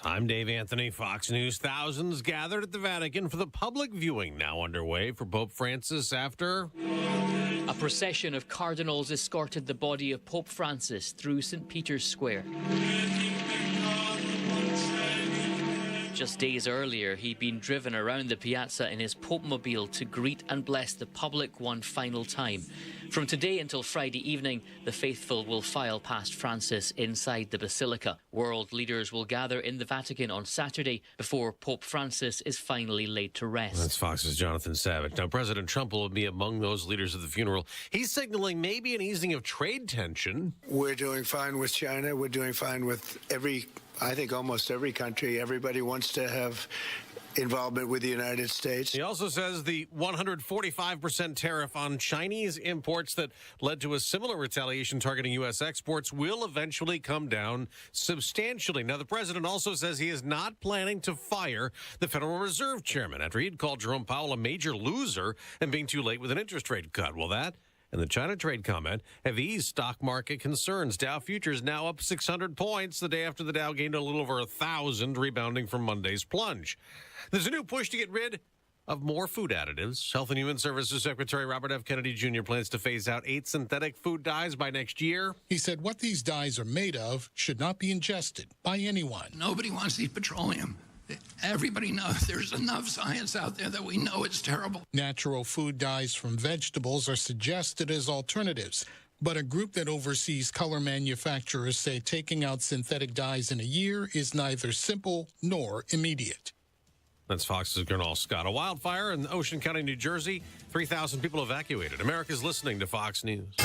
I'm Dave Anthony, Fox News. Thousands gathered at the Vatican for the public viewing now underway for Pope Francis after a procession of cardinals escorted the body of Pope Francis through St. Peter's Square. Just days earlier, he'd been driven around the piazza in his Pope-mobile to greet and bless the public one final time. From today until Friday evening, the faithful will file past Francis inside the Basilica. World leaders will gather in the Vatican on Saturday before Pope Francis is finally laid to rest. That's Fox's Jonathan Savage. Now, President Trump will be among those leaders at the funeral. He's signaling maybe an easing of trade tension. We're doing fine with China. We're doing fine with I think almost every country. Everybody wants to have involvement with the United States. He also says the 145% tariff on Chinese imports that led to a similar retaliation targeting U.S. exports will eventually come down substantially. Now, the president also says he is not planning to fire the Federal Reserve chairman after he'd called Jerome Powell a major loser and being too late with an interest rate cut. Well, that and the China trade comment have eased stock market concerns. Dow futures now up 600 points the day after the Dow gained a little over 1,000, rebounding from Monday's plunge. There's a new push to get rid of more food additives. Health and Human Services Secretary Robert F. Kennedy Jr. plans to phase out 8 synthetic food dyes by next year. He said what these dyes are made of should not be ingested by anyone. Nobody wants to eat petroleum. Everybody knows there's enough science out there that we know it's terrible. Natural food dyes from vegetables are suggested as alternatives, but a group that oversees color manufacturers say taking out synthetic dyes in a year is neither simple nor immediate. That's Fox's Gernal Scott. A wildfire in Ocean County, New Jersey. 3,000 people evacuated. America's listening to Fox News.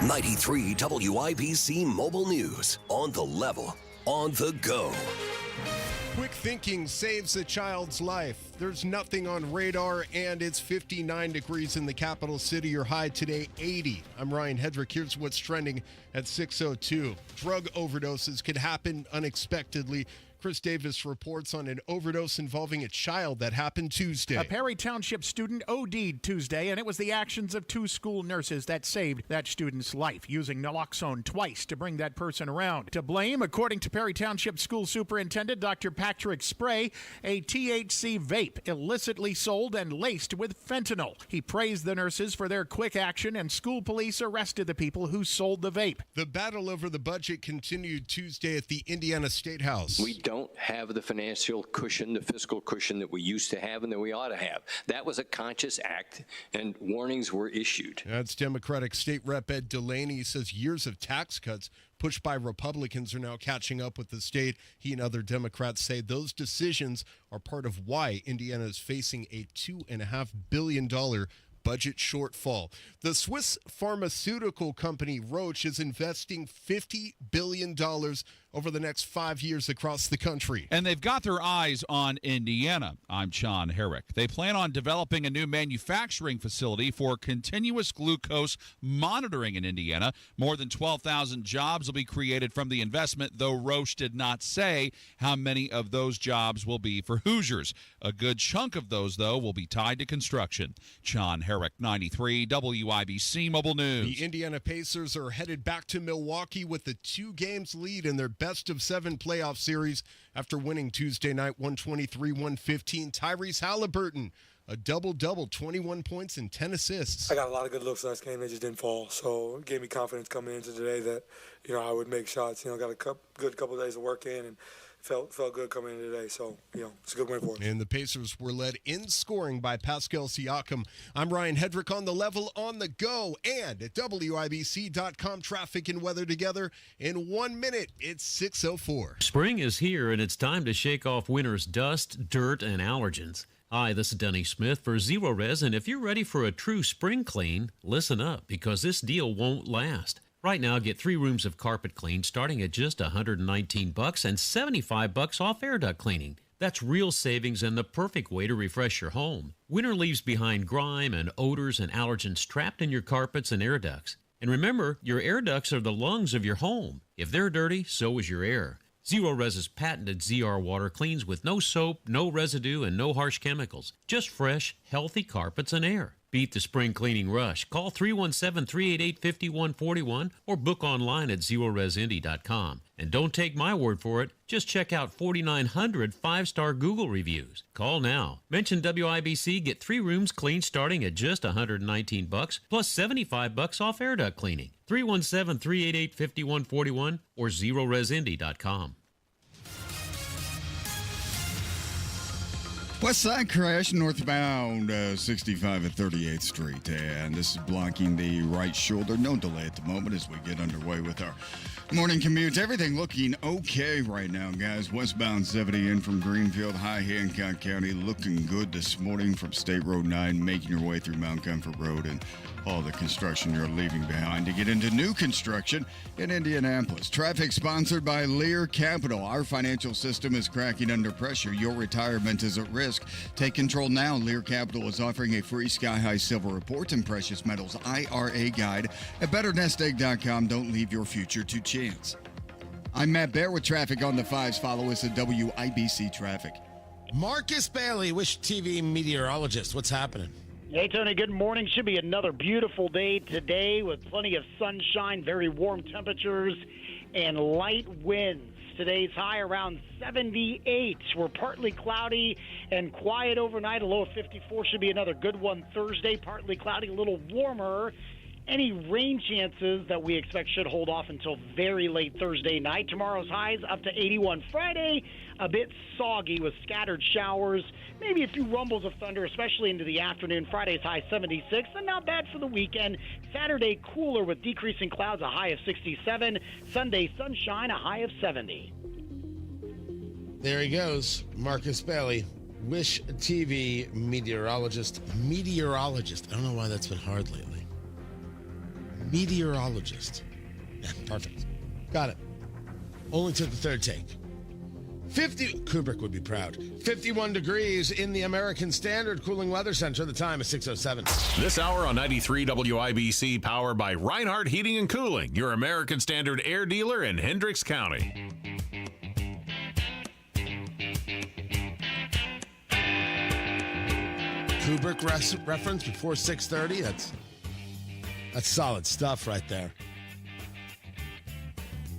93 WIBC Mobile News. On the level, on the go. Quick thinking saves a child's life. There's nothing on radar, and it's 59 degrees in the capital city. Your high today, 80. I'm Ryan Hedrick. Here's what's trending at 6:02. Drug overdoses could happen unexpectedly. Chris Davis reports on an overdose involving a child that happened Tuesday. A Perry Township student OD'd Tuesday, and it was the actions of 2 school nurses that saved that student's life, using naloxone twice to bring that person around. To blame, according to Perry Township School Superintendent Dr. Patrick Spray, a THC vape illicitly sold and laced with fentanyl. He praised the nurses for their quick action, and school police arrested the people who sold the vape. The battle over the budget continued Tuesday at the Indiana State House. We don't have the financial cushion, the fiscal cushion that we used to have and that we ought to have. That was a conscious act, and warnings were issued. That's Democratic State Rep Ed Delaney. Says years of tax cuts pushed by Republicans are now catching up with the state. He and other Democrats say those decisions are part of why Indiana is facing a $2.5 billion budget shortfall. The Swiss pharmaceutical company Roche is investing $50 billion over the next 5 years across the country. And they've got their eyes on Indiana. I'm Sean Herrick. They plan on developing a new manufacturing facility for continuous glucose monitoring in Indiana. More than 12,000 jobs will be created from the investment, though Roche did not say how many of those jobs will be for Hoosiers. A good chunk of those, though, will be tied to construction. Sean Herrick, 93 WIBC Mobile News. The Indiana Pacers are headed back to Milwaukee with a 2-games lead in their best-of-7 playoff series after winning Tuesday night 123-115. Tyrese Halliburton, a double-double, 21 points and 10 assists. I got a lot of good looks last game. They just didn't fall. So it gave me confidence coming into today that, I would make shots. Got a good couple of days of work in and felt good coming in today. So, it's a good win for us. And the Pacers were led in scoring by Pascal Siakam. I'm Ryan Hedrick on the level, on the go, and at WIBC.com. Traffic and weather together in 1 minute. It's 6:04. Spring is here, and it's time to shake off winter's dust, dirt, and allergens. Hi, this is Denny Smith for Zero Res, and if you're ready for a true spring clean, listen up, because this deal won't last. Right now, get 3 rooms of carpet clean starting at just $119 and $75 off air duct cleaning. That's real savings and the perfect way to refresh your home. Winter leaves behind grime and odors and allergens trapped in your carpets and air ducts. And remember, your air ducts are the lungs of your home. If they're dirty, so is your air. Zero Res's patented ZR water cleans with no soap, no residue, and no harsh chemicals. Just fresh, healthy carpets and air. Beat the spring cleaning rush. Call 317-388-5141 or book online at zeroresindy.com. And don't take my word for it. Just check out 4,900 five-star Google reviews. Call now. Mention WIBC. Get 3 rooms cleaned starting at just $119 plus $75 off air duct cleaning. 317-388-5141 or zeroresindy.com. West Side crash northbound 65 at 38th Street, and this is blocking the right shoulder. No delay at the moment as we get underway with our morning commute. Everything looking okay right now, guys. Westbound 70 in from Greenfield, High Hancock County, looking good this morning from State Road 9, making your way through Mount Comfort Road and all the construction you're leaving behind to get into new construction in Indianapolis. Traffic sponsored by Lear Capital. Our financial system is cracking under pressure. Your retirement is at risk. Take control now. Lear Capital is offering a free Sky High Silver Report and Precious Metals IRA guide at betternestegg.com. Don't leave your future to chance. I'm Matt Bear with traffic on the 5s. Follow us at WIBC Traffic. Marcus Bailey, Wish TV meteorologist. What's happening? Hey, Tony, good morning. Should be another beautiful day today with plenty of sunshine, very warm temperatures, and light winds. Today's high around 78. We're partly cloudy and quiet overnight. A low of 54 should be another good one Thursday. Partly cloudy, a little warmer. Any rain chances that we expect should hold off until very late Thursday night. Tomorrow's highs up to 81. Friday, a bit soggy with scattered showers, maybe a few rumbles of thunder, especially into the afternoon. Friday's high 76, and not bad for the weekend. Saturday, cooler with decreasing clouds, a high of 67. Sunday, sunshine, a high of 70. There he goes, Marcus Bailey, Wish TV meteorologist. Meteorologist. I don't know why that's been hard lately. Meteorologist. Yeah, perfect. Got it. Only took the third take. Kubrick would be proud. 51 degrees in the American Standard Cooling Weather Center. The time is 6:07. This hour on 93 WIBC, powered by Reinhardt Heating and Cooling, your American Standard air dealer in Hendricks County. Kubrick reference before 6:30. That's solid stuff right there.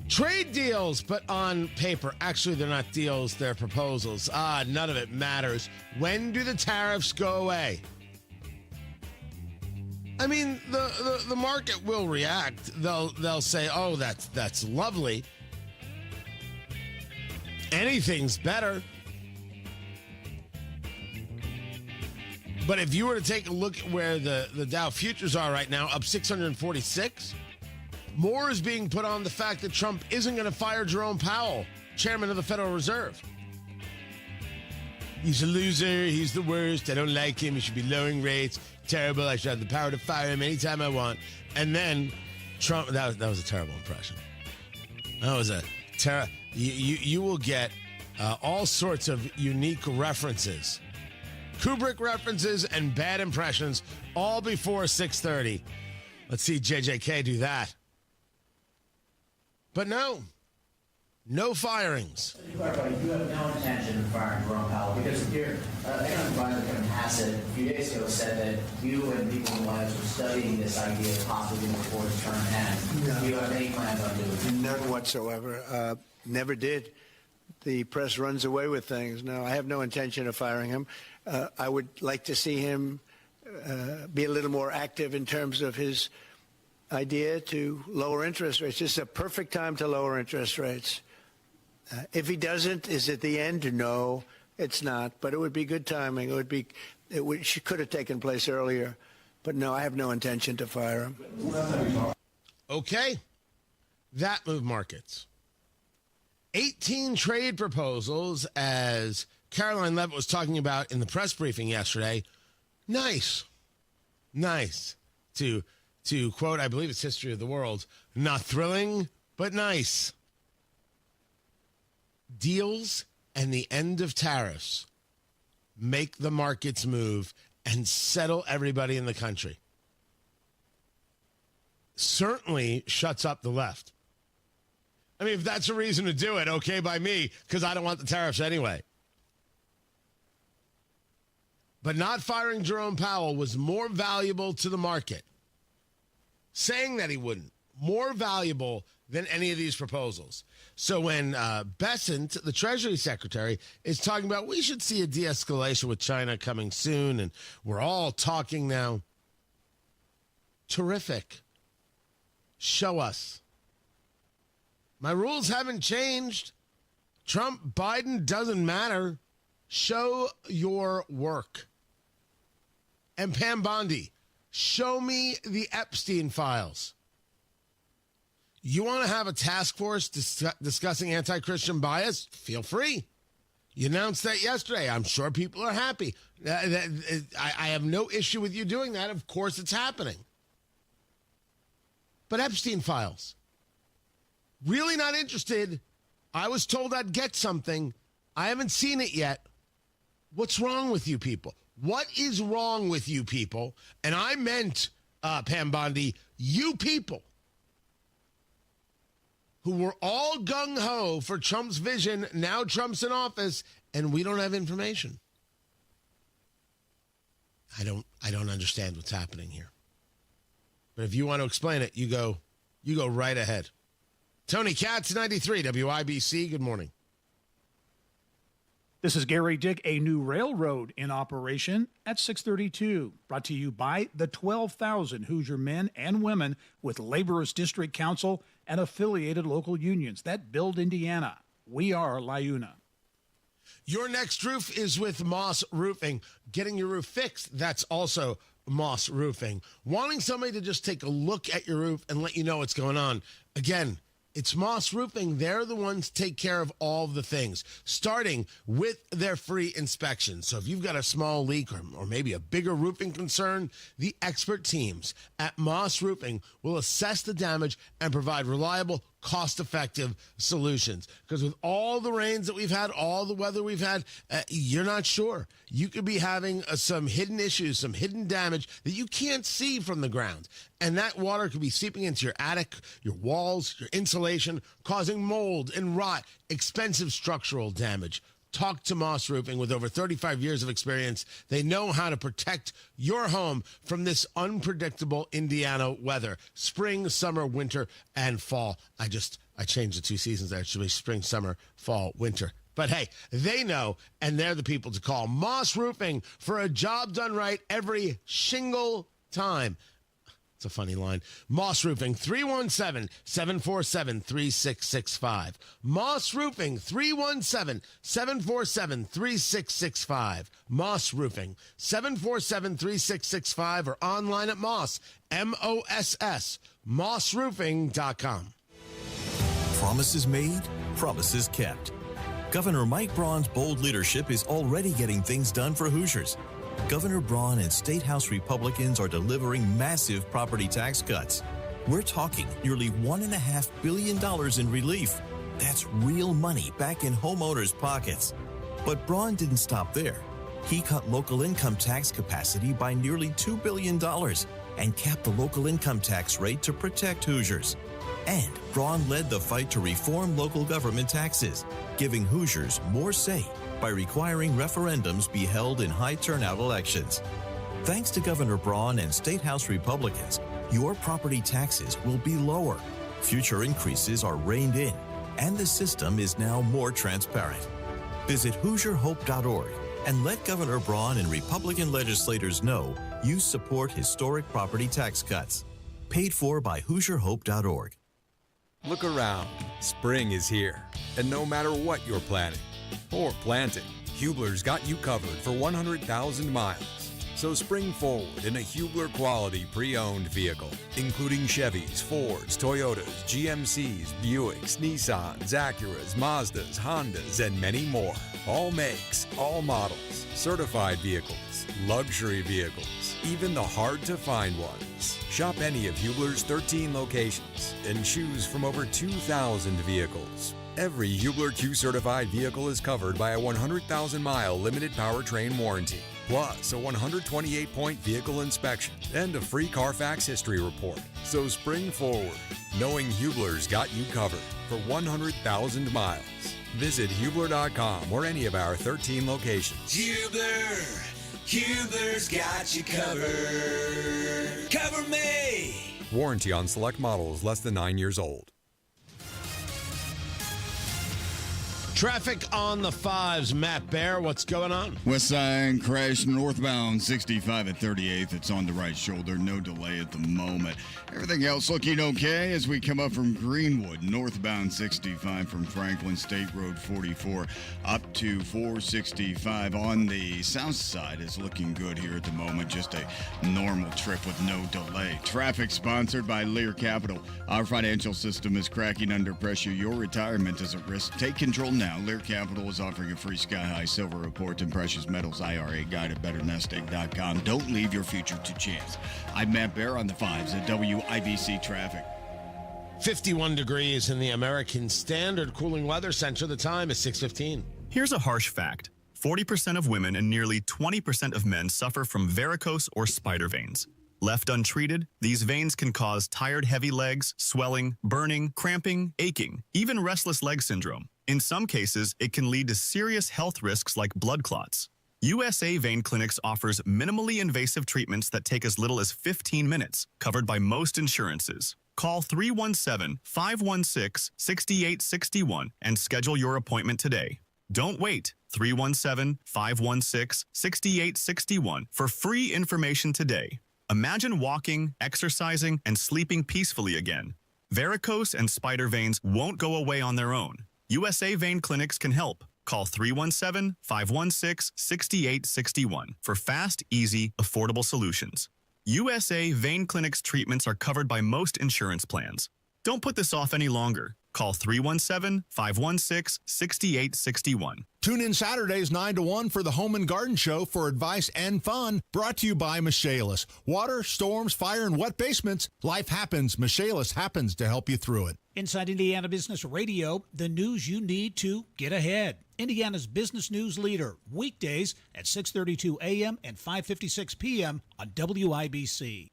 Trade deals, but on paper. Actually, they're not deals, they're proposals. None of it matters. When do the tariffs go away? I mean, the market will react. They'll say, "Oh, that's lovely. Anything's better." But if you were to take a look at where the Dow futures are right now, up 646, more is being put on the fact that Trump isn't going to fire Jerome Powell, chairman of the Federal Reserve. He's a loser. He's the worst. I don't like him. He should be lowering rates. Terrible. I should have the power to fire him anytime I want. And then Trump, that was a terrible impression. That was a terrible. You will get all sorts of unique references. Kubrick references and bad impressions all before 6:30. Let's see JJK do that. But no firings. You have no intention of firing Jerome Powell because your economic advisor Kevin Hassett a few days ago said that you and people in the White House were studying this idea of possibly before his term ends. No. Do you have any plans on doing it? None whatsoever. Never did. The press runs away with things. No, I have no intention of firing him. I would like to see him be a little more active in terms of his idea to lower interest rates. This is a perfect time to lower interest rates. If he doesn't, is it the end? No, it's not. But it would be good timing. It could have taken place earlier. But no, I have no intention to fire him. Okay. That moved markets. 18 trade proposals, as Caroline Levitt was talking about in the press briefing yesterday. Nice. To quote, I believe it's History of the World, not thrilling, but nice. Deals and the end of tariffs make the markets move and settle everybody in the country. Certainly shuts up the left. I mean, if that's a reason to do it, okay by me, because I don't want the tariffs anyway. But not firing Jerome Powell was more valuable to the market. Saying that he wouldn't, more valuable than any of these proposals. So when Bessent, the Treasury Secretary, is talking about we should see a de-escalation with China coming soon, and we're all talking now. Terrific. Show us. My rules haven't changed. Trump, Biden doesn't matter. Show your work. And Pam Bondi, show me the Epstein files. You want to have a task force discussing anti-Christian bias? Feel free. You announced that yesterday. I'm sure people are happy. I have no issue with you doing that. Of course it's happening. But Epstein files. Really not interested. I was told I'd get something. I haven't seen it yet. What's wrong with you people? What is wrong with you people? And I meant, Pam Bondi, you people who were all gung-ho for Trump's vision. Now Trump's in office, and we don't have information. I don't understand what's happening here. But if you want to explain it, you go right ahead. Tony Katz, 93 WIBC. Good morning. This is Gary Dick. A new railroad in operation at 632. Brought to you by the 12,000 Hoosier men and women with Laborers District Council and affiliated local unions that build Indiana. We are LIUNA. Your next roof is with Moss Roofing. Getting your roof fixed, that's also Moss Roofing. Wanting somebody to just take a look at your roof and let you know what's going on. Again, it's Moss Roofing. They're the ones to take care of all the things, starting with their free inspection. So if you've got a small leak or maybe a bigger roofing concern, the expert teams at Moss Roofing will assess the damage and provide reliable, cost-effective solutions. Because with all the rains that we've had, all the weather we've had, you're not sure. You could be having some hidden issues, some hidden damage that you can't see from the ground. And that water could be seeping into your attic, your walls, your insulation, causing mold and rot, expensive structural damage. Talk to Moss Roofing. With over 35 years of experience, they know how to protect your home from this unpredictable Indiana weather. Spring, summer, winter, and fall. I changed the two seasons there. It should be spring, summer, fall, winter. But hey, they know, and they're the people to call. Moss Roofing, for a job done right every shingle time. It's a funny line. Moss Roofing, 317-747-3665. Moss Roofing, 317-747-3665. Moss Roofing, 747-3665, or online at Moss, M-O-S-S, mossroofing.com. Promises made, promises kept. Governor Mike Braun's bold leadership is already getting things done for Hoosiers. Governor Braun and State House Republicans are delivering massive property tax cuts. We're talking nearly $1.5 billion in relief. That's real money back in homeowners' pockets. But Braun didn't stop there. He cut local income tax capacity by nearly $2 billion and capped the local income tax rate to protect Hoosiers. And Braun led the fight to reform local government taxes, giving Hoosiers more say by requiring referendums be held in high-turnout elections. Thanks to Governor Braun and State House Republicans, your property taxes will be lower, future increases are reined in, and the system is now more transparent. Visit HoosierHope.org and let Governor Braun and Republican legislators know you support historic property tax cuts. Paid for by HoosierHope.org. Look around. Spring is here. And no matter what you're planning or planting, Hubler's got you covered for 100,000 miles. So spring forward in a Hubler quality pre-owned vehicle, including Chevys, Fords, Toyotas, GMCs, Buicks, Nissans, Acuras, Mazdas, Hondas, and many more. All makes, all models, certified vehicles, luxury vehicles, even the hard-to-find ones. Shop any of Hubler's 13 locations and choose from over 2,000 vehicles. Every Hubler Q-certified vehicle is covered by a 100,000-mile limited powertrain warranty, plus a 128-point vehicle inspection and a free Carfax history report. So spring forward, knowing Hubler's got you covered for 100,000 miles. Visit Hubler.com or any of our 13 locations. Hubler, Hubler's got you covered. Cover me! Warranty on select models less than 9 years old. Traffic on the 5s. Matt Bear, what's going on? West side crash northbound 65 at 38th. It's on the right shoulder. No delay at the moment. Everything else looking okay as we come up from Greenwood. Northbound 65 from Franklin State Road 44 up to 465 on the south side is looking good here at the moment. Just a normal trip with no delay. Traffic sponsored by Lear Capital. Our financial system is cracking under pressure. Your retirement is at risk. Take control now. Lear Capital is offering a free Sky High Silver Report and Precious Metals IRA guide at betternestegg.com. Don't leave your future to chance. I'm Matt Bear on the 5s at WIBC Traffic. 51 degrees in the American Standard Cooling Weather Center. The time is 6:15. Here's a harsh fact. 40% of women and nearly 20% of men suffer from varicose or spider veins. Left untreated, these veins can cause tired, heavy legs, swelling, burning, cramping, aching, even restless leg syndrome. In some cases, it can lead to serious health risks like blood clots. USA Vein Clinics offers minimally invasive treatments that take as little as 15 minutes, covered by most insurances. Call 317-516-6861 and schedule your appointment today. Don't wait. 317-516-6861 for free information today. Imagine walking, exercising, and sleeping peacefully again. Varicose and spider veins won't go away on their own. USA Vein Clinics can help. Call 317-516-6861 for fast, easy, affordable solutions. USA Vein Clinics treatments are covered by most insurance plans. Don't put this off any longer. Call 317-516-6861. Tune in Saturdays 9 to 1 for the Home and Garden Show for advice and fun. Brought to you by Michaelis. Water, storms, fire, and wet basements. Life happens. Michaelis happens to help you through it. Inside Indiana Business Radio, the news you need to get ahead. Indiana's business news leader, weekdays at 6:32 a.m. and 5:56 p.m. on WIBC.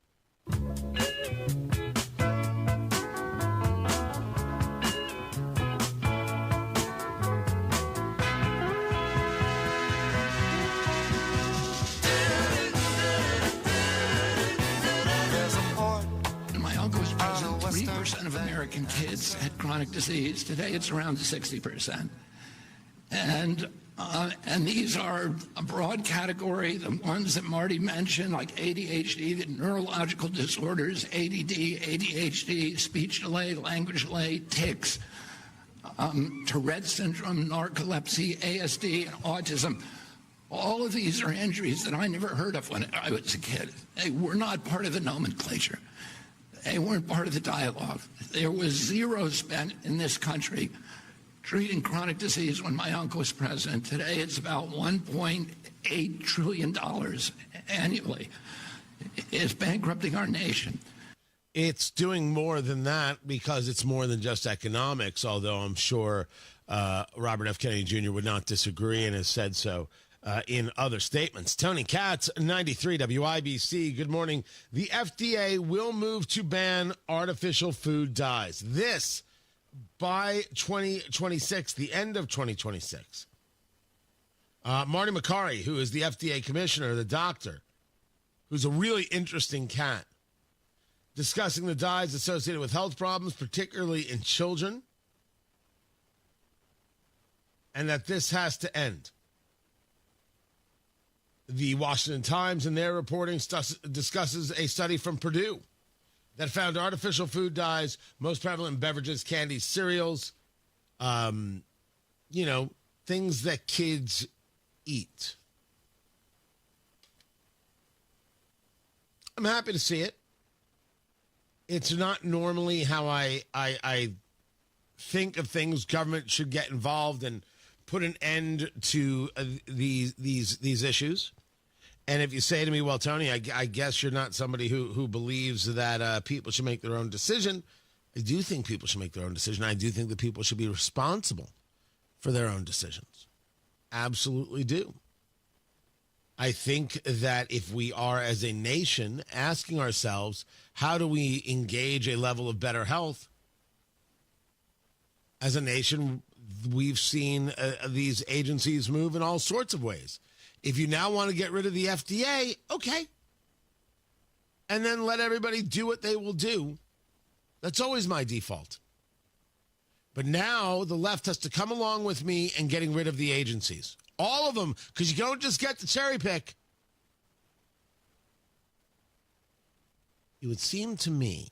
My uncle was president. 3% of American kids had chronic disease. Today, it's around 60%. And these are a broad category, the ones that Marty mentioned, like ADHD, the neurological disorders, ADD, ADHD, speech delay, language delay, tics, Tourette syndrome, narcolepsy, ASD, and autism. All of these are injuries that I never heard of when I was a kid. They were not part of the nomenclature. They weren't part of the dialogue. There was zero spent in this country treating chronic disease when my uncle was president. Today, it's about $1.8 trillion annually. It's bankrupting our nation. It's doing more than that because it's more than just economics, although I'm sure Robert F. Kennedy Jr. would not disagree and has said so in other statements. Tony Katz, 93 WIBC. Good morning. The FDA will move to ban artificial food dyes. This by 2026, the end of 2026. Marty Makary, who is the FDA commissioner, the doctor, who's a really interesting cat, discussing the dyes associated with health problems, particularly in children, and that this has to end. The Washington Times, in their reporting, discusses a study from Purdue that found artificial food dyes most prevalent in beverages, candies, cereals, things that kids eat. I'm happy to see it. It's not normally how I think of things. Government should get involved and put an end to these issues. And if you say to me, well, Tony, I guess you're not somebody who believes that people should make their own decision. I do think people should make their own decision. I do think that people should be responsible for their own decisions. Absolutely do. I think that if we are, as a nation, asking ourselves, how do we engage a level of better health? As a nation, we've seen these agencies move in all sorts of ways. If you now want to get rid of the FDA, okay. And then let everybody do what they will do. That's always my default. But now the left has to come along with me in getting rid of the agencies. All of them, because you don't just get to cherry pick. It would seem to me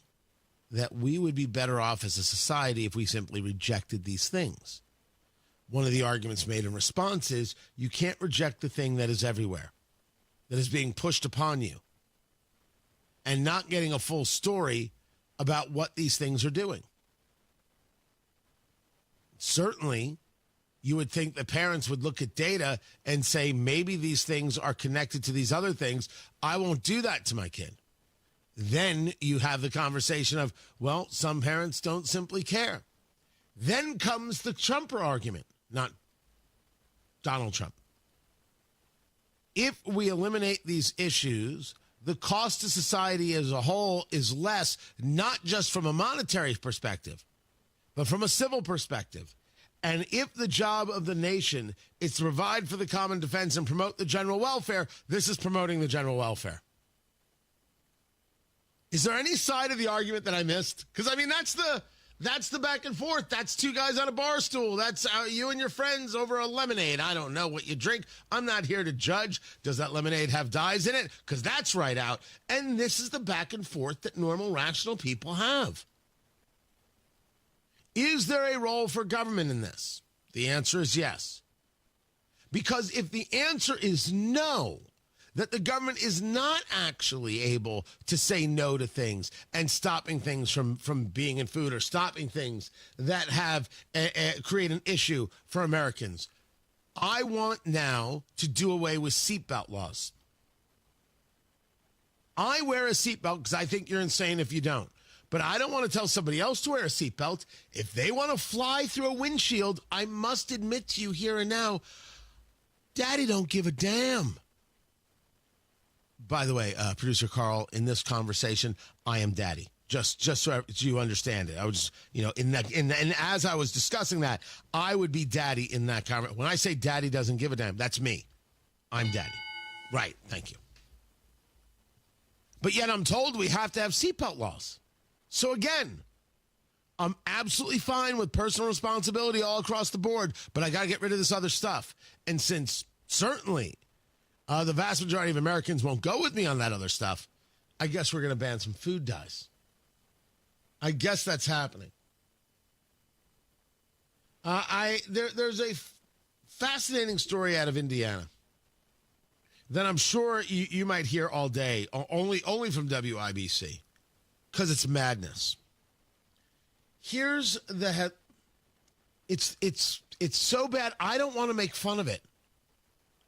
that we would be better off as a society if we simply rejected these things. One of the arguments made in response is you can't reject the thing that is everywhere, that is being pushed upon you, and not getting a full story about what these things are doing. Certainly, you would think the parents would look at data and say, maybe these things are connected to these other things. I won't do that to my kid. Then you have the conversation of, well, some parents don't simply care. Then comes the Trumper argument, not Donald Trump. If we eliminate these issues, the cost to society as a whole is less, not just from a monetary perspective, but from a civil perspective. And if the job of the nation is to provide for the common defense and promote the general welfare, this is promoting the general welfare. Is there any side of the argument that I missed? Because, I mean, that's the back and forth. That's two guys on a bar stool. That's you and your friends over a lemonade. I don't know what you drink. I'm not here to judge. Does that lemonade have dyes in it? Because that's right out. And this is the back and forth that normal, rational people have. Is there a role for government in this? The answer is yes. Because if the answer is no, that the government is not actually able to say no to things and stopping things from being in food or stopping things that have create an issue for Americans. I want now to do away with seatbelt laws. I wear a seatbelt because I think you're insane if you don't. But I don't want to tell somebody else to wear a seatbelt. If they want to fly through a windshield, I must admit to you here and now, Daddy don't give a damn. By the way, producer Carl, in this conversation, I am Daddy. Just so you understand it. I was, and as I was discussing that, I would be Daddy in that conversation. When I say Daddy doesn't give a damn, that's me. I'm Daddy. Right. Thank you. But yet I'm told we have to have seatbelt laws. So again, I'm absolutely fine with personal responsibility all across the board, but I got to get rid of this other stuff. And since certainly the vast majority of Americans won't go with me on that other stuff, I guess we're going to ban some food dyes. I guess that's happening. There's a fascinating story out of Indiana that I'm sure you might hear all day, only from WIBC, because it's madness. Here's the head. It's so bad I don't want to make fun of it.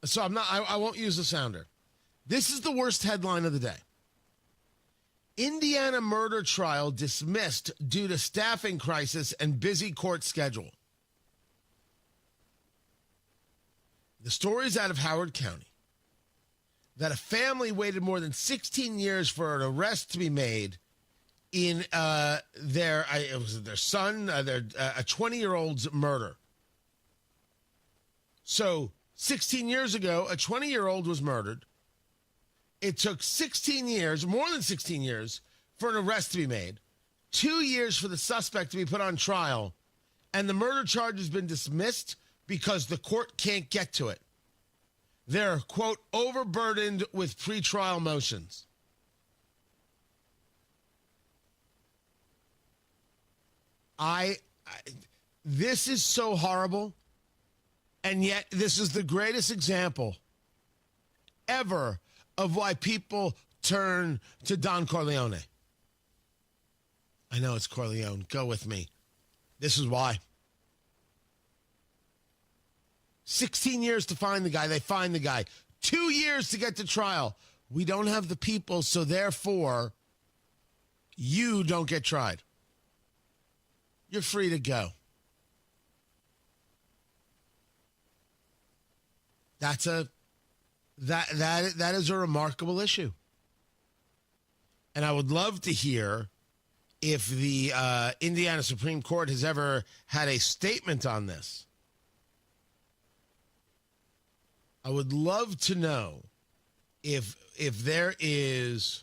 So I won't use the sounder. This is the worst headline of the day. Indiana murder trial dismissed due to staffing crisis and busy court schedule. The story's out of Howard County that a family waited more than 16 years for an arrest to be made in their son, a 20-year-old's murder. So 16 years ago, a 20-year-old was murdered. It took 16 years, more than 16 years, for an arrest to be made. 2 years for the suspect to be put on trial. And the murder charge has been dismissed because the court can't get to it. They're, quote, overburdened with pretrial motions. This is so horrible. And yet, this is the greatest example ever of why people turn to Don Corleone. I know it's Corleone. Go with me. This is why. 16 years to find the guy. They find the guy. 2 years to get to trial. We don't have the people, so therefore, you don't get tried. You're free to go. That is a remarkable issue. And I would love to hear if the Indiana Supreme Court has ever had a statement on this. I would love to know if there is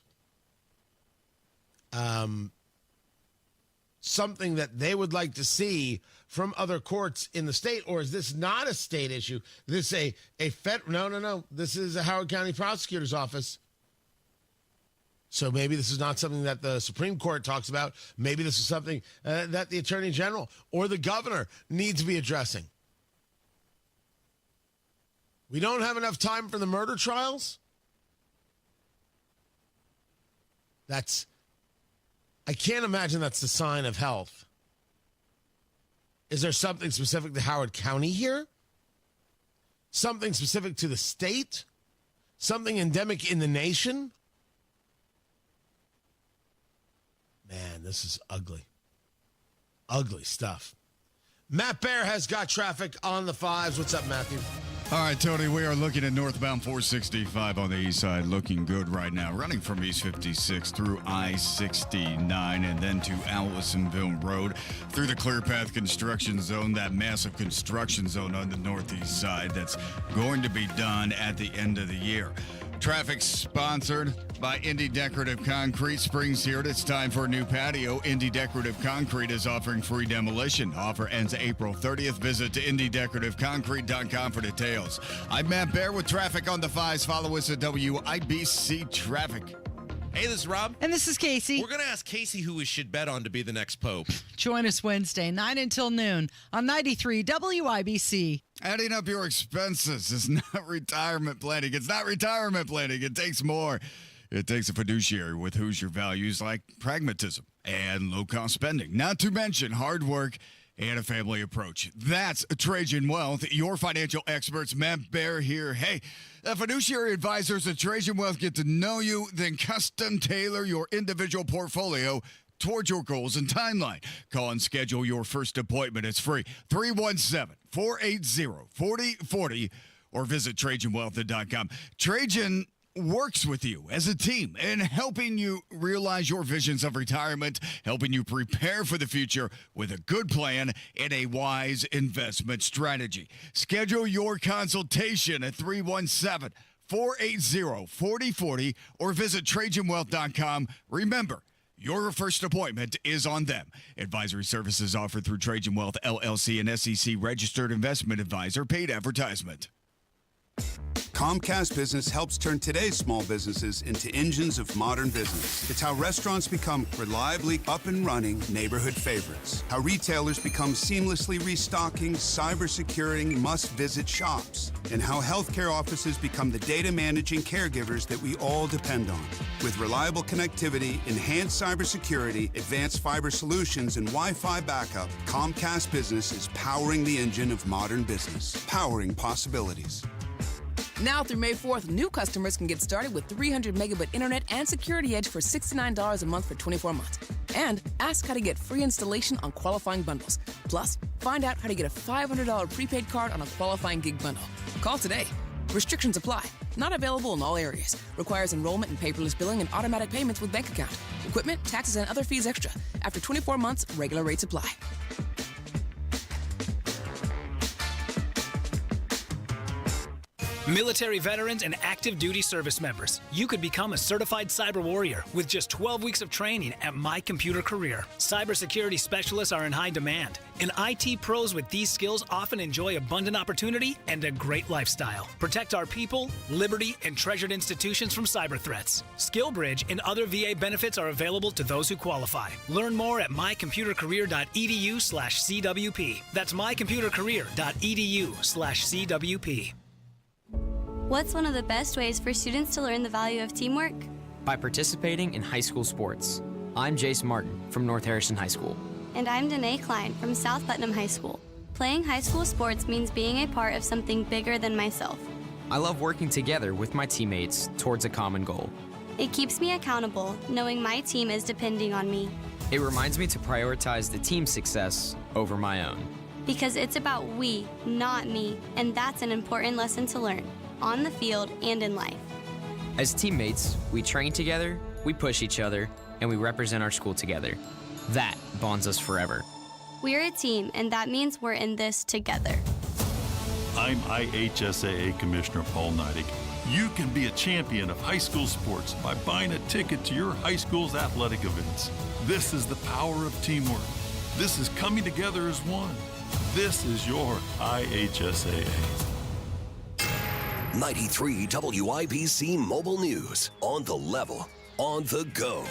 something that they would like to see from other courts in the state, or is this not a state issue? This a no. This is a Howard County Prosecutor's Office. So maybe this is not something that the Supreme Court talks about. Maybe this is something that the Attorney General or the governor needs to be addressing. We don't have enough time for the murder trials? I can't imagine that's the sign of health. Is there something specific to Howard County here? Something specific to the state? Something endemic in the nation? Man, this is ugly. Ugly stuff. Matt Bear has got traffic on the 5s. What's up, Matthew? All right, Tony, we are looking at northbound 465 on the east side, looking good right now. Running from East 56 through I-69 and then to Allisonville Road through the Clear Path construction zone, that massive construction zone on the northeast side that's going to be done at the end of the year. Traffic sponsored by Indy Decorative Concrete. Spring's here. It's time for a new patio. Indy Decorative Concrete is offering free demolition. Offer ends April 30th. Visit to IndyDecorativeConcrete.com for details. I'm Matt Bear with traffic on the 5s. Follow us at WIBC Traffic. Hey, this is Rob. And this is Casey. We're going to ask Casey who we should bet on to be the next pope. Join us Wednesday, 9 until noon on 93 WIBC. Adding up your expenses is not retirement planning. It's not retirement planning. It takes more. It takes a fiduciary with Hoosier values like pragmatism and low-cost spending, not to mention hard work and a family approach. That's Trajan Wealth, your financial experts. Matt Bear here. Hey, the fiduciary advisors at Trajan Wealth get to know you, then custom tailor your individual portfolio towards your goals and timeline. Call and schedule your first appointment. It's free. 317-480-4040 or visit TrajanWealth.com. Trajan works with you as a team in helping you realize your visions of retirement, helping you prepare for the future with a good plan and a wise investment strategy. Schedule your consultation at 317-480-4040 or visit TrajanWealth.com. Remember, your first appointment is on them. Advisory services offered through Trajan Wealth, LLC, an SEC registered investment advisor. Paid advertisement. Comcast Business helps turn today's small businesses into engines of modern business. It's how restaurants become reliably up and running neighborhood favorites. How retailers become seamlessly restocking, cyber-securing, must-visit shops. And how healthcare offices become the data managing caregivers that we all depend on. With reliable connectivity, enhanced cybersecurity, advanced fiber solutions, and Wi-Fi backup, Comcast Business is powering the engine of modern business. Powering possibilities. Now through May 4th, new customers can get started with 300 megabit internet and Security Edge for $69 a month for 24 months. And ask how to get free installation on qualifying bundles. Plus, find out how to get a $500 prepaid card on a qualifying gig bundle. Call today. Restrictions apply. Not available in all areas. Requires enrollment and paperless billing and automatic payments with bank account. Equipment, taxes, and other fees extra. After 24 months, regular rates apply. Military veterans and active duty service members, you could become a certified cyber warrior with just 12 weeks of training at My Computer Career. Cybersecurity specialists are in high demand, and IT pros with these skills often enjoy abundant opportunity and a great lifestyle. Protect our people, liberty, and treasured institutions from cyber threats. SkillBridge and other VA benefits are available to those who qualify. Learn more at mycomputercareer.edu/CWP. That's mycomputercareer.edu/CWP. What's one of the best ways for students to learn the value of teamwork? By participating in high school sports. I'm Jace Martin from North Harrison High School. And I'm Danae Klein from South Putnam High School. Playing high school sports means being a part of something bigger than myself. I love working together with my teammates towards a common goal. It keeps me accountable, knowing my team is depending on me. It reminds me to prioritize the team's success over my own. Because it's about we, not me, and that's an important lesson to learn, on the field and in life. As teammates, we train together, we push each other, and we represent our school together. That bonds us forever. We're a team, and that means we're in this together. I'm IHSAA Commissioner Paul Neidig. You can be a champion of high school sports by buying a ticket to your high school's athletic events. This is the power of teamwork. This is coming together as one. This is your IHSAA. 93 WIBC Mobile News. On the level, on the go.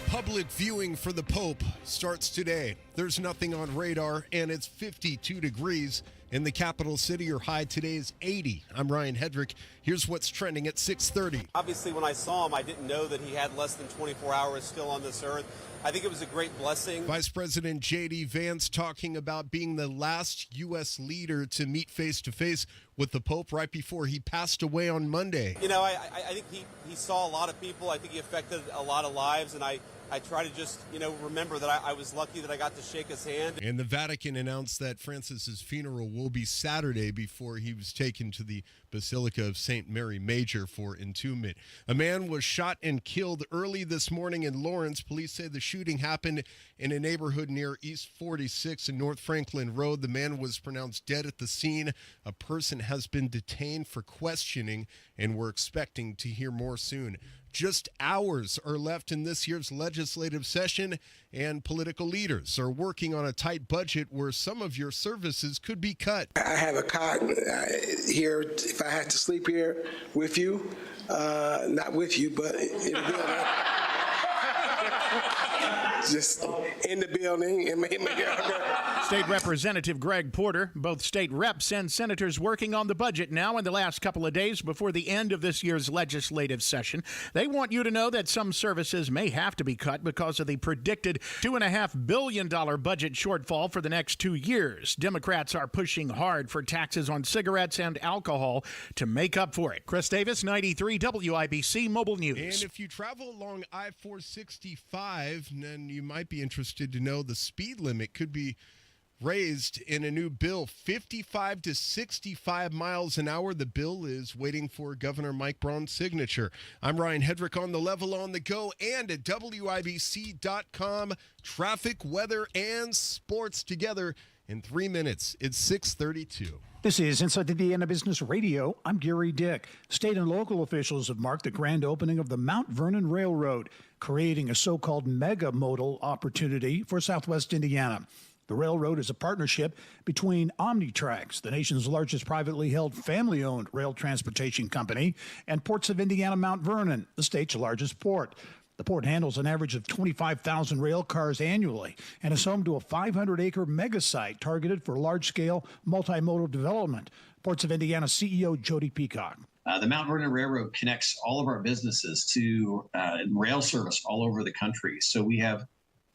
Public viewing for the Pope starts today. There's nothing on radar, and it's 52 degrees in the capital city. Your high today is 80. I'm Ryan Hedrick. Here's what's trending at 6:30. Obviously, when I saw him, I didn't know that he had less than 24 hours still on this earth. I think it was a great blessing. Vice President J.D. Vance talking about being the last U.S. leader to meet face-to-face with the Pope right before he passed away on Monday. You know, I think he saw a lot of people. I think he affected a lot of lives, and I try to just, remember that I was lucky that I got to shake his hand. And the Vatican announced that Francis's funeral will be Saturday before he was taken to the Basilica of St. Mary Major for entombment. A man was shot and killed early this morning in Lawrence. Police say the shooting happened in a neighborhood near East 46 and North Franklin Road. The man was pronounced dead at the scene. A person has been detained for questioning, and we're expecting to hear more soon. Just hours are left in this year's legislative session, and political leaders are working on a tight budget where some of your services could be cut. I have a cot here if I had to sleep here with you. Not with you, but in the building. Just in the building. State Representative Greg Porter. Both state reps and senators working on the budget now in the last couple of days before the end of this year's legislative session. They want you to know that some services may have to be cut because of the predicted $2.5 billion budget shortfall for the next 2 years. Democrats are pushing hard for taxes on cigarettes and alcohol to make up for it. Chris Davis, 93 WIBC Mobile News. And if you travel along I-465, then you might be interested to know the speed limit could be raised in a new bill, 55 to 65 miles an hour. The bill is waiting for Governor Mike Braun's signature. I'm Ryan Hedrick on the level, on the go, and at WIBC.com. Traffic, weather, and sports together in 3 minutes. It's 6:32. This is Inside Indiana Business Radio. I'm Gary Dick. State and local officials have marked the grand opening of the Mount Vernon Railroad, creating a so-called mega-modal opportunity for Southwest Indiana. The railroad is a partnership between Omnitrax, the nation's largest privately held family-owned rail transportation company, and Ports of Indiana Mount Vernon, the state's largest port. The port handles an average of 25,000 rail cars annually and is home to a 500-acre mega site targeted for large-scale multimodal development. Ports of Indiana CEO Jody Peacock. The Mount Vernon Railroad connects all of our businesses to rail service all over the country. So we have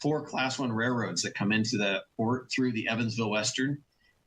4 Class 1 railroads that come into the port through the Evansville Western,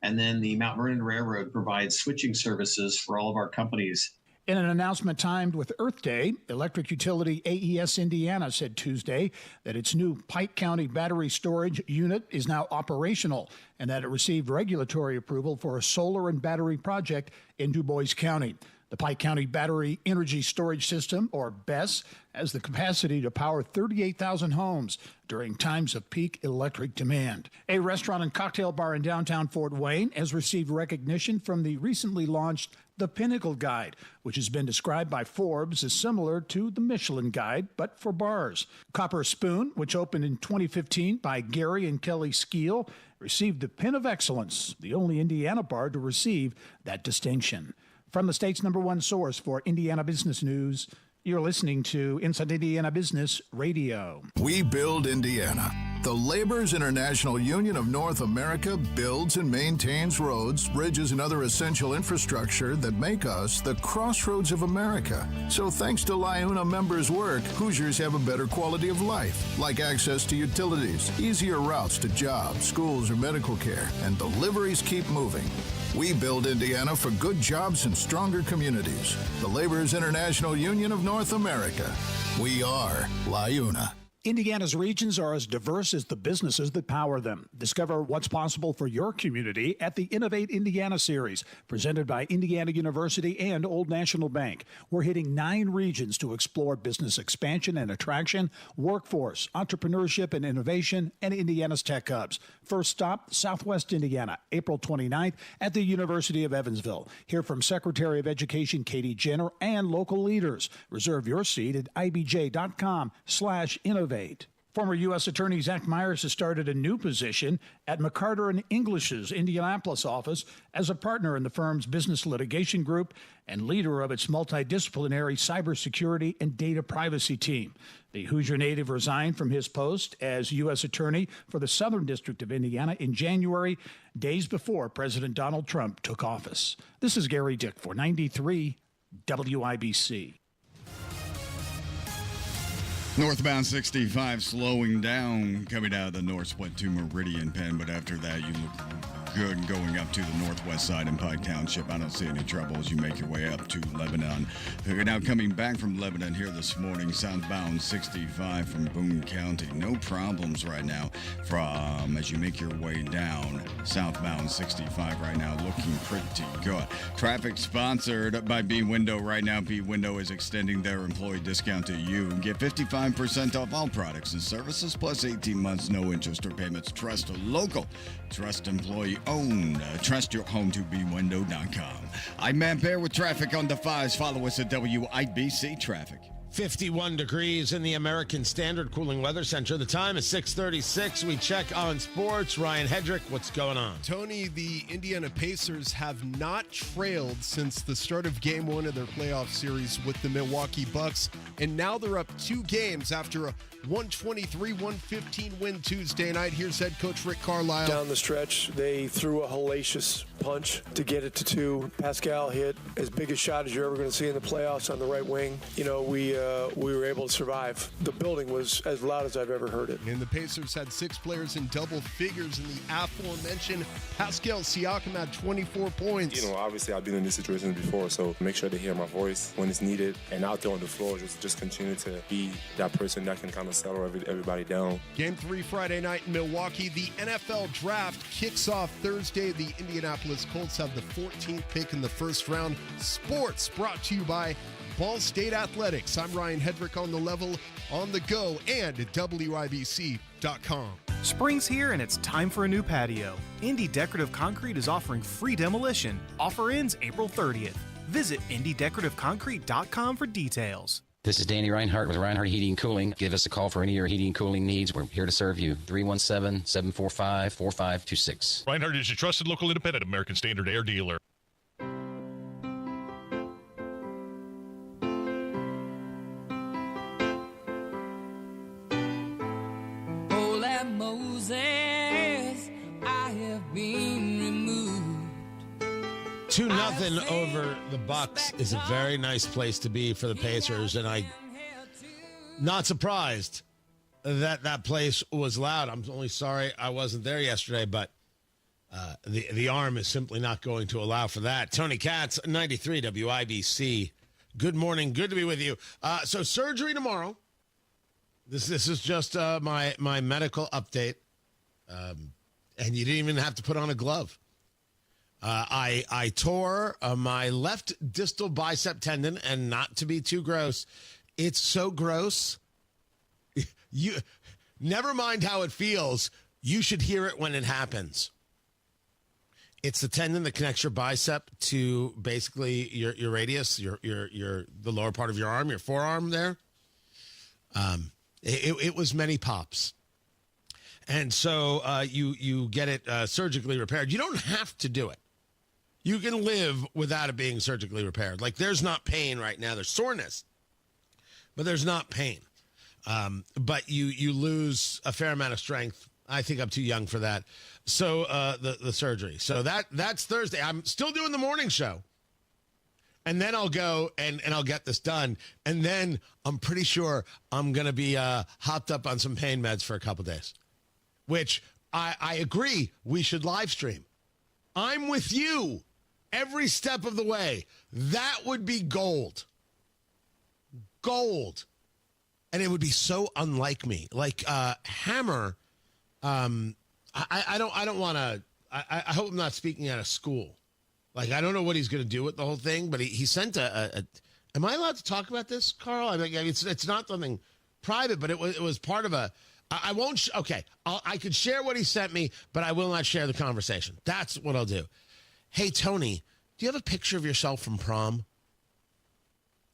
and then the Mount Vernon Railroad provides switching services for all of our companies. In an announcement timed with Earth Day, electric utility AES Indiana said Tuesday that its new Pike County battery storage unit is now operational and that it received regulatory approval for a solar and battery project in Du Bois County. The Pike County Battery Energy Storage System, or BESS, has the capacity to power 38,000 homes during times of peak electric demand. A restaurant and cocktail bar in downtown Fort Wayne has received recognition from the recently launched The Pinnacle Guide, which has been described by Forbes as similar to the Michelin Guide, but for bars. Copper Spoon, which opened in 2015 by Gary and Kelly Skeel, received the Pin of Excellence, the only Indiana bar to receive that distinction. From the state's #1 source for Indiana business news, you're listening to Inside Indiana Business Radio. We build Indiana. The Laborers International Union of North America builds and maintains roads, bridges, and other essential infrastructure that make us the crossroads of America. So thanks to LIUNA members' work, Hoosiers have a better quality of life, like access to utilities, easier routes to jobs, schools, or medical care, and deliveries keep moving. We build Indiana for good jobs and stronger communities. The Laborers International Union of North America. We are LIUNA. Indiana's regions are as diverse as the businesses that power them. Discover what's possible for your community at the Innovate Indiana series, presented by Indiana University and Old National Bank. We're hitting 9 regions to explore business expansion and attraction, workforce, entrepreneurship and innovation, and Indiana's tech hubs. First stop, Southwest Indiana, April 29th at the University of Evansville. Hear from Secretary of Education Katie Jenner and local leaders. Reserve your seat at ibj.com/innovate. Former U.S. Attorney Zach Myers has started a new position at McCarter and English's Indianapolis office as a partner in the firm's business litigation group and leader of its multidisciplinary cybersecurity and data privacy team. The Hoosier native resigned from his post as U.S. Attorney for the Southern District of Indiana in January, days before President Donald Trump took office. This is Gary Dick for 93 WIBC. Northbound 65 slowing down coming out of the north split to Meridian Penn, but after that you look good going up to the northwest side in Pike Township. I don't see any trouble as you make your way up to Lebanon. We're now coming back from Lebanon here this morning, southbound 65 from Boone County. No problems right now from as you make your way down southbound 65 right now, looking pretty good. Traffic sponsored by B Window right now. B Window is extending their employee discount to you. Get 55% off all products and services plus 18 months no interest or payments. Trust a local, trust employee owned. Trust your home to bwindow.com. I'm Matt Bear with traffic on the 5s. Follow us at WIBC Traffic. 51 degrees in the American Standard Cooling Weather Center. The time is 6:36. We check on sports. Ryan Hedrick, what's going on? Tony, the Indiana Pacers have not trailed since the start of Game 1 of their playoff series with the Milwaukee Bucks, and now they're up 2 games after a 123-115 win Tuesday night. Here's head coach Rick Carlisle. Down the stretch, they threw a hellacious punch to get it to 2. Pascal hit as big a shot as you're ever going to see in the playoffs on the right wing. You know, we were able to survive. The building was as loud as I've ever heard it. And the Pacers had 6 players in double figures in the aforementioned. Pascal Siakam had 24 points. You know, obviously I've been in this situation before, so make sure they hear my voice when it's needed. And out there on the floor, just continue to be that person that can kind of settle everybody down. Game 3 Friday night in Milwaukee. The NFL Draft kicks off Thursday. The Indianapolis Colts have the 14th pick in the first round. Sports brought to you by Ball State Athletics. I'm Ryan Hedrick on the level, on the go, and at WIBC.com. Spring's here and it's time for a new patio. Indy Decorative Concrete is offering free demolition. Offer ends April 30th. Visit IndyDecorativeConcrete.com for details. This is Danny Reinhardt with Reinhardt Heating and Cooling. Give us a call for any of your heating and cooling needs. We're here to serve you. 317-745-4526. Reinhardt is your trusted local independent American Standard Air dealer. Holy Moses, I have been removed. 2-0 over the Bucks is a very nice place to be for the Pacers, and I'm not surprised that place was loud. I'm only sorry I wasn't there yesterday, but the arm is simply not going to allow for that. Tony Katz, 93 WIBC. Good morning. Good to be with you. So surgery tomorrow. This is just my medical update, and you didn't even have to put on a glove. I tore my left distal bicep tendon, and not to be too gross, it's so gross. You never mind how it feels. You should hear it when it happens. It's the tendon that connects your bicep to basically your radius, the lower part of your arm, your forearm there. It was many pops. And so you get it surgically repaired. You don't have to do it. You can live without it being surgically repaired. Like, there's not pain right now. There's soreness, but there's not pain. But you lose a fair amount of strength. I think I'm too young for that. So the surgery. So that's Thursday. I'm still doing the morning show. And then I'll go and I'll get this done. And then I'm pretty sure I'm going to be hopped up on some pain meds for a couple days, which I agree we should live stream. I'm with you every step of the way. That would be gold. Gold. And it would be so unlike me. Like Hammer, I don't want to. I hope I'm not speaking out of school. Like, I don't know what he's going to do with the whole thing, but he sent a. Am I allowed to talk about this, Carl? I mean, it's not something private, but it was part of a. I won't. Okay, I could share what he sent me, but I will not share the conversation. That's what I'll do. Hey, Tony, do you have a picture of yourself from prom?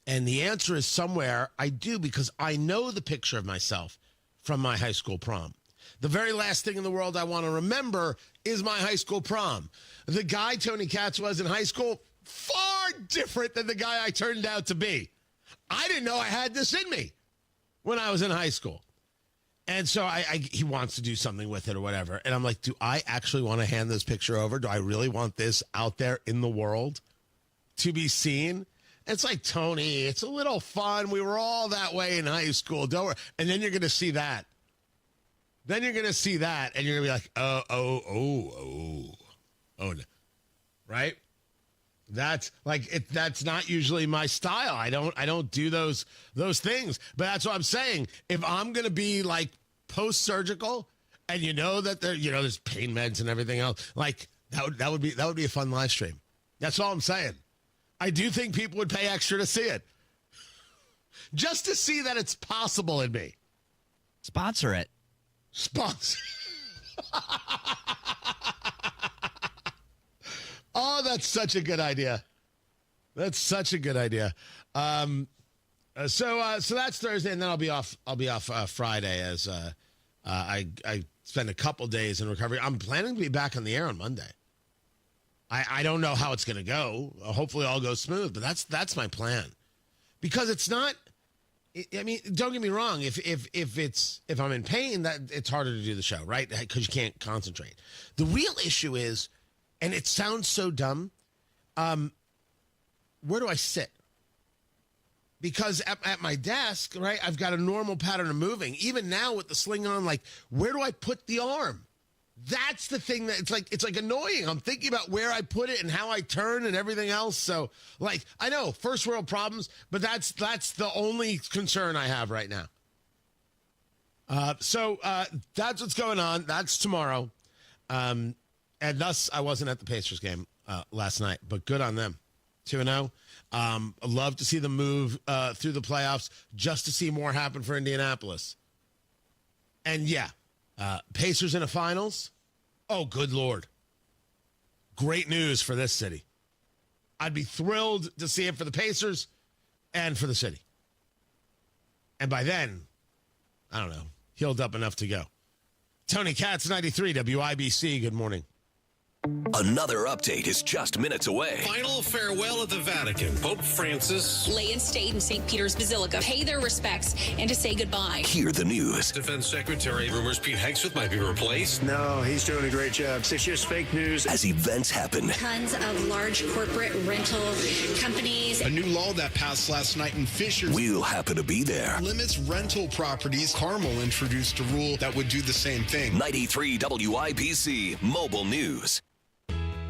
And the answer is somewhere. I do, because I know the picture of myself from my high school prom. The very last thing in the world I want to remember is my high school prom. The guy Tony Katz was in high school, far different than the guy I turned out to be. I didn't know I had this in me when I was in high school. And so he wants to do something with it or whatever. And I'm like, do I actually want to hand this picture over? Do I really want this out there in the world to be seen? It's like, Tony, it's a little fun. We were all that way in high school. Don't worry. And then you're going to see that. Then you're going to see that, and you're going to be like, oh, no. Right? That's like that's not usually my style. I don't do those things. But that's what I'm saying. If I'm going to be like post-surgical, and you know that there's pain meds and everything else, like that would be a fun live stream. That's all I'm saying. I do think people would pay extra to see it, just to see that it's possible in me. Sponsor it. Sponsor. Oh, that's such a good idea. That's such a good idea. So that's Thursday, and then I'll be off Friday as I spend a couple days in recovery. I'm planning to be back on the air on Monday. I don't know how it's going to go. Hopefully, all goes smooth, but that's my plan, because it's not. I mean, don't get me wrong. If I'm in pain, that it's harder to do the show, right? Because you can't concentrate. The real issue is, and it sounds so dumb, where do I sit? Because at my desk, right, I've got a normal pattern of moving. Even now with the sling on, like, where do I put the arm? That's the thing that it's like annoying. I'm thinking about where I put it and how I turn and everything else. So, like, I know first world problems, but that's the only concern I have right now. So that's what's going on. That's tomorrow. And thus, I wasn't at the Pacers game last night, but good on them. 2-0. I'd love to see them move through the playoffs, just to see more happen for Indianapolis. And yeah, Pacers in the finals. Oh, good Lord. Great news for this city. I'd be thrilled to see it for the Pacers and for the city. And by then, I don't know, healed up enough to go. Tony Katz, 93 WIBC. Good morning. Another update is just minutes away. Final farewell at the Vatican. Pope Francis lay in state in St. Peter's Basilica, pay their respects, and to say goodbye. Hear the news. Defense Secretary rumors Pete Hegseth might be replaced. No, he's doing a great job. 6 years fake news. As events happen. Tons of large corporate rental companies. A new law that passed last night in Fisher. We'll happen to be there. Limits rental properties. Carmel introduced a rule that would do the same thing. 93 WIBC Mobile News.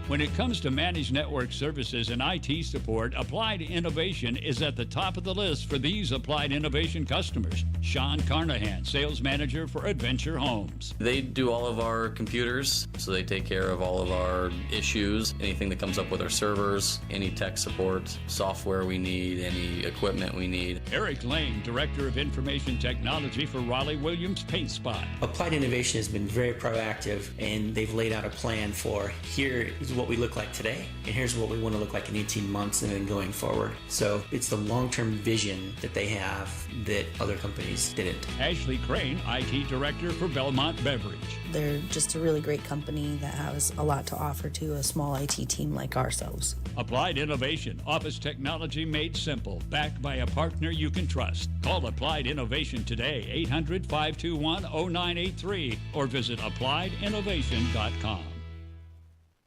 When it comes to managed network services and IT support, Applied Innovation is at the top of the list for these Applied Innovation customers. Sean Carnahan, Sales Manager for Adventure Homes. They do all of our computers, so they take care of all of our issues, anything that comes up with our servers, any tech support, software we need, any equipment we need. Eric Lane, Director of Information Technology for Raleigh Williams Paint Spot. Applied Innovation has been very proactive, and they've laid out a plan for here is what we look like today, and here's what we want to look like in 18 months and then going forward. So it's the long-term vision that they have that other companies didn't. Ashley Crane, IT Director for Belmont Beverage. They're just a really great company that has a lot to offer to a small IT team like ourselves. Applied Innovation, office technology made simple, backed by a partner you can trust. Call Applied Innovation today, 800-521-0983, or visit appliedyinnovation.com.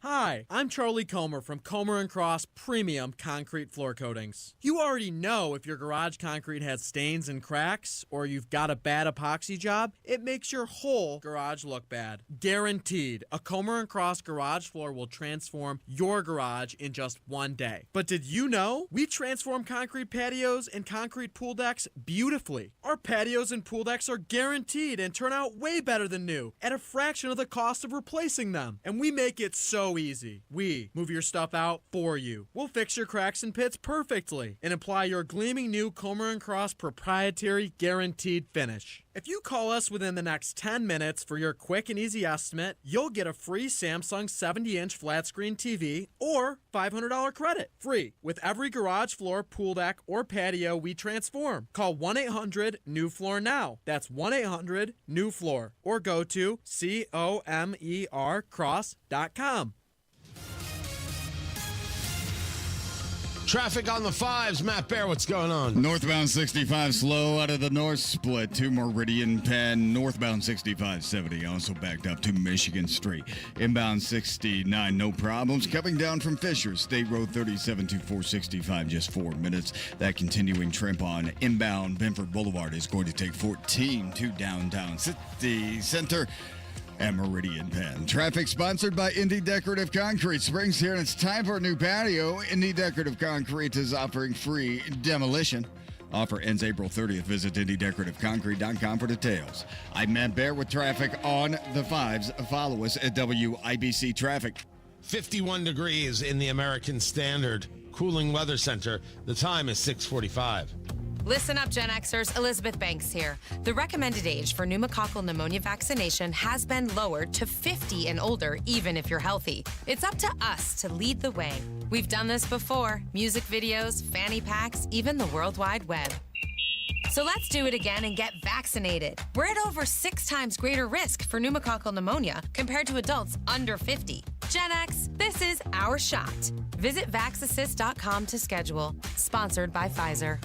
Hi, I'm Charlie Comer from Comer & Cross Premium Concrete Floor Coatings. You already know if your garage concrete has stains and cracks, or you've got a bad epoxy job, it makes your whole garage look bad. Guaranteed, a Comer & Cross garage floor will transform your garage in just one day. But did you know? We transform concrete patios and concrete pool decks beautifully. Our patios and pool decks are guaranteed and turn out way better than new, at a fraction of the cost of replacing them. And we make it so easy. We move your stuff out for you. We'll fix your cracks and pits perfectly and apply your gleaming new Comer & Cross proprietary guaranteed finish. If you call us within the next 10 minutes for your quick and easy estimate, you'll get a free Samsung 70-inch flat screen TV or $500 credit. Free with every garage floor, pool deck, or patio we transform. Call 1-800-NEW-FLOOR now. That's 1-800-NEW-FLOOR. Or go to COMERcross.com. Traffic on the 5s. Matt Bear, what's going on? Northbound 65 slow out of the north split to Meridian Penn. Northbound 6570 also backed up to Michigan Street. Inbound 69, no problems. Coming down from Fisher, State Road 37 to 465, just 4 minutes. That continuing trip on inbound Benford Boulevard is going to take 14 to downtown City Center and Meridian Penn. Traffic sponsored by Indy Decorative Concrete. Spring's here and it's time for a new patio. Indy Decorative Concrete is offering free demolition. Offer ends April 30th. Visit IndyDecorativeConcrete.com for details. I'm Matt Bear with traffic on the 5s. Follow us at WIBC Traffic. 51 degrees in the American Standard Cooling Weather Center. The time is 6:45. Listen up, Gen Xers. Elizabeth Banks here. The recommended age for pneumococcal pneumonia vaccination has been lowered to 50 and older, even if you're healthy. It's up to us to lead the way. We've done this before. Music videos, fanny packs, even the World Wide Web. So let's do it again and get vaccinated. We're at over 6 times greater risk for pneumococcal pneumonia compared to adults under 50. Gen X, this is our shot. Visit vaxassist.com to schedule. Sponsored by Pfizer.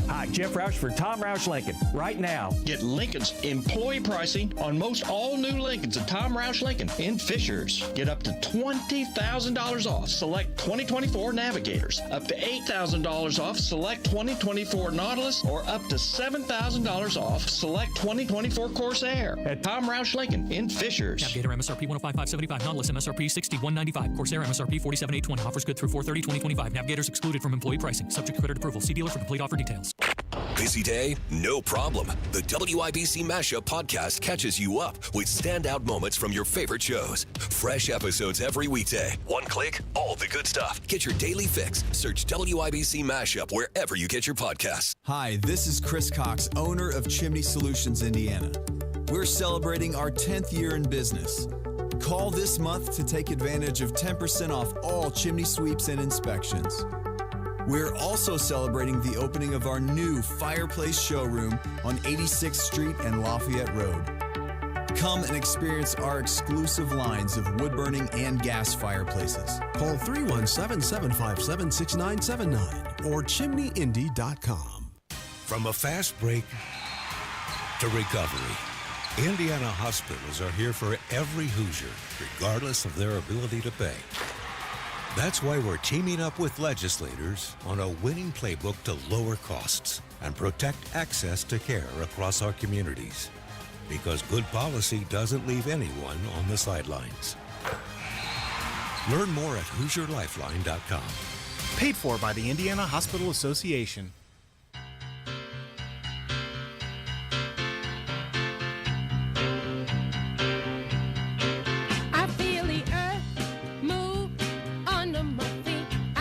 Hi, Jeff Roush for Tom Roush Lincoln. Right now, get Lincoln's employee pricing on most all new Lincolns at Tom Roush Lincoln in Fishers. Get up to $20,000 off select 2024 Navigators, up to $8,000 off select 2024 Nautilus, or up to $7,000 off select 2024 Corsair at Tom Roush Lincoln in Fishers. Navigator MSRP 105,575, Nautilus MSRP 6195, Corsair MSRP 47,820. Offers good through 4/30/2025. Navigators excluded from employee pricing. Subject to credit approval. See dealer for complete offer details. Busy day? No problem. The WIBC Mashup podcast catches you up with standout moments from your favorite shows. Fresh episodes every weekday. One click, all the good stuff. Get your daily fix. Search WIBC Mashup wherever you get your podcasts. Hi, this is Chris Cox, owner of Chimney Solutions Indiana. We're celebrating our 10th year in business. Call this month to take advantage of 10% off all chimney sweeps and inspections. We're also celebrating the opening of our new fireplace showroom on 86th Street and Lafayette Road. Come and experience our exclusive lines of wood-burning and gas fireplaces. Call 317-757-6979 or chimneyindy.com. From a fast break to recovery, Indiana hospitals are here for every Hoosier, regardless of their ability to pay. That's why we're teaming up with legislators on a winning playbook to lower costs and protect access to care across our communities. Because good policy doesn't leave anyone on the sidelines. Learn more at HoosierLifeline.com. Paid for by the Indiana Hospital Association.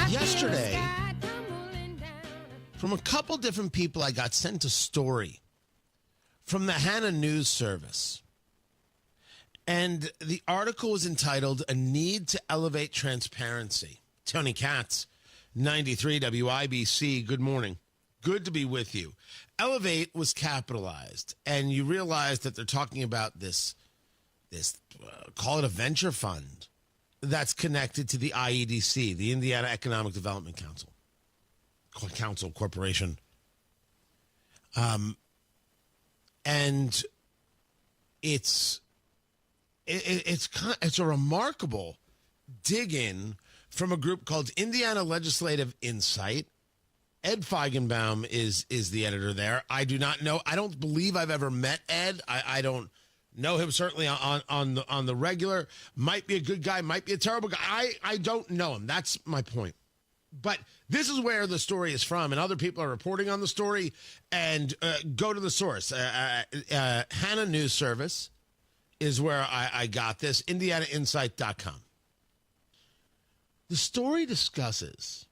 Yesterday, from a couple different people, I got sent a story from the Hannah News Service. And the article was entitled, "A Need to Elevate Transparency." Tony Katz, 93 WIBC, good morning. Good to be with you. Elevate was capitalized, and you realize that they're talking about this call it a venture fund, that's connected to the IEDC, the Indiana Economic Development Corporation. And it's a remarkable dig in from a group called Indiana Legislative Insight. Ed Feigenbaum is the editor there. I do not know. I don't believe I've ever met Ed. I don't know him certainly on the regular. Might be a good guy, might be a terrible guy. I don't know him. That's my point. But this is where the story is from, and other people are reporting on the story. And go to the source. Hannah News Service is where I got this, IndianaInsight.com. The story discusses,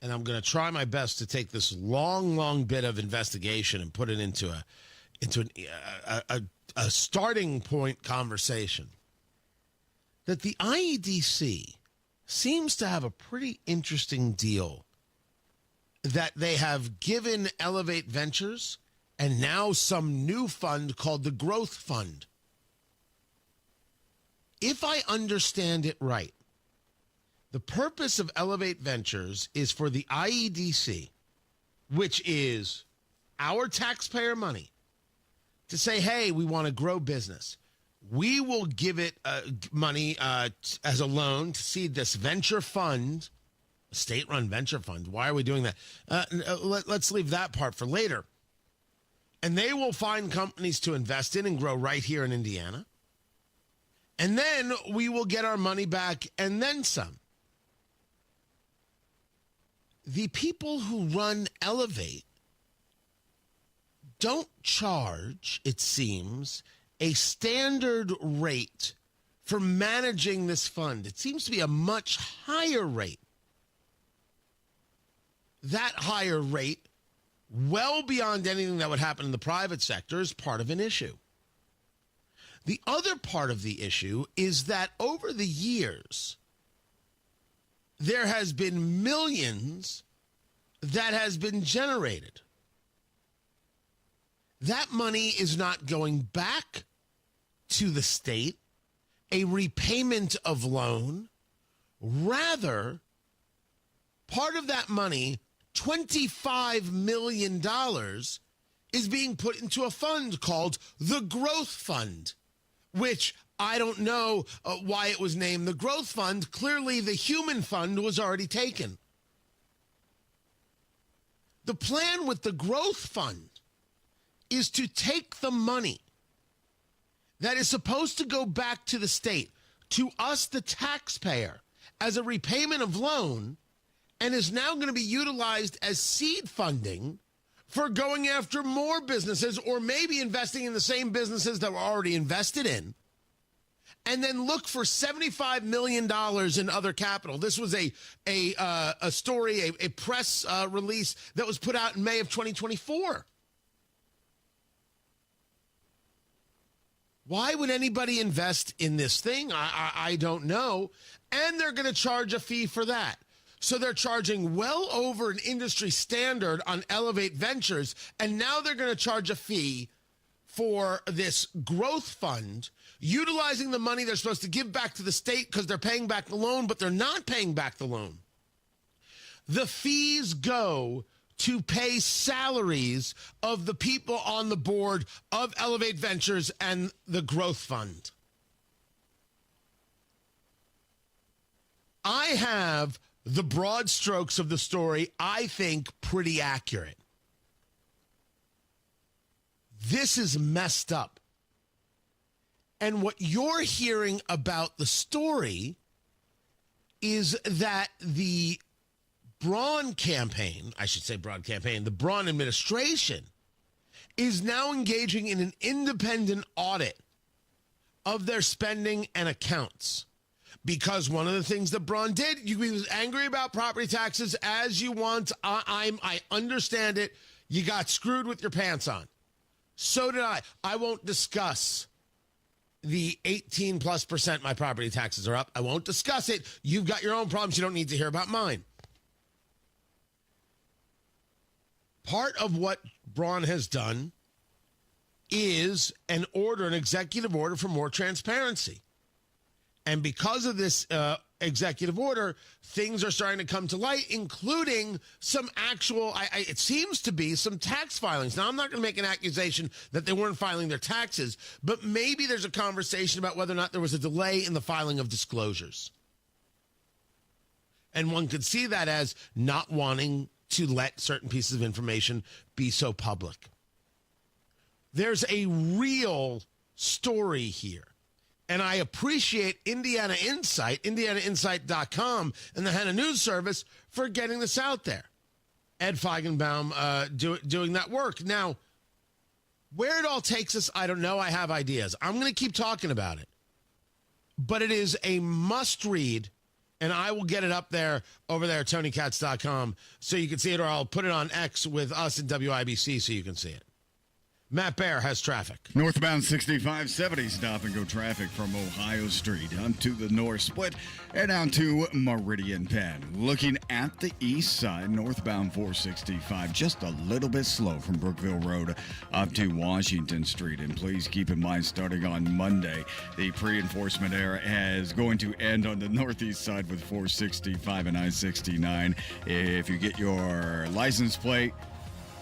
and I'm going to try my best to take this long bit of investigation and put it into a starting point conversation, that the IEDC seems to have a pretty interesting deal that they have given Elevate Ventures and now some new fund called the Growth Fund. If I understand it right, the purpose of Elevate Ventures is for the IEDC, which is our taxpayer money, to say, hey, we want to grow business. We will give it money as a loan to seed this venture fund, a state-run venture fund. Why are we doing that? Let's leave that part for later. And they will find companies to invest in and grow right here in Indiana. And then we will get our money back and then some. The people who run Elevate don't charge, it seems, a standard rate for managing this fund. It seems to be a much higher rate. That higher rate, well beyond anything that would happen in the private sector, is part of an issue. The other part of the issue is that over the years, there has been millions that has been generated. That money is not going back to the state, a repayment of loan. Rather, part of that money, $25 million, is being put into a fund called the Growth Fund, which I don't know why it was named the Growth Fund. Clearly, the Human Fund was already taken. The plan with the Growth Fund is to take the money that is supposed to go back to the state, to us, the taxpayer, as a repayment of loan, and is now going to be utilized as seed funding for going after more businesses, or maybe investing in the same businesses that were already invested in, and then look for $75 million in other capital. This was a story, a press release that was put out in May of 2024. Why would anybody invest in this thing? I don't know. And they're going to charge a fee for that. So they're charging well over an industry standard on Elevate Ventures, and now they're going to charge a fee for this growth fund, utilizing the money they're supposed to give back to the state because they're paying back the loan, but they're not paying back the loan. The fees go to pay salaries of the people on the board of Elevate Ventures and the Growth Fund. I have the broad strokes of the story, I think, pretty accurate. This is messed up. And what you're hearing about the story is that the Braun campaign, the Braun administration is now engaging in an independent audit of their spending and accounts. Because one of the things that Braun did, he was angry about property taxes as you want. I understand it. You got screwed with your pants on. So did I. I won't discuss the 18+% my property taxes are up. I won't discuss it. You've got your own problems. You don't need to hear about mine. Part of what Braun has done is an executive order for more transparency. And because of this executive order, things are starting to come to light, including some actual, it seems to be some tax filings. Now, I'm not going to make an accusation that they weren't filing their taxes, but maybe there's a conversation about whether or not there was a delay in the filing of disclosures. And one could see that as not wanting to let certain pieces of information be so public. There's a real story here. And I appreciate Indiana Insight, IndianaInsight.com, and the Hannah News Service for getting this out there. Ed Feigenbaum doing that work. Now, where it all takes us, I don't know. I have ideas. I'm going to keep talking about it. But it is a must-read, and I will get it up there over there at TonyKatz.com so you can see it, or I'll put it on X with us at WIBC so you can see it. Matt Bear has traffic. Northbound 6570 stop and go traffic from Ohio Street onto the North Split and down to Meridian Penn. Looking at the east side, northbound 465, just a little bit slow from Brookville Road up to Washington Street. And please keep in mind, starting on Monday, the pre-enforcement era is going to end on the northeast side with 465 and I-69. If you get your license plate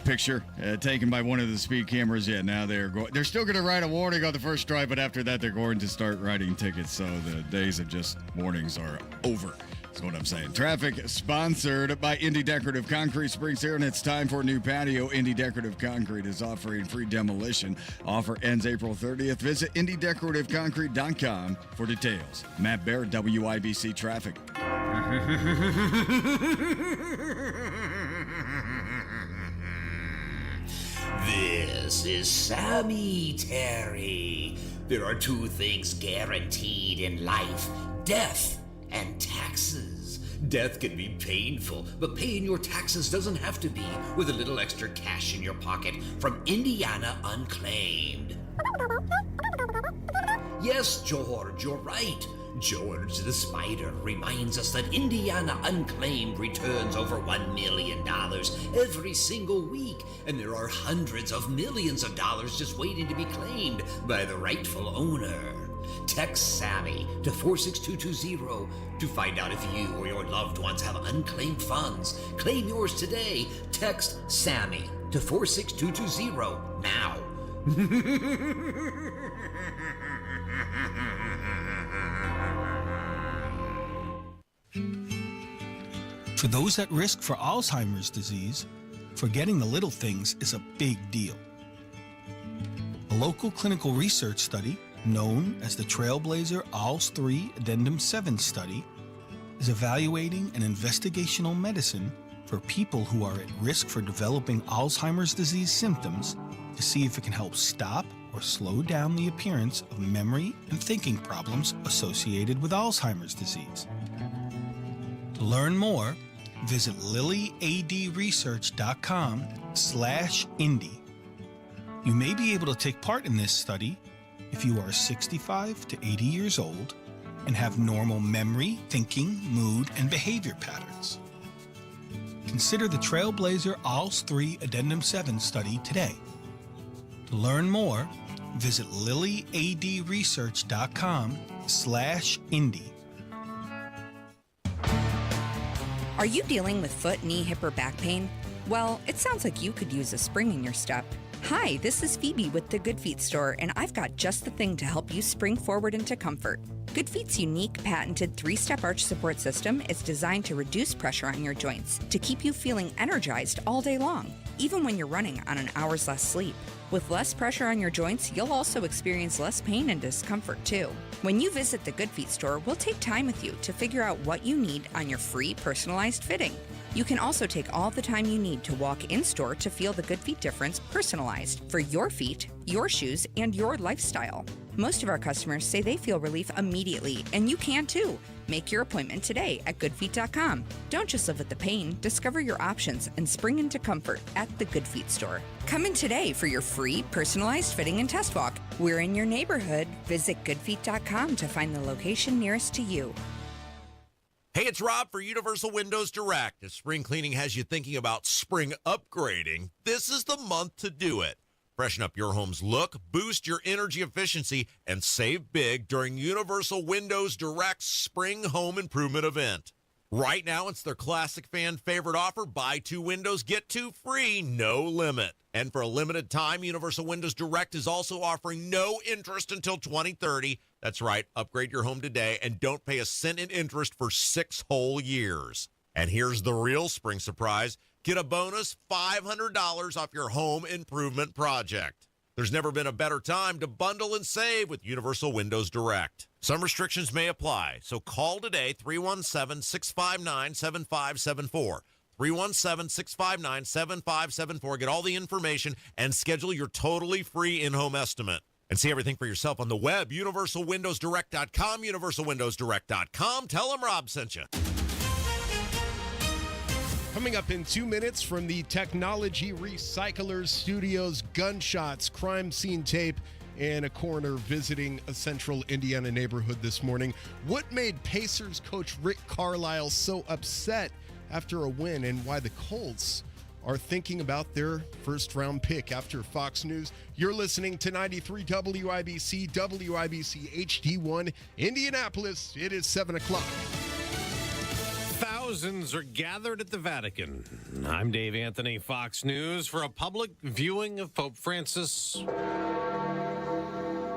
picture taken by one of the speed cameras, now they're still going to write a warning on the first try, but after that they're going to start writing tickets, so the days of just warnings are over. That's what I'm saying. Traffic sponsored by Indy Decorative Concrete. Springs here, and it's time for a new patio. Indy Decorative Concrete is offering free demolition. Offer ends April 30th. Visit IndyDecorativeConcrete.com for details. Matt Bear, WIBC Traffic. This is Sammy Terry. There are two things guaranteed in life: death and taxes. Death can be painful, but paying your taxes doesn't have to be, with a little extra cash in your pocket from Indiana Unclaimed. Yes, George, you're right. George the Spider reminds us that Indiana Unclaimed returns over $1 million every single week, and there are hundreds of millions of dollars just waiting to be claimed by the rightful owner. Text Sammy to 46220 to find out if you or your loved ones have unclaimed funds. Claim yours today. Text Sammy to 46220 now. For those at risk for Alzheimer's disease, forgetting the little things is a big deal. A local clinical research study, known as the Trailblazer ALZ 3 Addendum 7 study, is evaluating an investigational medicine for people who are at risk for developing Alzheimer's disease symptoms to see if it can help stop or slow down the appearance of memory and thinking problems associated with Alzheimer's disease. To learn more, visit lilyadresearch.com/Indy. You may be able to take part in this study if you are 65 to 80 years old and have normal memory, thinking, mood, and behavior patterns. Consider the Trailblazer ALZ 3 Addendum 7 study today. To learn more, visit lilyadresearch.com/Indy. Are you dealing with foot, knee, hip, or back pain? Well, it sounds like you could use a spring in your step. Hi, this is Phoebe with the Good Feet store, and I've got just the thing to help you spring forward into comfort. Good Feet's unique, patented 3-step arch support system is designed to reduce pressure on your joints to keep you feeling energized all day long, even when you're running on an hour's less sleep. With less pressure on your joints, you'll also experience less pain and discomfort too. When you visit the Good Feet store, we'll take time with you to figure out what you need on your free personalized fitting. You can also take all the time you need to walk in-store to feel the Good Feet difference personalized for your feet, your shoes, and your lifestyle. Most of our customers say they feel relief immediately, and you can too. Make your appointment today at goodfeet.com. Don't just live with the pain. Discover your options and spring into comfort at the Good Feet store. Come in today for your free personalized fitting and test walk. We're in your neighborhood. Visit goodfeet.com to find the location nearest to you. Hey, it's Rob for Universal Windows Direct. If spring cleaning has you thinking about spring upgrading, this is the month to do it. Freshen up your home's look, boost your energy efficiency, and save big during Universal Windows Direct's Spring Home Improvement event. Right now, it's their classic fan favorite offer. Buy 2 windows, get 2 free, no limit. And for a limited time, Universal Windows Direct is also offering no interest until 2030. That's right. Upgrade your home today and don't pay a cent in interest for 6 whole years. And here's the real spring surprise. Get a bonus $500 off your home improvement project. There's never been a better time to bundle and save with Universal Windows Direct. Some restrictions may apply, so call today, 317-659-7574. 317-659-7574. Get all the information and schedule your totally free in-home estimate. And see everything for yourself on the web, universalwindowsdirect.com, universalwindowsdirect.com. Tell them Rob sent you. Coming up in 2 minutes from the Technology Recyclers Studios, gunshots, crime scene tape, and a coroner visiting a central Indiana neighborhood this morning. What made Pacers coach Rick Carlisle so upset after a win, and why the Colts are thinking about their first-round pick after Fox News. You're listening to 93 WIBC, WIBC HD1, Indianapolis. It is 7 o'clock. Thousands are gathered at the Vatican. I'm Dave Anthony, Fox News, for a public viewing of Pope Francis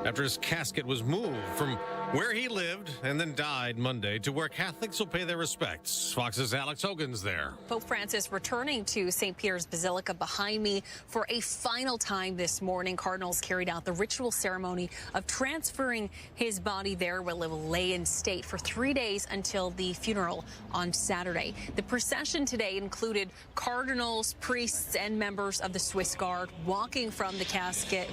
after his casket was moved from where he lived and then died Monday to where Catholics will pay their respects. Fox's Alex Hogan's there. Pope Francis returning to St. Peter's Basilica behind me for a final time this morning. Cardinals carried out the ritual ceremony of transferring his body there, where it will lay in state for 3 days until the funeral on Saturday. The procession today included cardinals, priests, and members of the Swiss Guard walking the casket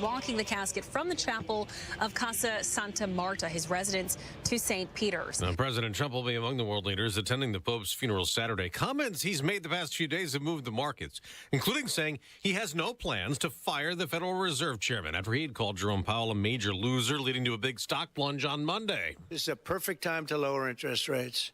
from the chapel of Casa Santa Marta, his residence, to St. Peter's. Now, President Trump will be among the world leaders attending the Pope's funeral Saturday. Comments he's made the past few days have moved the markets, including saying he has no plans to fire the Federal Reserve chairman after he had called Jerome Powell a major loser, leading to a big stock plunge on Monday. This is a perfect time to lower interest rates.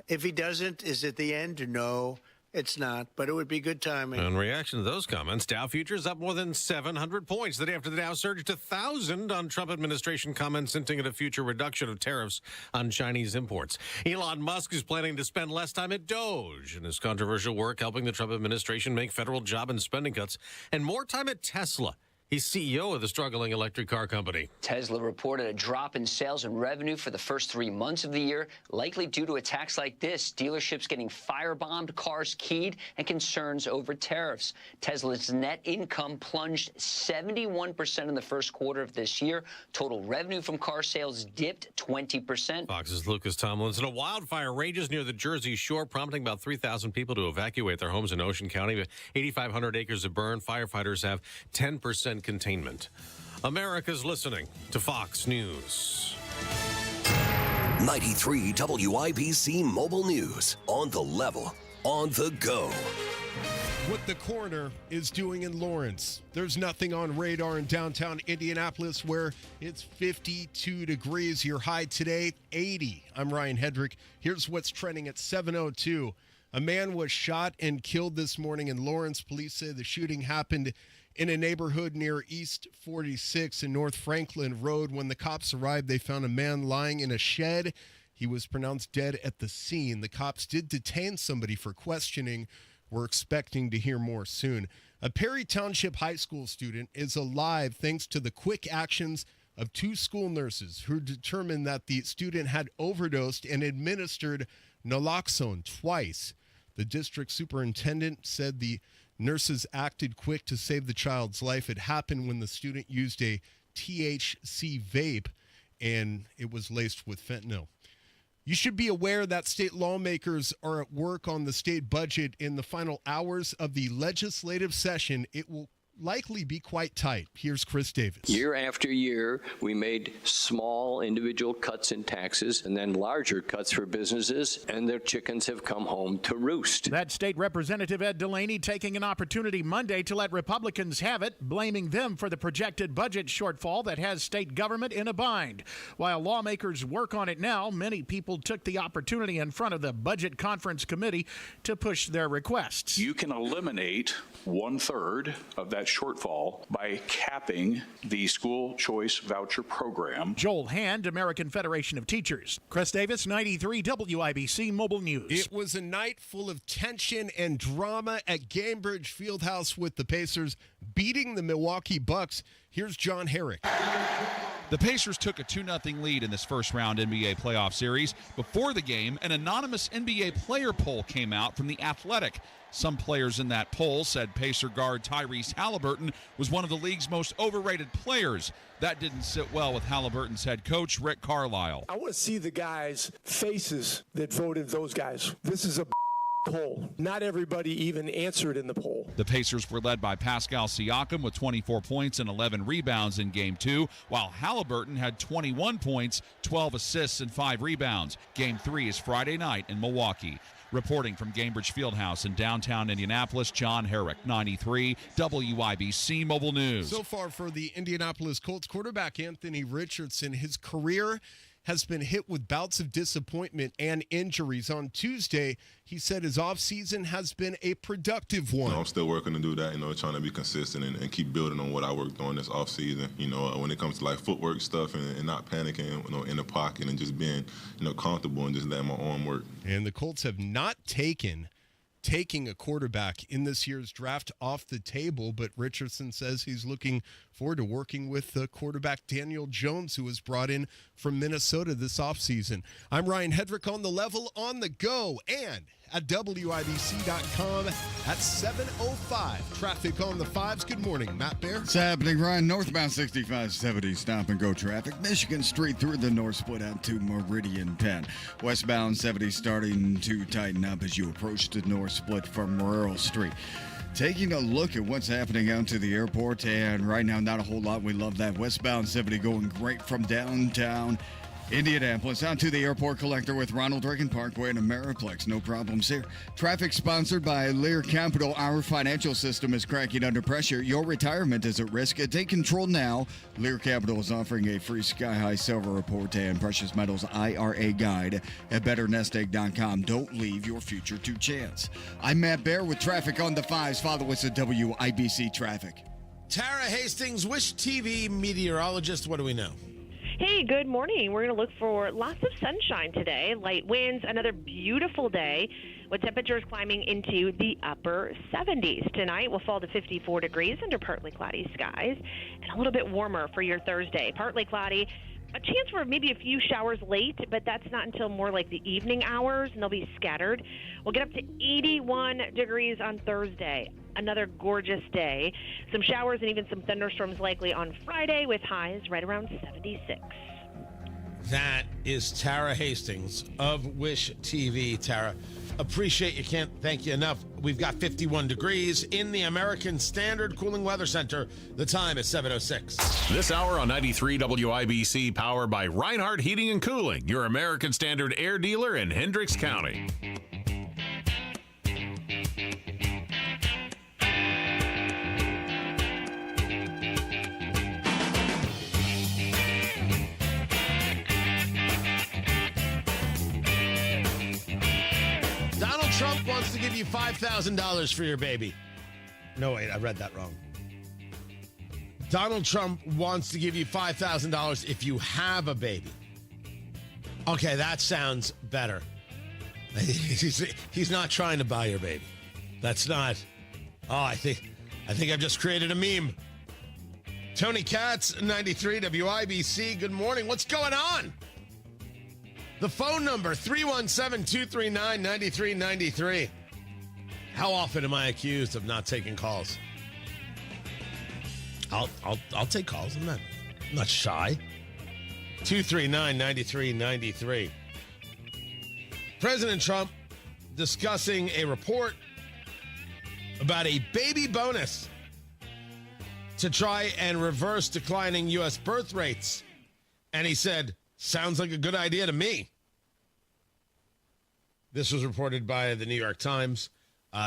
If he doesn't, is it the end? No. It's not, but it would be good timing. In reaction to those comments, Dow futures up more than 700 points. The day after the Dow surged to 1,000 on Trump administration comments hinting at a future reduction of tariffs on Chinese imports. Elon Musk is planning to spend less time at Doge in his controversial work helping the Trump administration make federal job and spending cuts, and more time at Tesla. He's CEO of the struggling electric car company. Tesla reported a drop in sales and revenue for the first 3 months of the year, likely due to attacks like this, dealerships getting firebombed, cars keyed, and concerns over tariffs. Tesla's net income plunged 71% in the first quarter of this year. Total revenue from car sales dipped 20%. Fox's Lucas Tomlinson. A wildfire rages near the Jersey Shore, prompting about 3,000 people to evacuate their homes in Ocean County. 8,500 acres of burn. Firefighters have 10% containment. America's listening to Fox News. 93 WIBC Mobile News. On the level, on the go. What the coroner is doing in Lawrence. There's nothing on radar in downtown Indianapolis, where it's 52 degrees. Your high today, 80. I'm Ryan Hedrick. Here's what's trending at 7:02. A man was shot and killed this morning in Lawrence. Police say the shooting happened in a neighborhood near East 46 and North Franklin Road. When the cops arrived, they found a man lying in a shed. He was pronounced dead at the scene. The cops did detain somebody for questioning. We're expecting to hear more soon. A Perry Township High School student is alive thanks to the quick actions of 2 school nurses who determined that the student had overdosed and administered naloxone twice. The district superintendent said the nurses acted quick to save the child's life. It happened when the student used a THC vape, and it was laced with fentanyl. You should be aware that state lawmakers are at work on the state budget. In the final hours of the legislative session, it will likely be quite tight. Here's Chris Davis. Year after year, we made small individual cuts in taxes and then larger cuts for businesses, and their chickens have come home to roost. That state representative Ed Delaney taking an opportunity Monday to let Republicans have it, blaming them for the projected budget shortfall that has state government in a bind. While lawmakers work on it now, many people took the opportunity in front of the Budget Conference Committee to push their requests. You can eliminate 1/3 of that that shortfall by capping the school choice voucher program. Joel Hand, American Federation of Teachers. Chris Davis, 93 WIBC Mobile News. It was a night full of tension and drama at Gainbridge Fieldhouse with the Pacers beating the Milwaukee Bucks. Here's John Herrick. The Pacers took a 2-0 lead in this first-round NBA playoff series. Before the game, an anonymous NBA player poll came out from The Athletic. Some players in that poll said Pacer guard Tyrese Halliburton was one of the league's most overrated players. That didn't sit well with Halliburton's head coach, Rick Carlisle. I want to see the guys' faces that voted those guys. This is a poll. Not everybody even answered in the poll. The Pacers were led by Pascal Siakam with 24 points and 11 rebounds in Game 2, while Halliburton had 21 points, 12 assists, and 5 rebounds. Game 3 is Friday night in Milwaukee. Reporting from Gainbridge Fieldhouse in downtown Indianapolis, John Herrick, 93 WIBC Mobile News. So far for the Indianapolis Colts quarterback Anthony Richardson, his career has been hit with bouts of disappointment and injuries. On Tuesday, he said his offseason has been a productive one. I'm still working to do that, trying to be consistent and keep building on what I worked on this offseason. When it comes to like footwork stuff and not panicking, in the pocket and just being, comfortable and just letting my arm work. And the Colts have not taking a quarterback in this year's draft off the table, but Richardson says he's looking forward to working with quarterback Daniel Jones, who was brought in from Minnesota this offseason. I'm Ryan Hedrick on the level, on the go, and at WIBC.com at 7:05. Traffic on the 5s. Good morning, Matt Bear. What's happening, Ryan? Northbound 6570 stop and go traffic. Michigan Street through the north split out to Meridian Penn. Westbound 70 starting to tighten up as you approach the north split from Morrell Street. Taking a look at what's happening out to the airport, and right now, not a whole lot. We love that. Westbound 70 going great from downtown Indianapolis out to the airport collector with Ronald Reagan Parkway and Ameriplex. No problems here. Traffic sponsored by Lear Capital. Our financial system is cracking under pressure. Your retirement is at risk. Take control now. Lear Capital is offering a free Sky High Silver Report and Precious Metals IRA guide at betternestegg.com. Don't leave your future to chance. I'm Matt Bear with traffic on the 5s. Follow us at WIBC Traffic. Tara Hastings, Wish TV meteorologist. What do we know? Hey, good morning. We're going to look for lots of sunshine today, light winds, another beautiful day with temperatures climbing into the upper 70s. Tonight will fall to 54 degrees under partly cloudy skies and a little bit warmer for your Thursday. Partly cloudy, a chance for maybe a few showers late, but that's not until more like the evening hours, and they'll be scattered. We'll get up to 81 degrees on Thursday. Another gorgeous day. Some showers and even some thunderstorms likely on Friday with highs right around 76. That is Tara Hastings of Wish TV. Tara, appreciate you. Can't thank you enough. We've got 51 degrees in the American Standard Cooling Weather Center. The time is 7:06. This hour on 93 WIBC, powered by Reinhardt Heating and Cooling, your American Standard air dealer in Hendricks County. Trump wants to give you $5,000 for your baby. No, wait, I read that wrong. Donald Trump wants to give you $5,000 if you have a baby. Okay, that sounds better. He's not trying to buy your baby. That's not. Oh, I think I've just created a meme. Tony Katz, 93 WIBC. Good morning. What's going on? The phone number, 317-239-9393. How often am I accused of not taking calls? I'll take calls. I'm not shy. 239-9393. President Trump discussing a report about a baby bonus to try and reverse declining U.S. birth rates. And he said, sounds like a good idea to me. This was reported by the New York Times,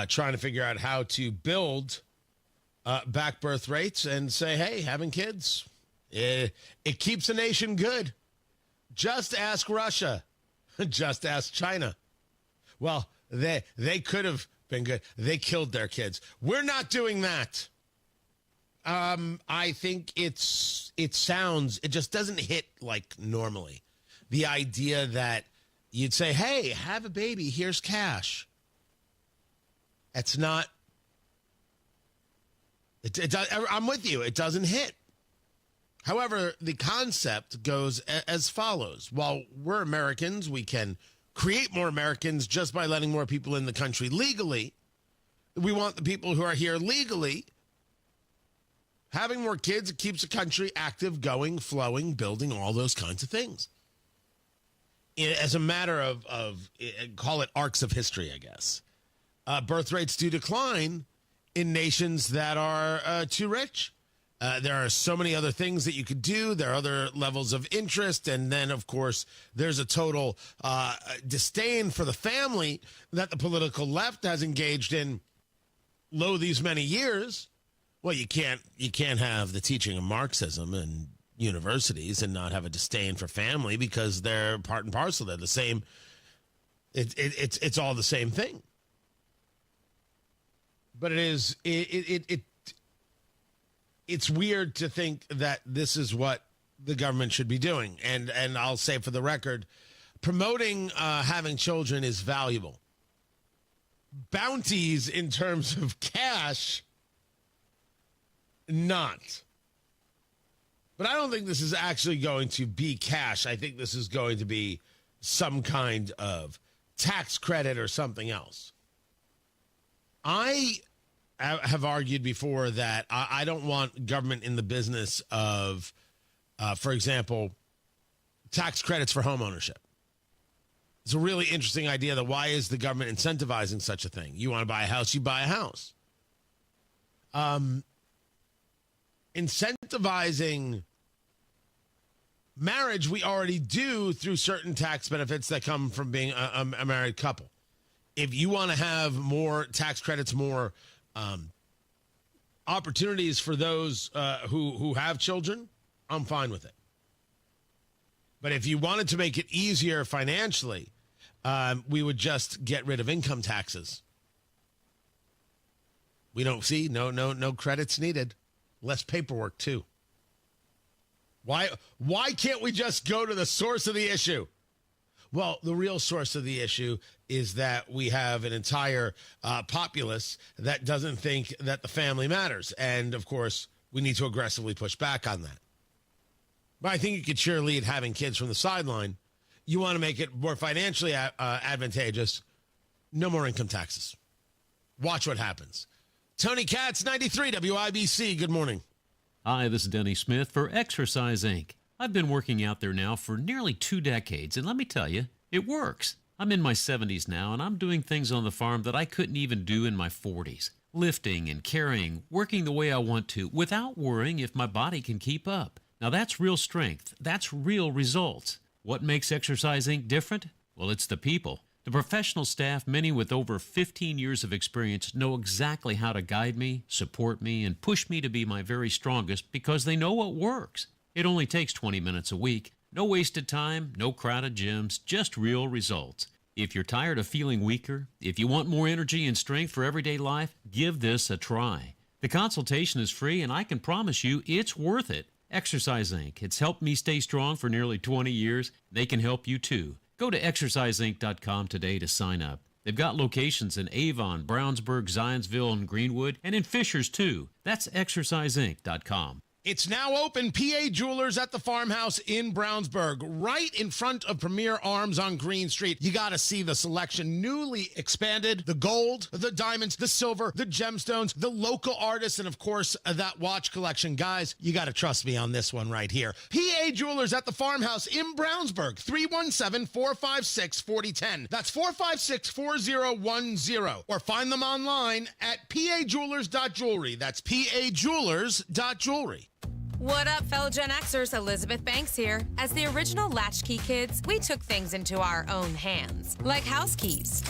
trying to figure out how to build back birth rates and say, hey, having kids, it keeps a nation good. Just ask Russia. Just ask China. Well, they could have been good. They killed their kids. We're not doing that. I think it just doesn't hit like normally. The idea that you'd say, hey, have a baby, here's cash. It's not, I'm with you, it doesn't hit. However, the concept goes as follows. While we're Americans, we can create more Americans just by letting more people in the country legally. We want the people who are here legally. Having more kids, it keeps the country active, going, flowing, building, all those kinds of things. As a matter of call it arcs of history, I guess. Birth rates do decline in nations that are too rich. There are so many other things that you could do. There are other levels of interest. And then, of course, there's a total disdain for the family that the political left has engaged in these many years. Well, you can't have the teaching of Marxism in universities and not have a disdain for family because they're part and parcel. They're the same. It's all the same thing. But it's weird to think that this is what the government should be doing. And I'll say for the record, promoting having children is valuable. Bounties in terms of cash, not. But I don't think this is actually going to be cash. I think this is going to be some kind of tax credit or something else. I have argued before that I don't want government in the business of, for example, tax credits for homeownership. It's a really interesting idea that why is the government incentivizing such a thing? You want to buy a house, you buy a house. Incentivizing marriage, we already do through certain tax benefits that come from being a married couple. If you want to have more tax credits, more opportunities for those who have children, I'm fine with it. But if you wanted to make it easier financially, we would just get rid of income taxes. We don't see no credits needed. Less paperwork too. Why can't we just go to the source of the issue? Well, the real source of the issue is that we have an entire populace that doesn't think that the family matters. And, of course, we need to aggressively push back on that. But I think you could cheerlead having kids from the sideline. You want to make it more financially advantageous. No more income taxes. Watch what happens. Tony Katz, 93 WIBC. Good morning. Hi, this is Denny Smith for Exercise Inc. I've been working out there now for nearly 2 decades, and let me tell you, it works. I'm in my 70s now, and I'm doing things on the farm that I couldn't even do in my 40s. Lifting and carrying, working the way I want to, without worrying if my body can keep up. Now that's real strength. That's real results. What makes Exercise Inc. different? Well, it's the people. The professional staff, many with over 15 years of experience, know exactly how to guide me, support me, and push me to be my very strongest because they know what works. It only takes 20 minutes a week. No wasted time, no crowded gyms, just real results. If you're tired of feeling weaker, if you want more energy and strength for everyday life, give this a try. The consultation is free, and I can promise you it's worth it. Exercise Inc. It's helped me stay strong for nearly 20 years. They can help you too. Go to exerciseinc.com today to sign up. They've got locations in Avon, Brownsburg, Zionsville, and Greenwood, and in Fishers too. That's exerciseinc.com. It's now open. PA Jewelers at the Farmhouse in Brownsburg, right in front of Premier Arms on Green Street. You got to see the selection. Newly expanded, the gold, the diamonds, the silver, the gemstones, the local artists, and of course, that watch collection. Guys, you got to trust me on this one right here. PA Jewelers at the Farmhouse in Brownsburg, 317-456-4010. That's 456-4010. Or find them online at pajewelers.jewelry. That's pajewelers.jewelry. What up, fellow Gen Xers? Elizabeth Banks here. As the original latchkey kids, we took things into our own hands, like house keys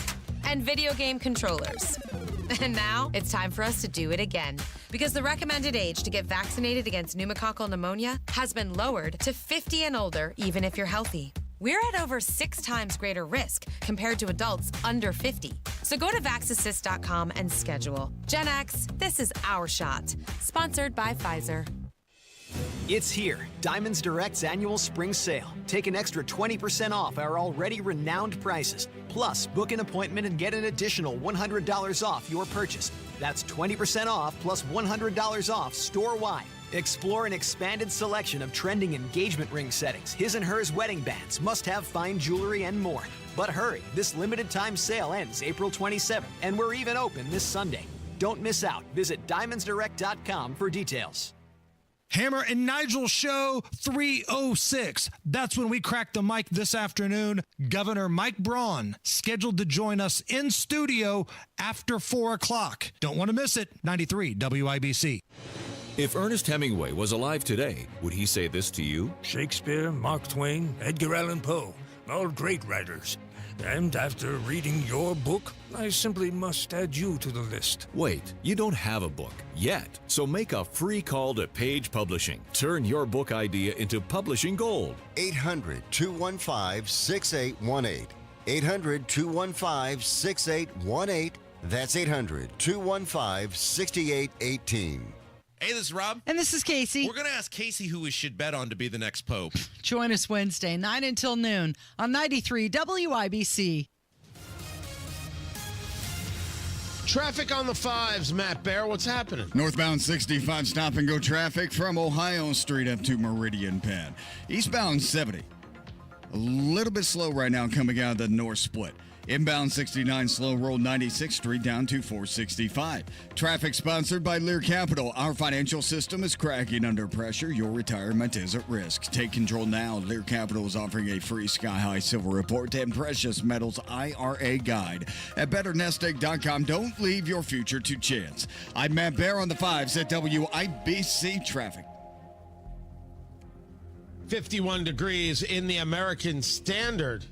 and video game controllers. And now it's time for us to do it again, because the recommended age to get vaccinated against pneumococcal pneumonia has been lowered to 50 and older, even if you're healthy. We're at over 6 times greater risk compared to adults under 50. So go to vaxassist.com and schedule. Gen X, this is our shot. Sponsored by Pfizer. It's here, Diamonds Direct's annual spring sale. Take an extra 20% off our already renowned prices. Plus, book an appointment and get an additional $100 off your purchase. That's 20% off plus $100 off store-wide. Explore an expanded selection of trending engagement ring settings, his and hers wedding bands, must-have fine jewelry, and more. But hurry, this limited-time sale ends April 27th, and we're even open this Sunday. Don't miss out. Visit DiamondsDirect.com for details. Hammer and Nigel Show 306. That's when we crack the mic this afternoon. Governor Mike Braun scheduled to join us in studio after 4 o'clock. Don't want to miss it. 93 WIBC. If Ernest Hemingway was alive today, would he say this to you? Shakespeare, Mark Twain, Edgar Allan Poe, all great writers. And after reading your book, I simply must add you to the list. Wait, you don't have a book yet, so make a free call to Page Publishing. Turn your book idea into publishing gold. 800-215-6818. 800-215-6818. That's 800-215-6818. Hey, this is Rob. And this is Casey. We're going to ask Casey who we should bet on to be the next pope. Join us Wednesday, 9 until noon on 93 WIBC. Traffic on the 5s, Matt Bear. What's happening? Northbound 65 stop-and-go traffic from Ohio Street up to Meridian Penn. Eastbound 70. A little bit slow right now coming out of the north split. Inbound 69 slow roll 96th Street down to 465. Traffic sponsored by Lear Capital. Our financial system is cracking under pressure. Your retirement is at risk. Take control now. Lear Capital is offering a free Sky High Silver Report and Precious Metals IRA Guide at betternestegg.com. Don't leave your future to chance. I'm Matt Bear on the 5s at WIBC Traffic. 51 degrees in the American Standard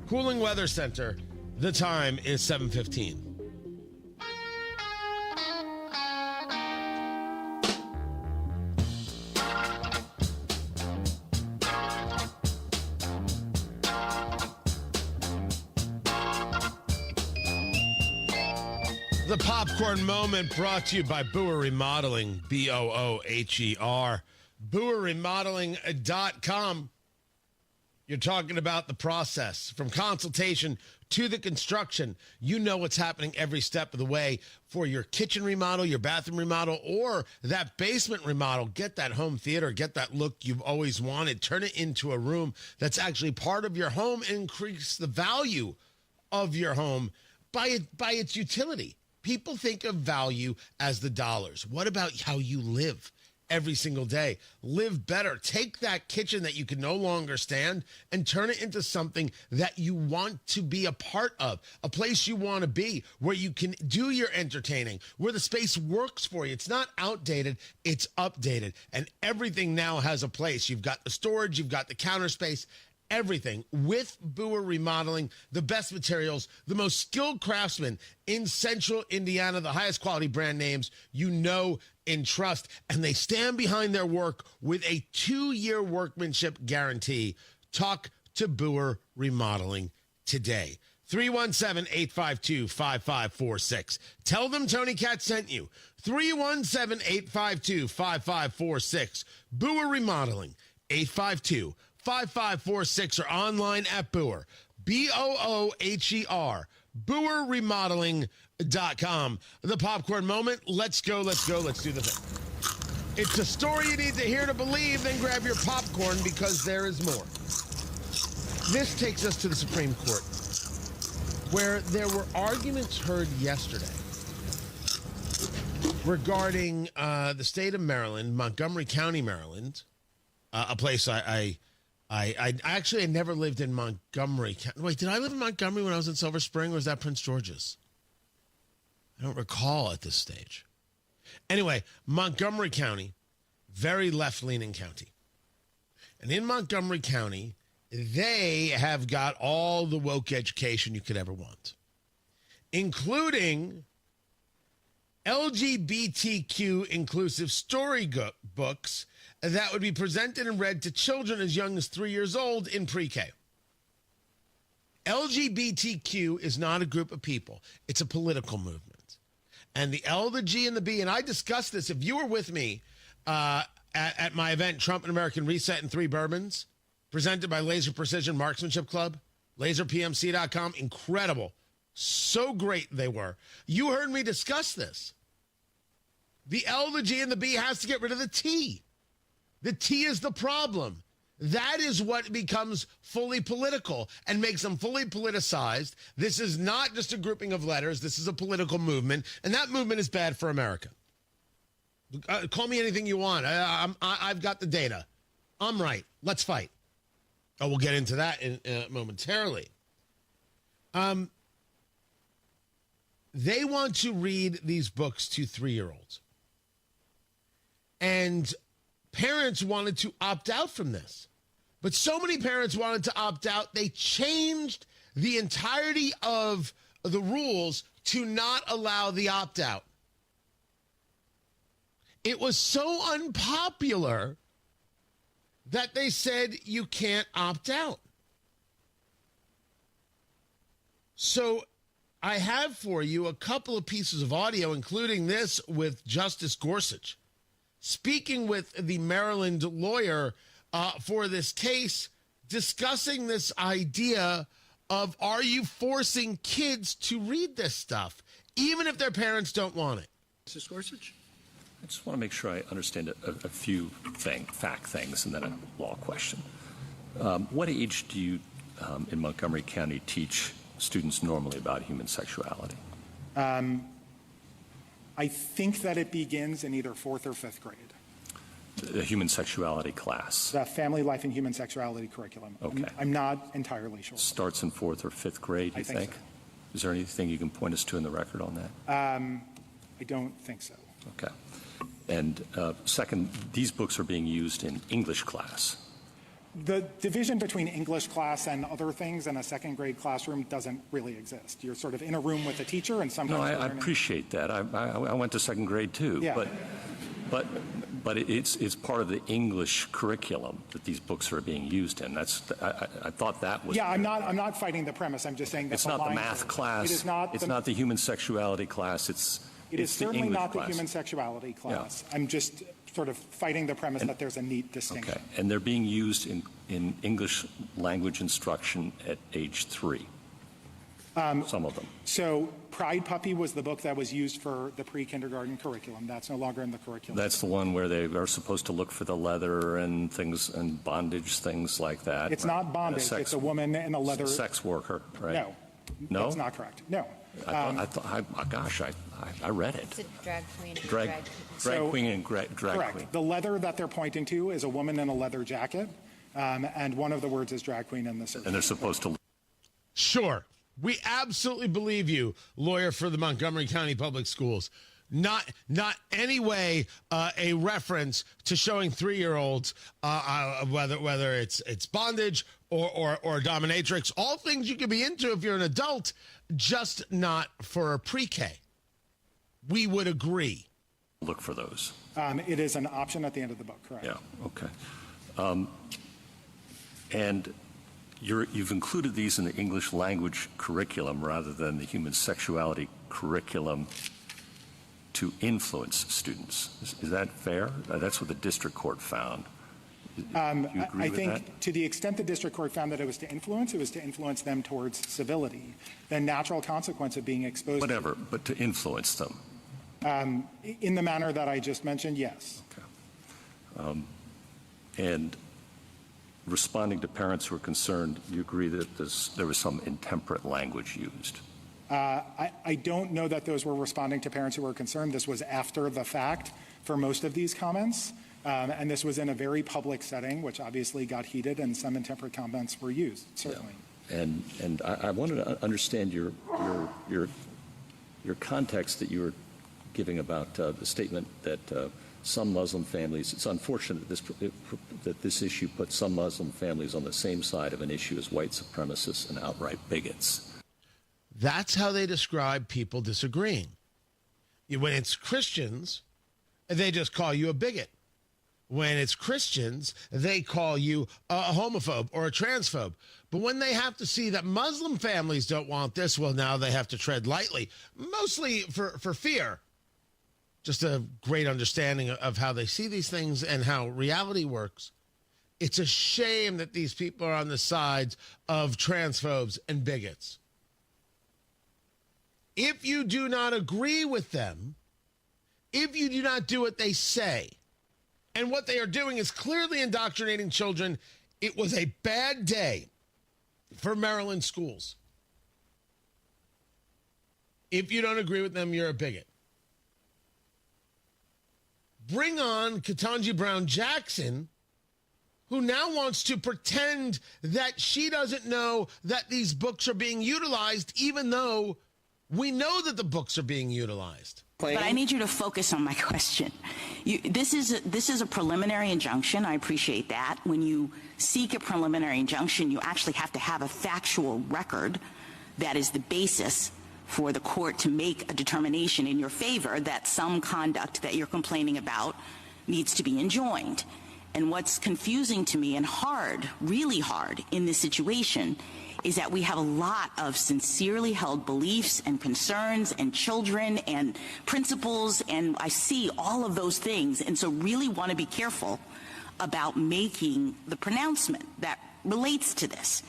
Cooling Weather Center. The time is 7:15. The Popcorn Moment brought to you by Booher Remodeling, BOOHER. BooherRemodeling.com. You're talking about the process from consultation to the construction. You know what's happening every step of the way for your kitchen remodel, your bathroom remodel, or that basement remodel. Get that home theater, get that look you've always wanted. Turn it into a room that's actually part of your home. Increase the value of your home by its utility. People think of value as the dollars. What about how you live every single day? Live better. Take that kitchen that you can no longer stand and turn it into something that you want to be a part of, a place you want to be, where you can do your entertaining, where the space works for you. It's not outdated, it's updated, and everything now has a place. You've got the storage, you've got the counter space, everything. With Booher Remodeling, the best materials, the most skilled craftsmen in Central Indiana, the highest quality brand names you know and trust, and they stand behind their work with a 2-year workmanship guarantee. Talk to Booher Remodeling today. 317-852-5546. Tell them Tony Katz sent you. 317-852-5546. Booher Remodeling, 852-5546, or online at Booher, BOOHER, BooherRemodeling.com. The Popcorn Moment. Let's go. Let's do the thing. It's a story you need to hear to believe. Then grab your popcorn because there is more. This takes us to the Supreme Court, where there were arguments heard yesterday regarding the state of Maryland, Montgomery County, Maryland, a place I actually never lived in Montgomery. Wait, did I live in Montgomery when I was in Silver Spring, or was that Prince George's? I don't recall at this stage. Anyway, Montgomery County, very left-leaning county. And in Montgomery County, they have got all the woke education you could ever want, including LGBTQ inclusive story books that would be presented and read to children as young as 3 years old in pre-K. LGBTQ is not a group of people. It's a political movement. And the L, the G, and the B, and I discussed this. If you were with me at my event, Trump and American Reset and 3 Bourbons, presented by Laser Precision Marksmanship Club, laserpmc.com, incredible. So great they were. You heard me discuss this. The L, the G, and the B has to get rid of the T. The T is the problem. That is what becomes fully political and makes them fully politicized. This is not just a grouping of letters. This is a political movement, and that movement is bad for America. Call me anything you want. I've got the data. I'm right. Let's fight. Oh, we'll get into that momentarily. They want to read these books to 3-year-olds. And parents wanted to opt out from this. But so many parents wanted to opt out, they changed the entirety of the rules to not allow the opt-out. It was so unpopular that they said you can't opt out. So I have for you a couple of pieces of audio, including this with Justice Gorsuch, speaking with the Maryland lawyer for this case, discussing this idea of, are you forcing kids to read this stuff, even if their parents don't want it? Mrs. Gorsuch? I just want to make sure I understand a few fact things and then a law question. What age do you, in Montgomery County, teach students normally about human sexuality? I think that it begins in either 4th or 5th grade. The human sexuality class? The family life and human sexuality curriculum. Okay. I'm not entirely sure. Starts in 4th or 5th grade, you think? So. Is there anything you can point us to in the record on that? I don't think so. Okay. And second, these books are being used in English class. The division between English class and other things in a 2nd grade classroom doesn't really exist. You're sort of in a room with a teacher, and sometimes. No, I appreciate that. I went to 2nd grade too. Yeah. But it's part of the English curriculum that these books are being used in. I thought that was. Yeah, I'm not fighting the premise. I'm just saying that it's not the math class. It is not. It's not the human sexuality class. It is certainly not the class. human sexuality class. Yeah. I'm just sort of fighting the premise that there's a neat distinction. Okay, and they're being used in English language instruction at age 3. Some of them. So Pride Puppy was the book that was used for the pre-kindergarten curriculum. That's no longer in the curriculum. That's the one where they are supposed to look for the leather and things and bondage, things like that. It's not bondage. It's a woman in a leather. Sex worker, right? No, that's not correct. No. I read it. It's a drag queen. Drag queen and drag correct. queen. The leather that they're pointing to is a woman in a leather jacket, and one of the words is drag queen in the search. And they're supposed to. Sure. We absolutely believe you, lawyer for the Montgomery County Public Schools. Not any way a reference to showing 3-year-olds whether it's bondage or dominatrix, all things you could be into if you're an adult, just not for a pre-K. We would agree. Look for those. It is an option at the end of the book, correct? Yeah, okay. And you've included these in the English language curriculum rather than the human sexuality curriculum to influence students. Is that fair? That's what the district court found. Do you agree I with think that? to the extent the district court found that it was to influence them towards civility, the natural consequence of being exposed. Whatever, but to influence them. In the manner that I just mentioned, yes. Okay. And responding to parents who are concerned, you agree that there was some intemperate language used? I don't know that those were responding to parents who were concerned. This was after the fact for most of these comments. And this was in a very public setting, which obviously got heated, and some intemperate comments were used, certainly. Yeah. And I wanted to understand your context that you were giving about the statement that some Muslim families, it's unfortunate that this issue puts some Muslim families on the same side of an issue as white supremacists and outright bigots. That's how they describe people disagreeing. When it's Christians, they just call you a bigot. When it's Christians, they call you a homophobe or a transphobe. But when they have to see that Muslim families don't want this, well, now they have to tread lightly, mostly for fear. Just a great understanding of how they see these things and how reality works. It's a shame that these people are on the sides of transphobes and bigots. If you do not agree with them, if you do not do what they say, and what they are doing is clearly indoctrinating children, it was a bad day for Maryland schools. If you don't agree with them, you're a bigot. Bring on Ketanji Brown Jackson, who now wants to pretend that she doesn't know that these books are being utilized, even though we know that the books are being utilized. But I need you to focus on my question. This is a preliminary injunction. I appreciate that. When you seek a preliminary injunction, you actually have to have a factual record that is the basis for the court to make a determination in your favor that some conduct that you're complaining about needs to be enjoined. And what's confusing to me and hard, really hard in this situation is that we have a lot of sincerely held beliefs and concerns and children and principles, and I see all of those things, and so really want to be careful about making the pronouncement that relates to this.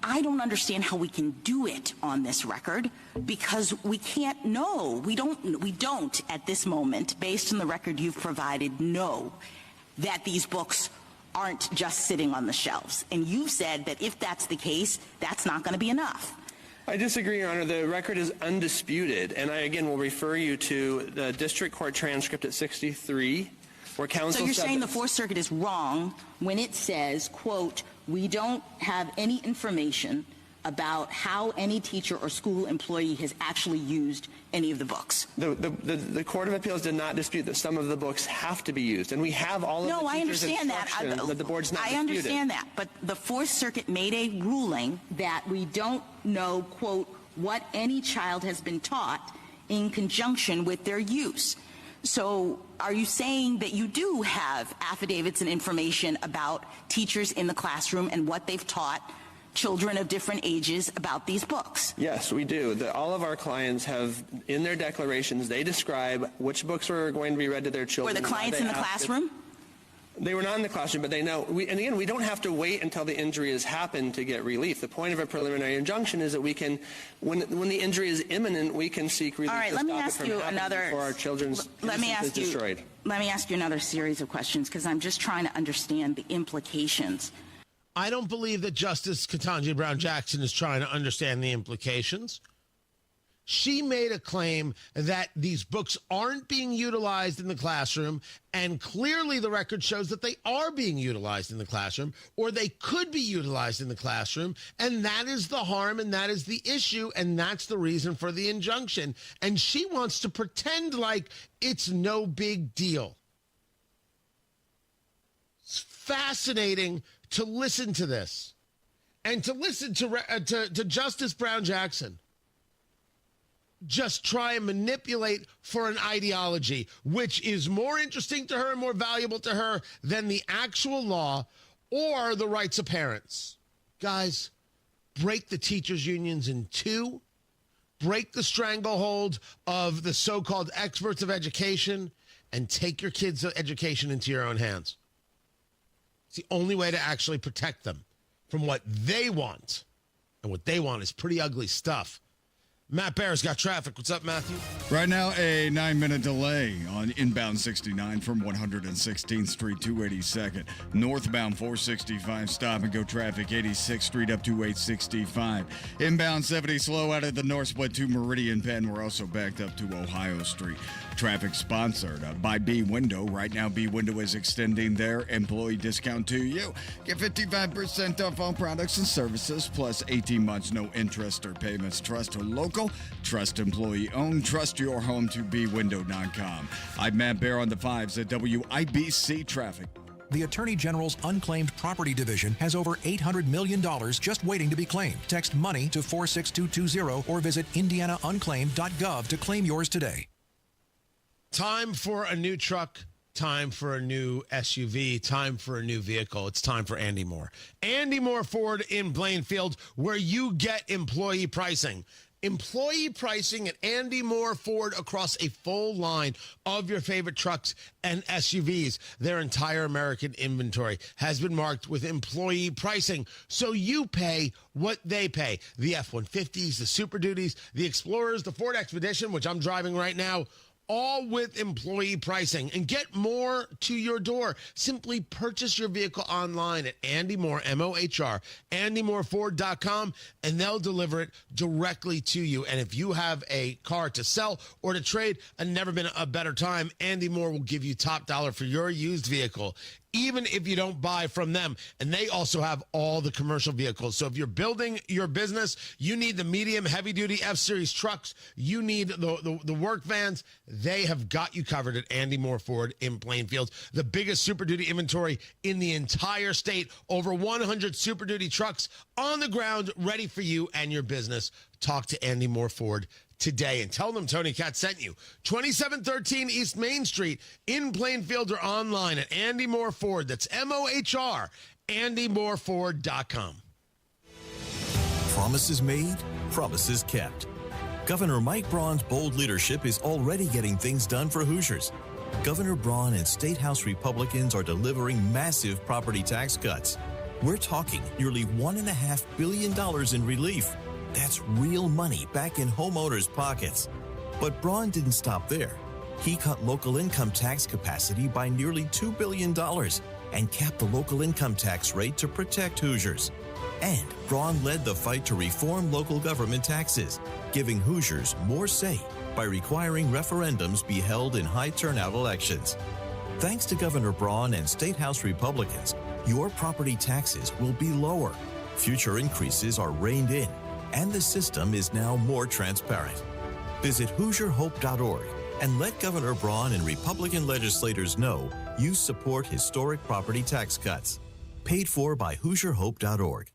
I don't understand how we can do it on this record because we can't know. We don't at this moment, based on the record you've provided, know that these books aren't just sitting on the shelves. And you've said that if that's the case, that's not going to be enough. I disagree, Your Honor. The record is undisputed. And I, again, will refer you to the district court transcript at 63, where counsel So you're said saying the Fourth Circuit is wrong when it says, quote, we don't have any information about how any teacher or school employee has actually used any of the books. The Court of Appeals did not dispute that some of the books have to be used, and we have all of the teachers' I understand that the board's not disputed. I understand that, but the Fourth Circuit made a ruling that we don't know, quote, what any child has been taught in conjunction with their use. So are you saying that you do have affidavits and information about teachers in the classroom and what they've taught children of different ages about these books? Yes, we do. All of our clients have, in their declarations, they describe which books are going to be read to their children. Were the clients in the classroom? They were not in the classroom, but they know. And again, we don't have to wait until the injury has happened to get relief. The point of a preliminary injunction is that we can, when the injury is imminent, we can seek relief. All right, let me ask you another. Before our children's innocence is destroyed. Let me ask you another series of questions because I'm just trying to understand the implications. I don't believe that Justice Ketanji Brown Jackson is trying to understand the implications. She made a claim that these books aren't being utilized in the classroom, and clearly the record shows that they are being utilized in the classroom, or they could be utilized in the classroom, and that is the harm, and that is the issue, and that's the reason for the injunction. And she wants to pretend like it's no big deal. It's fascinating to listen to this and to listen to Justice Brown Jackson just try and manipulate for an ideology, which is more interesting to her and more valuable to her than the actual law or the rights of parents. Guys, break the teachers' unions in two, break the stranglehold of the so-called experts of education, and take your kids' education into your own hands. It's the only way to actually protect them from what they want. And what they want is pretty ugly stuff. Matt Bear's got traffic. What's up, Matthew? Right now, a 9-minute delay on inbound 69 from 116th Street, 282nd. Northbound 465, stop-and-go traffic, 86th Street up to 865. Inbound 70 slow out of the North Split to Meridian Penn. We're also backed up to Ohio Street. Traffic sponsored by B Window. Right now, B Window is extending their employee discount to you. Get 55% off all products and services, plus 18 months, no interest or payments. Trust a local, trust employee owned, trust your home to bwindow.com. I'm Matt Bear on the 5s at WIBC Traffic. The Attorney General's Unclaimed Property Division has over $800 million just waiting to be claimed. Text MONEY to 46220 or visit indianaunclaimed.gov to claim yours today. Time for a new truck, time for a new SUV, time for a new vehicle. It's time for Andy Moore. Andy Moore Ford in Plainfield, where you get employee pricing. Employee pricing at Andy Moore Ford across a full line of your favorite trucks and SUVs. Their entire American inventory has been marked with employee pricing, so you pay what they pay. The F-150s, the Super Duties, the Explorers, the Ford Expedition, which I'm driving right now, all with employee pricing. And get more to your door. Simply purchase your vehicle online at Andy Moore, M-O-H-R, AndyMooreFord.com, and they'll deliver it directly to you. And if you have a car to sell or to trade, and never been a better time, Andy Moore will give you top dollar for your used vehicle, even if you don't buy from them. And they also have all the commercial vehicles. So if you're building your business, you need the medium, heavy-duty F-Series trucks, you need the work vans, they have got you covered at Andy Moore Ford in Plainfield. The biggest Super Duty inventory in the entire state. Over 100 Super Duty trucks on the ground, ready for you and your business. Talk to Andy Moore Ford today and tell them Tony Katz sent you. 2713 East Main Street in Plainfield, or online at Andy Moore Ford. That's M-O-H-R, AndyMooreFord.com. Promises made, promises kept. Governor Mike Braun's bold leadership is already getting things done for Hoosiers. Governor Braun and State House Republicans are delivering massive property tax cuts. We're talking nearly $1.5 billion in relief. That's real money back in homeowners' pockets. But Braun didn't stop there. He cut local income tax capacity by nearly $2 billion and capped the local income tax rate to protect Hoosiers. And Braun led the fight to reform local government taxes, giving Hoosiers more say by requiring referendums be held in high-turnout elections. Thanks to Governor Braun and State House Republicans, your property taxes will be lower. Future increases are reined in, and the system is now more transparent. Visit HoosierHope.org and let Governor Braun and Republican legislators know you support historic property tax cuts. Paid for by HoosierHope.org.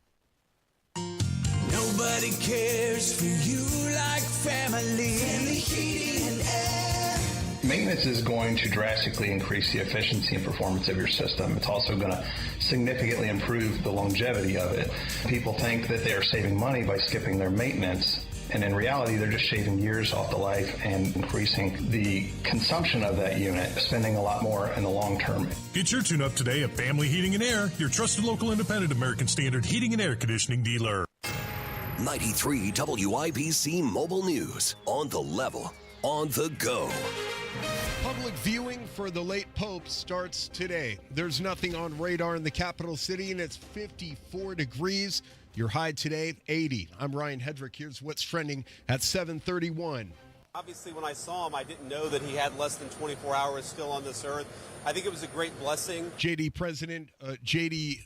Nobody cares for you like family. Family Heating and Air. Maintenance is going to drastically increase the efficiency and performance of your system. It's also going to significantly improve the longevity of it. People think that they are saving money by skipping their maintenance, and in reality, they're just shaving years off the life and increasing the consumption of that unit, spending a lot more in the long term. Get your tune-up today at Family Heating and Air, your trusted local independent American Standard heating and air conditioning dealer. 93 WIBC Mobile News. On the level, on the go. Public viewing for the late Pope starts today. There's nothing on radar in the capital city, and it's 54 degrees. Your high today, 80. I'm Ryan Hedrick. Here's what's trending at 7:31. Obviously, when I saw him, I didn't know that he had less than 24 hours still on this earth. I think it was a great blessing. Vice President J.D.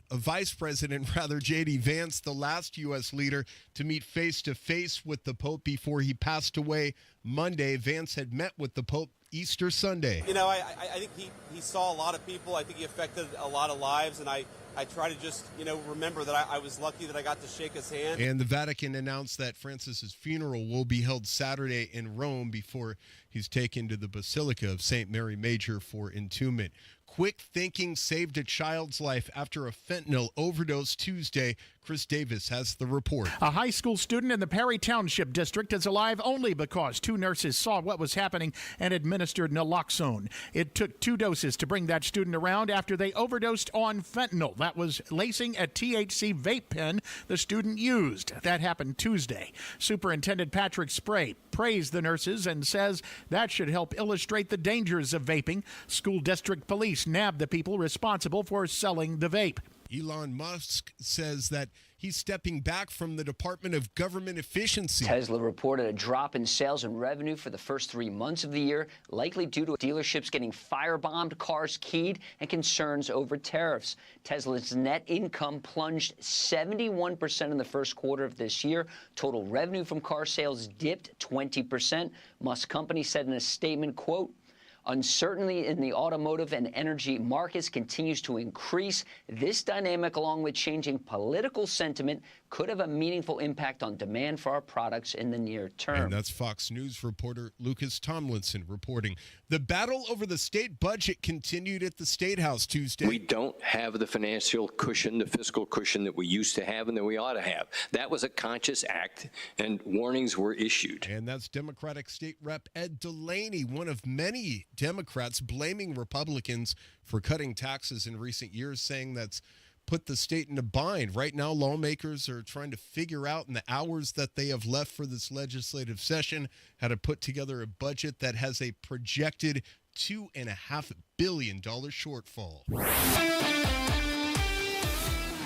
Vance, the last U.S. leader to meet face-to-face with the Pope before he passed away Monday. Vance had met with the Pope Easter Sunday. You know, I think he saw a lot of people. I think he affected a lot of lives, and I try to just, remember that I was lucky that I got to shake his hand. And the Vatican announced that Francis's funeral will be held Saturday in Rome before he's taken to the Basilica of St. Mary Major for entombment. Quick thinking saved a child's life after a fentanyl overdose Tuesday. Chris Davis has the report. A high school student in the Perry Township district is alive only because two nurses saw what was happening and administered naloxone. It took 2 doses to bring that student around after they overdosed on fentanyl. That was lacing a THC vape pen the student used. That happened Tuesday. Superintendent Patrick Spray praised the nurses and says that should help illustrate the dangers of vaping. School district police nabbed the people responsible for selling the vape. Elon Musk says that he's stepping back from the Department of Government Efficiency. Tesla reported a drop in sales and revenue for the first 3 months of the year, likely due to dealerships getting firebombed, cars keyed, and concerns over tariffs. Tesla's net income plunged 71% in the first quarter of this year. Total revenue from car sales dipped 20%. Musk company said in a statement, quote, "Uncertainty in the automotive and energy markets continues to increase. This dynamic, along with changing political sentiment, could have a meaningful impact on demand for our products in the near term. And that's Fox News reporter Lucas Tomlinson reporting. The battle over the state budget continued at the State House Tuesday. We don't have the financial cushion, the fiscal cushion that we used to have and that we ought to have. That was a conscious act, and warnings were issued. And that's Democratic State Rep Ed Delaney, one of many Democrats blaming Republicans for cutting taxes in recent years, saying that's put the state in a bind. Right now, lawmakers are trying to figure out in the hours that they have left for this legislative session how to put together a budget that has a projected $2.5 billion shortfall.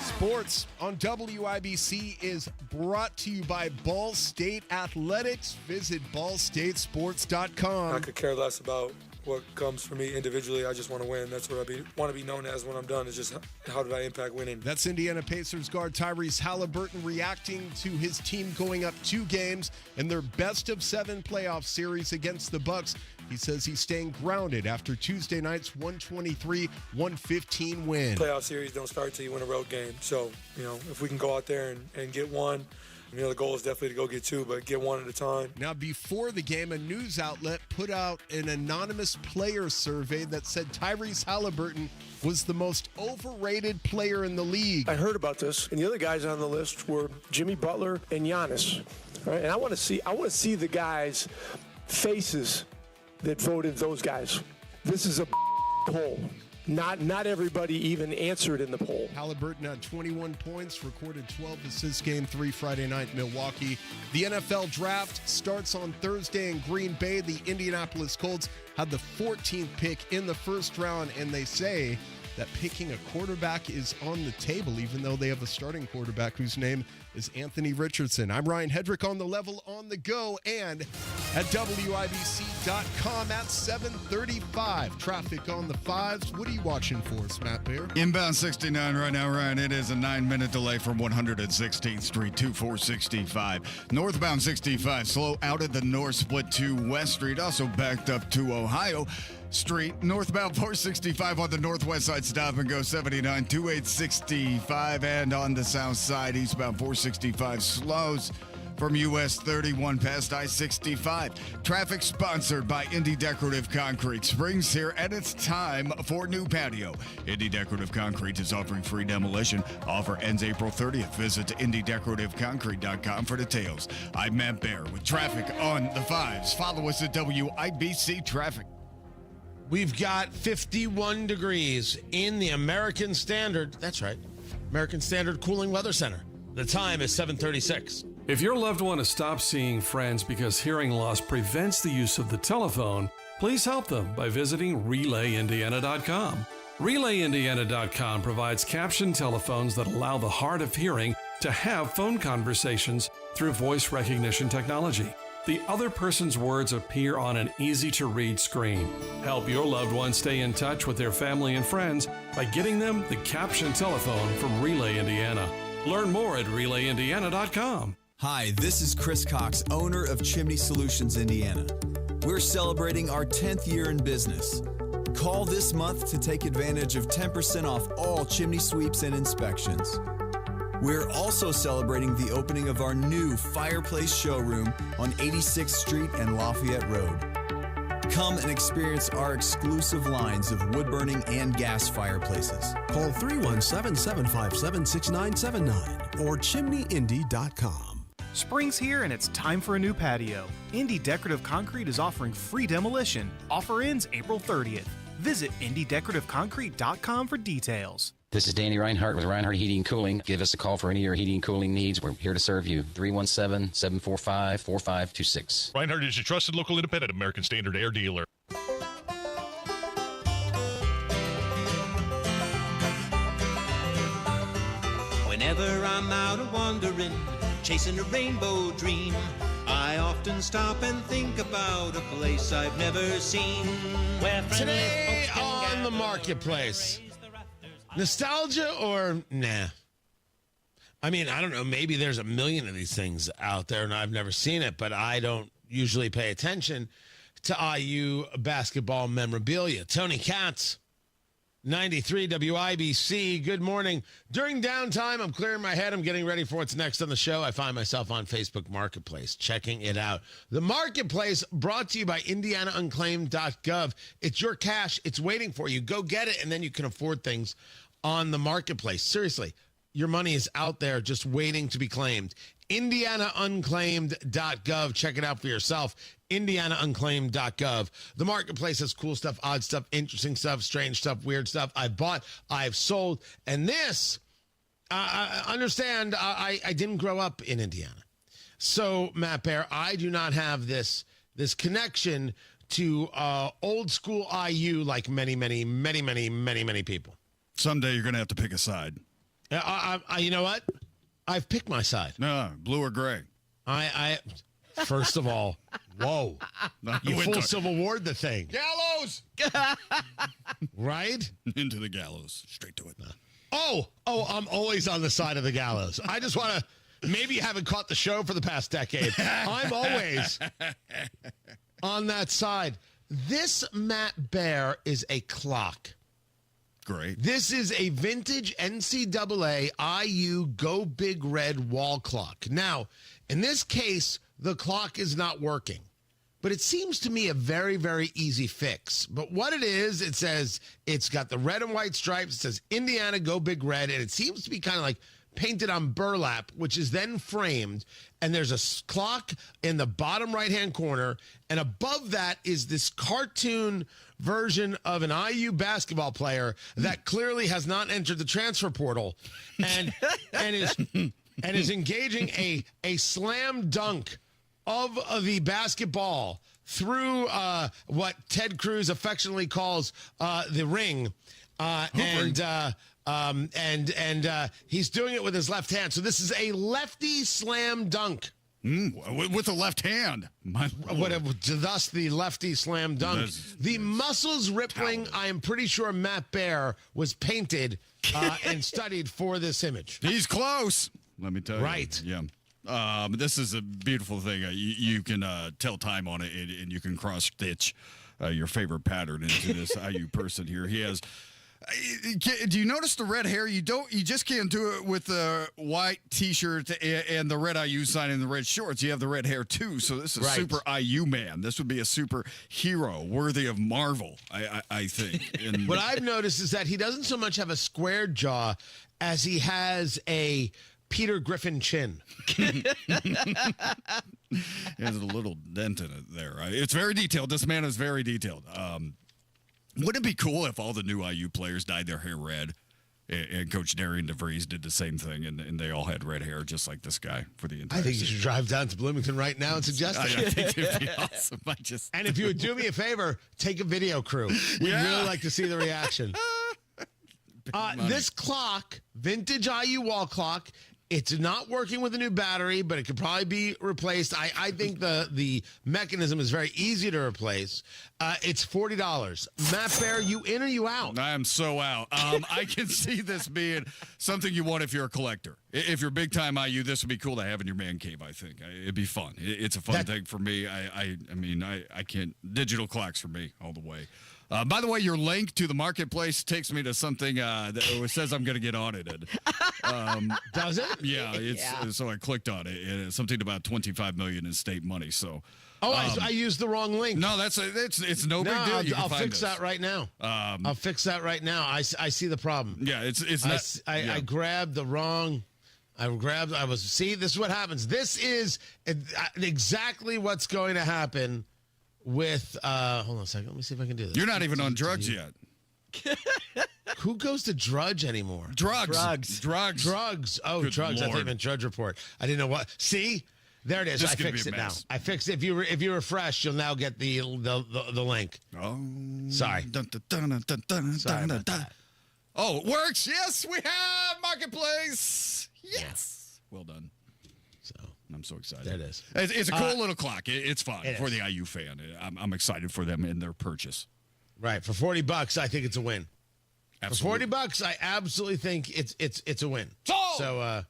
Sports on WIBC is brought to you by Ball State Athletics. Visit ballstatesports.com. I could care less about what comes for me individually. I just want to win. That's what I want to be known as when I'm done, is just how did I impact winning. That's Indiana Pacers guard Tyrese Halliburton reacting to his team going up 2 games in their best-of-7 playoff series against the Bucks. He says he's staying grounded after Tuesday night's 123-115 win. Playoff series don't start till you win a road game. So, if we can go out there and get one, the goal is definitely to go get 2, but get 1 at a time. Now, before the game, a news outlet put out an anonymous player survey that said Tyrese Halliburton was the most overrated player in the league. I heard about this, and the other guys on the list were Jimmy Butler and Giannis. All right, and I want to see the guys' faces that voted those guys. This is a poll. Not everybody even answered in the poll. Halliburton had 21 points, recorded 12 assists, game 3 Friday night in Milwaukee. The NFL draft starts on Thursday in Green Bay. The Indianapolis Colts had the 14th pick in the first round, and they say that picking a quarterback is on the table, even though they have a starting quarterback whose name is Anthony Richardson. I'm Ryan Hedrick on The Level on the go and at WIBC.com at 7:35. Traffic on the 5s. What are you watching for us, Matt Bear? Inbound 69 right now, Ryan. It is a 9-minute delay from 116th Street to 465. Northbound 65, slow out of the north split to West Street. Also backed up to Ohio Street. Northbound 465 on the northwest side, stop and go 79 to 865. And on the south side, eastbound 465 slows from US 31 past I-65. Traffic sponsored by Indy Decorative Concrete. Spring's here and it's time for new patio. Indy Decorative Concrete is offering free demolition. Offer ends April 30th. Visit IndyDecorativeConcrete.com for details. I'm Matt Bear with traffic on the 5s. Follow us at WIBC Traffic. We've got 51 degrees in the American Standard. That's right. American Standard Cooling Weather Center. The time is 7:36. If your loved one has stopped seeing friends because hearing loss prevents the use of the telephone, please help them by visiting RelayIndiana.com. RelayIndiana.com provides captioned telephones that allow the hard of hearing to have phone conversations through voice recognition technology. The other person's words appear on an easy-to-read screen. Help your loved one stay in touch with their family and friends by getting them the captioned telephone from Relay Indiana. Learn more at RelayIndiana.com. Hi, this is Chris Cox, owner of Chimney Solutions Indiana. We're celebrating our 10th year in business. Call this month to take advantage of 10% off all chimney sweeps and inspections. We're also celebrating the opening of our new fireplace showroom on 86th Street and Lafayette Road. Come and experience our exclusive lines of wood-burning and gas fireplaces. Call 317-757-6979 or chimneyindy.com. Spring's here and it's time for a new patio. Indy Decorative Concrete is offering free demolition. Offer ends April 30th. Visit IndyDecorativeConcrete.com for details. This is Danny Reinhardt with Reinhardt Heating and Cooling. Give us a call for any of your heating and cooling needs. We're here to serve you. 317-745-4526. Reinhardt is your trusted local independent American Standard Air dealer. Whenever I'm out a-wandering, chasing a rainbow dream, I often stop and think about a place I've never seen. Where Today on the marketplace, nostalgia or nah? I mean, I don't know. Maybe there's a million of these things out there and I've never seen it, but I don't usually pay attention to IU basketball memorabilia. Tony Katz. 93 WIBC. Good morning. During downtime, I'm clearing my head. I'm getting ready for what's next on the show. I find myself on Facebook Marketplace, checking it out. The Marketplace brought to you by IndianaUnclaimed.gov. It's your cash. It's waiting for you. Go get it, and then you can afford things on the Marketplace. Seriously, your money is out there just waiting to be claimed. IndianaUnclaimed.gov. Check it out for yourself. IndianaUnclaimed.gov. The Marketplace has cool stuff, odd stuff, interesting stuff, strange stuff, weird stuff. I've bought, I've sold. And this, I understand, I didn't grow up in Indiana. So, Matt Bear, I do not have this connection to old school IU like many people. Someday you're going to have to pick a side. You know what? I've picked my side. No, blue or gray. First of all, whoa. You full Civil War the thing. Gallows! Right? Into the gallows. Straight to it. Oh, I'm always on the side of the gallows. I just want to, maybe you haven't caught the show for the past decade. I'm always on that side. This Matt Bear is a clock. Great. This is a vintage NCAA IU Go Big Red wall clock. Now, in this case, the clock is not working, but it seems to me a very, very easy fix. But what it is, it says it's got the red and white stripes. It says Indiana Go Big Red, and it seems to be kind of like painted on burlap, which is then framed, and there's a clock in the bottom right-hand corner, and above that is this cartoon version of an IU basketball player that clearly has not entered the transfer portal and is engaging a slam dunk of the basketball through what Ted Cruz affectionately calls the ring, and he's doing it with his left hand. So this is a lefty slam dunk. With the left hand. Thus the lefty slam dunk. The muscles rippling, I am pretty sure Matt Bear was painted and studied for this image. He's close. Let me tell you. Right. Yeah. This is a beautiful thing. You can tell time on it, and you can cross-stitch your favorite pattern into this IU person here. He has... Do you notice the red hair? You just can't do it with the white T-shirt and the red IU sign and the red shorts. You have the red hair too. So this is super IU man. This would be a super hero worthy of Marvel, I think. And what I've noticed is that he doesn't so much have a squared jaw as he has a Peter Griffin chin. He has a little dent in it there. It's very detailed. This man is very detailed. Wouldn't it be cool if all the new IU players dyed their hair red and Coach Darian DeVries did the same thing and they all had red hair just like this guy for the entire I think you season? should drive down to Bloomington right now and suggest it. I think it'd be awesome. And if you would do me a favor, take a video crew. We'd really like to see the reaction. This clock, vintage IU wall clock, it's not working with a new battery, but it could probably be replaced. I think the mechanism is very easy to replace. It's $40. Matt Bear, you in or you out? I am so out. I can see this being something you want if you're a collector. If you're big time IU, this would be cool to have in your man cave, I think. It'd be fun. It's a fun thing for me. I mean, I can't. Digital clocks for me all the way. By the way, your link to the Marketplace takes me to something that says I'm going to get audited. Does it? Yeah, so I clicked on it. And it's something about $25 million in state money. So, I used the wrong link. No, it's no big deal. I'll fix that right now. I'll fix that right now. I see the problem. Yeah, it's not. I grabbed the wrong. See, this is what happens. This is exactly what's going to happen. With hold on a second, let me see if I can do this. You're not even on drugs yet. Who goes to Drudge anymore? Drugs. Oh, Good drugs. Lord. I thought you meant Drudge Report. I didn't know what. See, there it is. I fixed it now. I fixed it. If you refresh, you'll now get the link. Oh, sorry. Sorry about that. Oh, it works. Yes, we have Marketplace. Yes. Well done. I'm so excited. There it is. It's a cool little clock. It's fun for is. the IU fan. I'm excited for them in their purchase. Right. For $40, I think it's a win. Absolutely. For $40, I absolutely think it's a win. So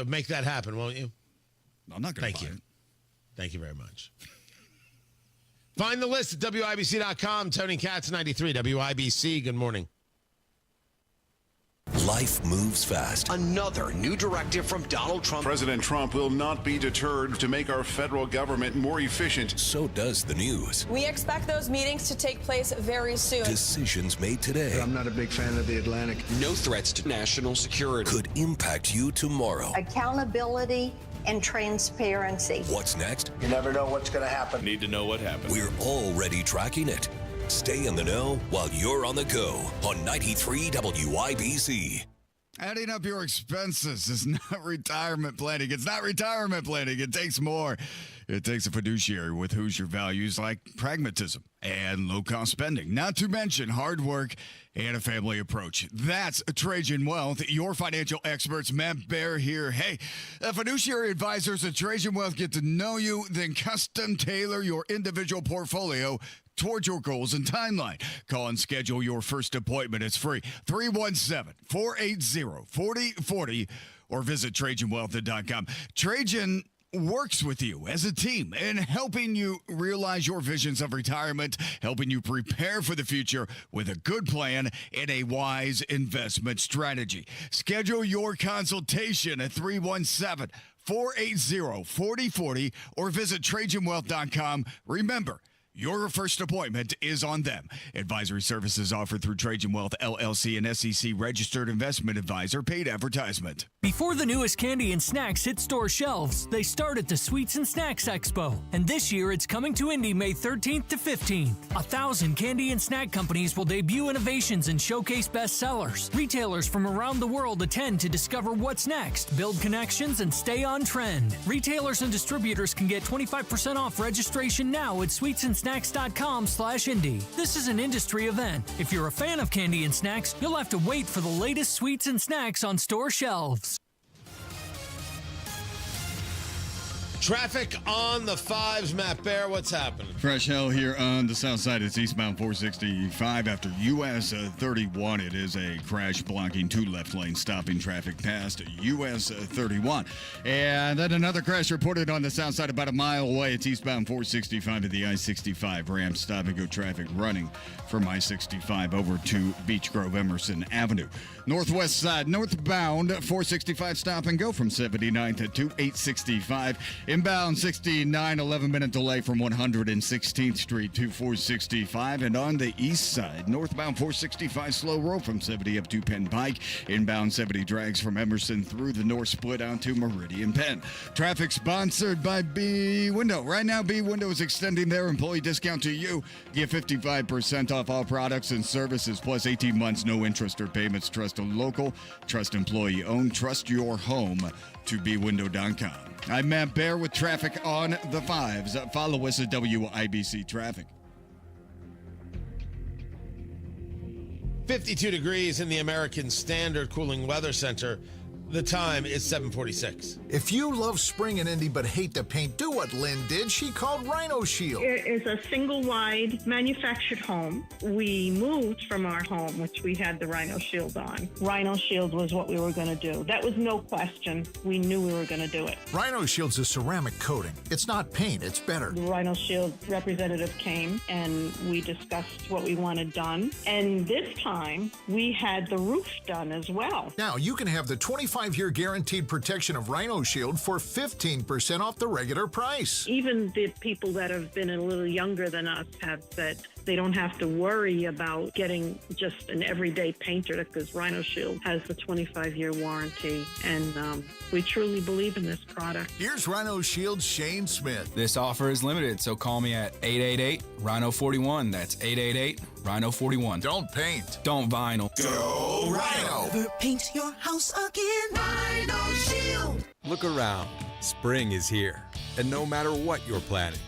make that happen, won't you? I'm not going to buy it. Thank you very much. Find the list at WIBC.com. Tony Katz, 93 WIBC. Good morning. Life moves fast. Another new directive from Donald Trump. President Trump will not be deterred to make our federal government more efficient. So does the news. We expect those meetings to take place very soon. Decisions made today. I'm not a big fan of the Atlantic. No threats to national security. Could impact you tomorrow. Accountability and transparency. What's next? You never know what's going to happen. Need to know what happened. We're already tracking it. Stay in the know while you're on the go on 93 WIBC. Adding up your expenses is not retirement planning. It's not retirement planning. It takes more. It takes a fiduciary with Hoosier values like pragmatism and low-cost spending, not to mention hard work and a family approach. That's Trajan Wealth, your financial experts. Matt Bear here. Hey, fiduciary advisors at Trajan Wealth get to know you, then custom tailor your individual portfolio towards your goals and timeline. Call and schedule your first appointment. It's free. 317-480-4040 or visit TrajanWealth.com. Trajan works with you as a team in helping you realize your visions of retirement, helping you prepare for the future with a good plan and a wise investment strategy. Schedule your consultation at 317-480-4040 or visit TrajanWealth.com. Remember, your first appointment is on them. Advisory services offered through Trajan Wealth, LLC, and SEC registered investment advisor. Paid advertisement. Before the newest candy and snacks hit store shelves, they start at the Sweets and Snacks Expo. And this year, it's coming to Indy May 13th to 15th. 1,000 candy and snack companies will debut innovations and showcase bestsellers. Retailers from around the world attend to discover what's next, build connections, and stay on trend. Retailers and distributors can get 25% off registration now at sweetsandsnacks.com/Indy. This is an industry event. If you're a fan of candy and snacks, you'll have to wait for the latest sweets and snacks on store shelves. Traffic on the fives, Matt Bear. What's happening? Fresh hell here on the south side. It's eastbound 465 after US 31. It is a crash blocking two left lanes, stopping traffic past US 31. And then another crash reported on the south side about a mile away. It's eastbound 465 at the I-65 ramp. Stop and go traffic running from I-65 over to Beech Grove Emerson Avenue. Northwest side, northbound 465 stop and go from 79th to 865. Inbound 69, 11-minute delay from 116th Street to 465. And on the east side, northbound 465 slow roll from 70 up to Penn Pike. Inbound 70 drags from Emerson through the north split onto Meridian Penn. Traffic sponsored by B Window. Right now, B Window is extending their employee discount to you. Get 55% off all products and services, plus 18 months, no interest or payments. Trust a local, trust employee owned, trust your home to bwindow.com. I'm Matt Bear with traffic on the fives. Follow us at WIBC Traffic. 52 degrees in the American Standard Cooling Weather Center. The time is 7:46. If you love spring in Indy but hate the paint, do what Lynn did. She called Rhino Shield. It is a single-wide manufactured home. We moved from our home, which we had the Rhino Shield on. Rhino Shield was what we were going to do. That was no question. We knew we were going to do it. Rhino Shield's a ceramic coating. It's not paint, it's better. The Rhino Shield representative came, and we discussed what we wanted done. And this time, we had the roof done as well. Now, you can have the 25-year guaranteed protection of Rhino Shield for 15% off the regular price. Even the people that have been a little younger than us have said they don't have to worry about getting just an everyday painter because Rhino Shield has the 25-year warranty, and we truly believe in this product. Here's Rhino Shield's Shane Smith. This offer is limited, so call me at 888-RHINO-41. That's 888-RHINO-41. Don't paint. Don't vinyl. Go Rhino! Never paint your house again. Rhino Shield. Look around. Spring is here. And no matter what you're planning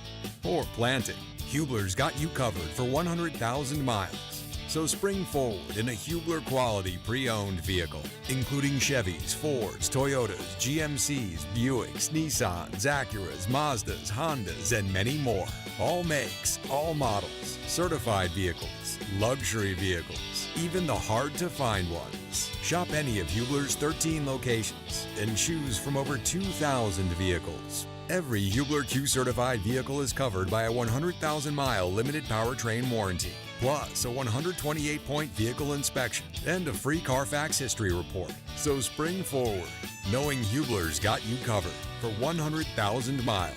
or planting, Hubler's got you covered for 100,000 miles. So spring forward in a Hubler quality pre-owned vehicle, including Chevys, Fords, Toyotas, GMCs, Buicks, Nissans, Acuras, Mazdas, Hondas, and many more. All makes, all models, certified vehicles, luxury vehicles, even the hard-to-find ones. Shop any of Hubler's 13 locations and choose from over 2,000 vehicles. Every Hubler Q-certified vehicle is covered by a 100,000-mile limited powertrain warranty, plus a 128-point vehicle inspection and a free Carfax history report. So spring forward, knowing Hubler's got you covered for 100,000 miles.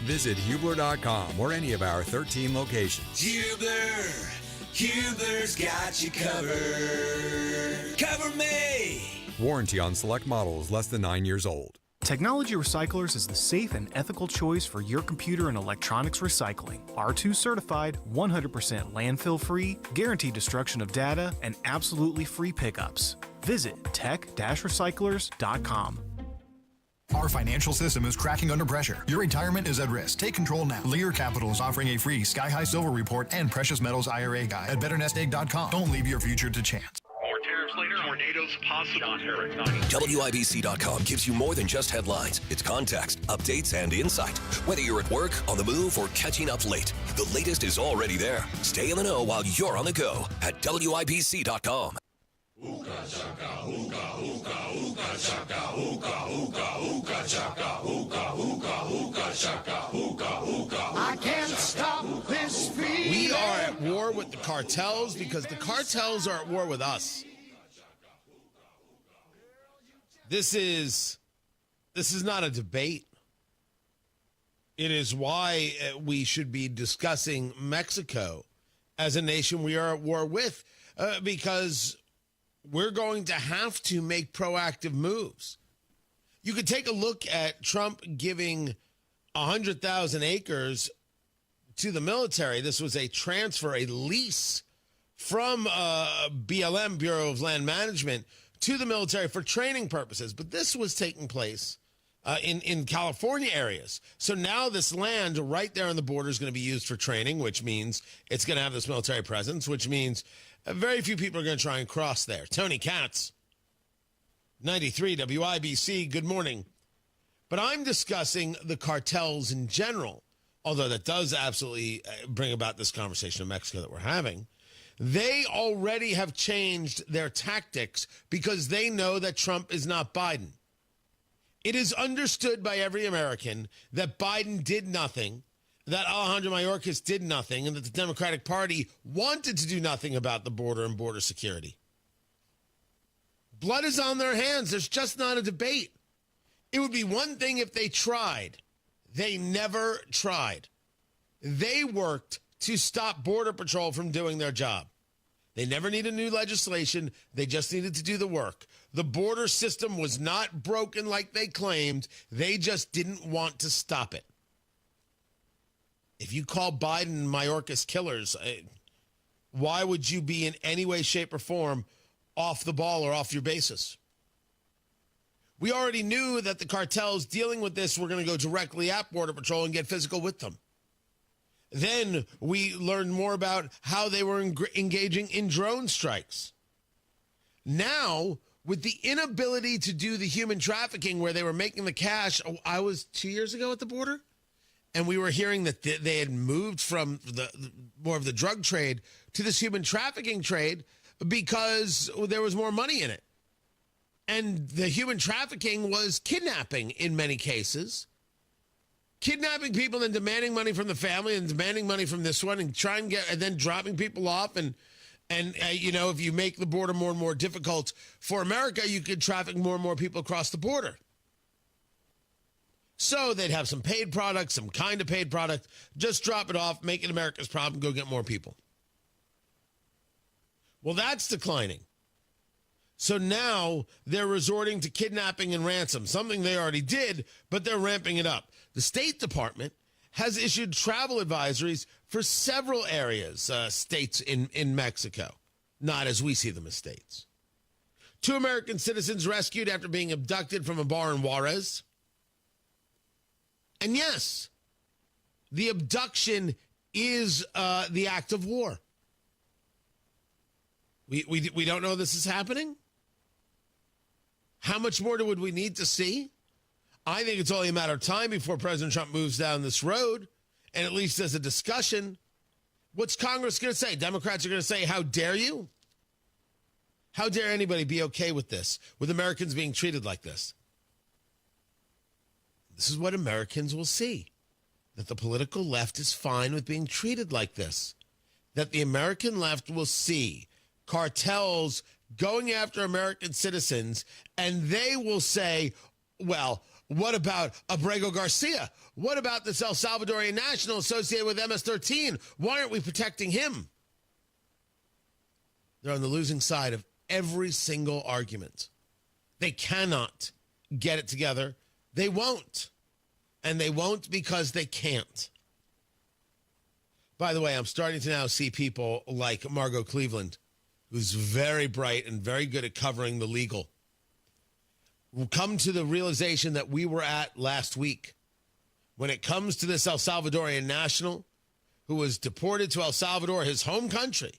Visit Hubler.com or any of our 13 locations. Hubler's got you covered. Cover me! Warranty on select models less than 9 years old. Technology Recyclers is the safe and ethical choice for your computer and electronics recycling. R2 certified, 100% landfill free, guaranteed destruction of data, and absolutely free pickups. Visit tech-recyclers.com. Our financial system is cracking under pressure. Your retirement is at risk. Take control now. Lear Capital is offering a free Sky High Silver Report and Precious Metals IRA guide at betternestegg.com. Don't leave your future to chance. More tariffs later, tornadoes possible. WIBC.com gives you more than just headlines. It's context, updates, and insight. Whether you're at work, on the move, or catching up late, the latest is already there. Stay in the know while you're on the go at WIBC.com. I can't stop this feeling. We are at war with the cartels because the cartels are at war with us. This is not a debate. It is why we should be discussing Mexico as a nation we are at war with, because we're going to have to make proactive moves. You could take a look at Trump giving 100,000 acres to the military. This was a transfer, a lease from BLM, Bureau of Land Management, to the military for training purposes. But this was taking place in California areas. So now this land right there on the border is going to be used for training, which means it's going to have this military presence, which means very few people are going to try and cross there. Tony Katz, 93 WIBC, good morning. But I'm discussing the cartels in general, although that does absolutely bring about this conversation in Mexico that we're having. They already have changed their tactics because they know that Trump is not Biden. It is understood by every American that Biden did nothing, that Alejandro Mayorkas did nothing, and that the Democratic Party wanted to do nothing about the border and border security. Blood is on their hands. There's just not a debate. It would be one thing if they tried. They never tried. They worked to stop Border Patrol from doing their job. They never needed new legislation. They just needed to do the work. The border system was not broken like they claimed. They just didn't want to stop it. If you call Biden and Mayorkas killers, why would you be in any way, shape, or form off the ball or off your basis? We already knew that the cartels dealing with this were going to go directly at Border Patrol and get physical with them. Then we learned more about how they were engaging in drone strikes. Now, with the inability to do the human trafficking where they were making the cash, I was 2 years ago at the border, and we were hearing that they had moved from the more of the drug trade to this human trafficking trade because there was more money in it. And the human trafficking was kidnapping in many cases. Kidnapping people and demanding money from the family and demanding money from this one and trying to get, and then dropping people off. And you know, if you make the border more and more difficult for America, you could traffic more and more people across the border. So they'd have some paid product, some kind of paid product, just drop it off, make it America's problem, go get more people. Well, that's declining. So now they're resorting to kidnapping and ransom, something they already did, but they're ramping it up. The State Department has issued travel advisories for several areas, states in Mexico, not as we see them as states. 2 American citizens rescued after being abducted from a bar in Juarez. And yes, the abduction is the act of war. We don't know this is happening. How much more would we need to see? I think it's only a matter of time before President Trump moves down this road, and at least as a discussion. What's Congress going to say? Democrats are going to say, how dare you? How dare anybody be okay with this, with Americans being treated like this? This is what Americans will see, that the political left is fine with being treated like this, that the American left will see cartels going after American citizens, and they will say, well, what about Abrego Garcia? What about this El Salvadorian national associated with MS-13? Why aren't we protecting him? They're on the losing side of every single argument. They cannot get it together. They won't. And they won't because they can't. By the way, I'm starting to now see people like Margot Cleveland, who's very bright and very good at covering the legal, will come to the realization that we were at last week. When it comes to this El Salvadorian national who was deported to El Salvador, his home country,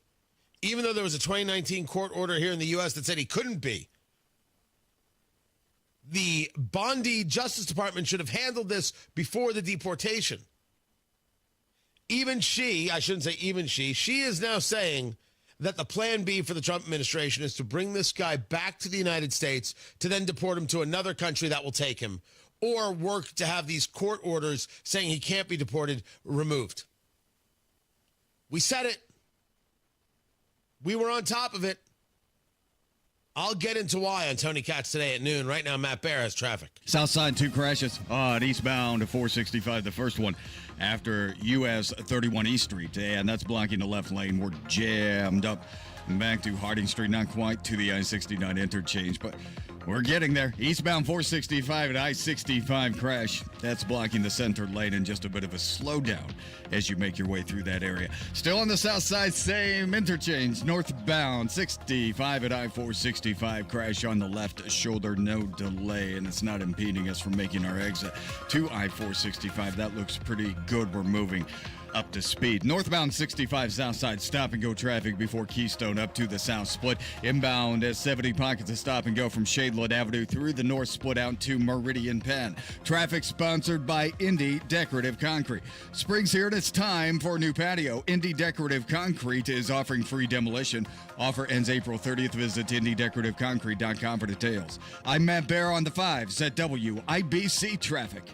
even though there was a 2019 court order here in the U.S. that said he couldn't be, the Bondi Justice Department should have handled this before the deportation. Even she, I shouldn't say even she is now saying that the plan B for the Trump administration is to bring this guy back to the United States to then deport him to another country that will take him, or work to have these court orders saying he can't be deported removed. We said it. We were on top of it. I'll get into why on Tony Katz today at noon. Right now, Matt Bear has traffic. Southside, 2 crashes on eastbound to 465. The first one after US 31 East Street, and that's blocking the left lane. We're jammed up back to Harding Street, not quite to the I-69 interchange, but we're getting there. Eastbound 465 at I-65 crash. That's blocking the center lane and just a bit of a slowdown as you make your way through that area. Still on the south side, same interchange. Northbound 65 at I-465 crash on the left shoulder. No delay, and it's not impeding us from making our exit to I-465. That looks pretty good. We're moving up to speed. Northbound 65 south side stop and go traffic before Keystone up to the south split. Inbound at 70 pockets of stop and go from Shadeland Avenue through the north split out to Meridian Penn. Traffic sponsored by Indy Decorative Concrete. Spring's here and it's time for a new patio. Indy Decorative Concrete is offering free demolition. Offer ends April 30th. Visit IndyDecorativeConcrete.com for details. I'm Matt Bear on the 5s at WIBC Traffic.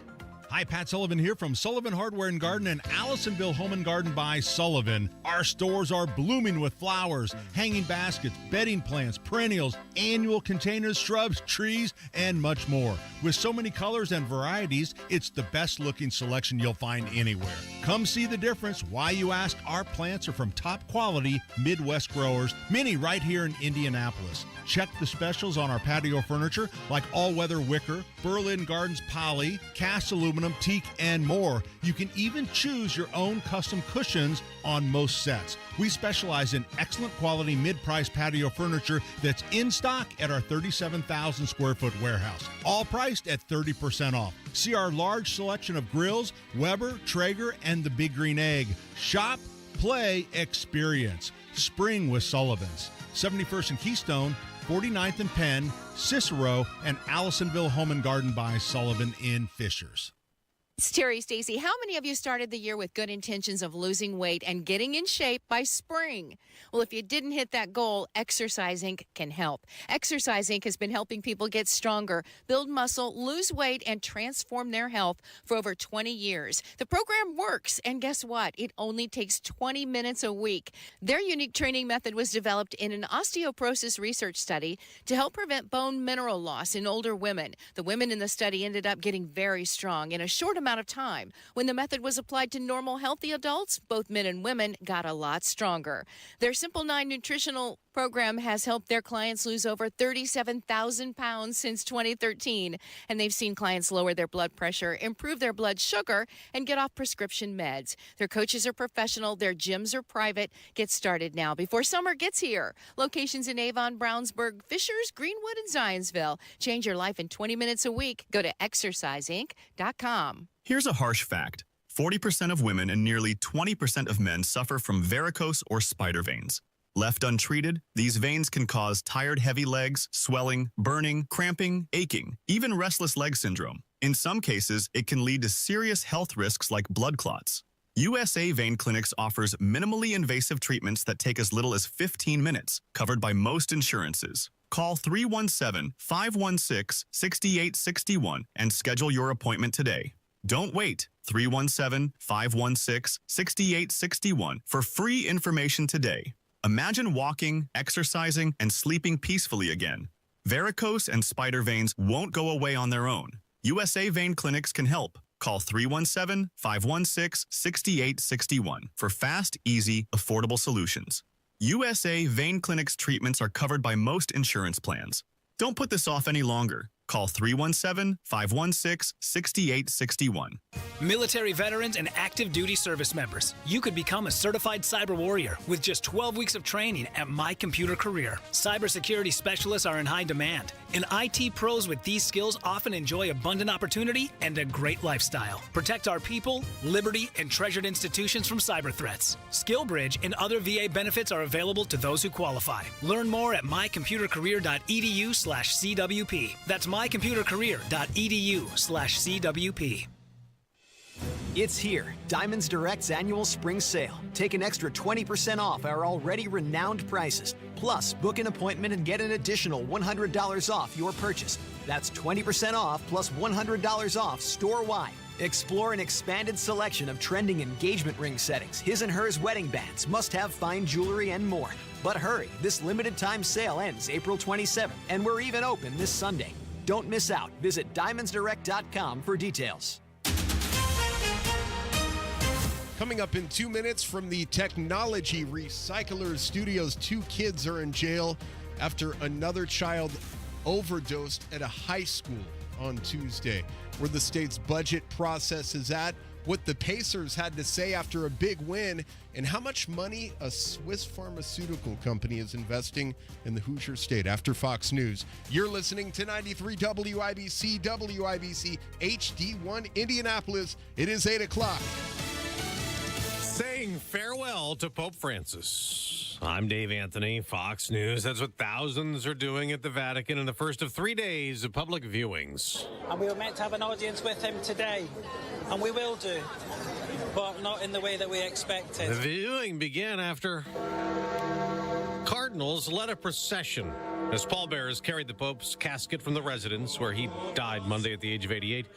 Hi, Pat Sullivan here from Sullivan Hardware and Garden and Allisonville Home and Garden by Sullivan. Our stores are blooming with flowers, hanging baskets, bedding plants, perennials, annual containers, shrubs, trees, and much more. With so many colors and varieties, it's the best looking selection you'll find anywhere. Come see the difference. Why, you ask? Our plants are from top quality Midwest growers, many right here in Indianapolis. Check the specials on our patio furniture like all-weather wicker, Berlin Gardens poly, cast aluminum, teak, and more. You can even choose your own custom cushions on most sets. We specialize in excellent quality mid-price patio furniture that's in stock at our 37,000 square foot warehouse, all priced at 30% off. See our large selection of grills, Weber, Traeger, and the Big Green Egg. Shop, play, experience. Spring with Sullivan's. 71st and Keystone, 49th and Penn, Cicero, and Allisonville Home and Garden by Sullivan in Fishers. It's Terry Stacy. How many of you started the year with good intentions of losing weight and getting in shape by spring? Well, if you didn't hit that goal, Exercise Inc. can help. Exercise Inc. has been helping people get stronger, build muscle, lose weight, and transform their health for over 20 years. The program works, and guess what? It only takes 20 minutes a week. Their unique training method was developed in an osteoporosis research study to help prevent bone mineral loss in older women. The women in the study ended up getting very strong in a short amount of time. When the method was applied to normal, healthy adults, both men and women got a lot stronger. Their Simple 9 nutritional program has helped their clients lose over 37,000 pounds since 2013, and they've seen clients lower their blood pressure, improve their blood sugar, and get off prescription meds. Their coaches are professional. Their gyms are private. Get started now before summer gets here. Locations in Avon, Brownsburg, Fishers, Greenwood, and Zionsville. Change your life in 20 minutes a week. Go to exerciseinc.com. Here's a harsh fact. 40% of women and nearly 20% of men suffer from varicose or spider veins. Left untreated, these veins can cause tired, heavy legs, swelling, burning, cramping, aching, even restless leg syndrome. In some cases, it can lead to serious health risks like blood clots. USA Vein Clinics offers minimally invasive treatments that take as little as 15 minutes, covered by most insurances. Call 317-516-6861 and schedule your appointment today. Don't wait. 317-516-6861 for free information today. Imagine walking, exercising, and sleeping peacefully again. Varicose and spider veins won't go away on their own. USA Vein Clinics can help. Call 317-516-6861 for fast, easy, affordable solutions. USA Vein Clinics treatments are covered by most insurance plans. Don't put this off any longer. Call 317-516-6861. Military veterans and active duty service members, you could become a certified cyber warrior with just 12 weeks of training at My Computer Career. Cybersecurity specialists are in high demand, and IT pros with these skills often enjoy abundant opportunity and a great lifestyle. Protect our people, liberty, and treasured institutions from cyber threats. SkillBridge and other VA benefits are available to those who qualify. Learn more at mycomputercareer.edu/CWP. That's mycomputercareer.edu/CWP. It's here, Diamonds Direct's annual spring sale. Take an extra 20% off our already renowned prices. Plus, book an appointment and get an additional $100 off your purchase. That's 20% off plus $100 off store-wide. Explore an expanded selection of trending engagement ring settings, his and hers wedding bands, must-have fine jewelry, and more. But hurry, this limited-time sale ends April 27th, and we're even open this Sunday. Don't miss out. Visit DiamondsDirect.com for details. Coming up in 2 minutes from the Technology Recyclers Studios, 2 kids are in jail after another child overdosed at a high school on Tuesday. Where the state's budget process is at, what the Pacers had to say after a big win, and how much money a Swiss pharmaceutical company is investing in the Hoosier State. After Fox News, you're listening to 93 WIBC, WIBC HD1 Indianapolis. It is 8 o'clock. Saying farewell to Pope Francis. I'm Dave Anthony, Fox News. That's what thousands are doing at the Vatican in the first of 3 days of public viewings. And we were meant to have an audience with him today, and we will do, but not in the way that we expected. The viewing began after cardinals led a procession as pallbearers carried the Pope's casket from the residence where he died Monday at the age of 88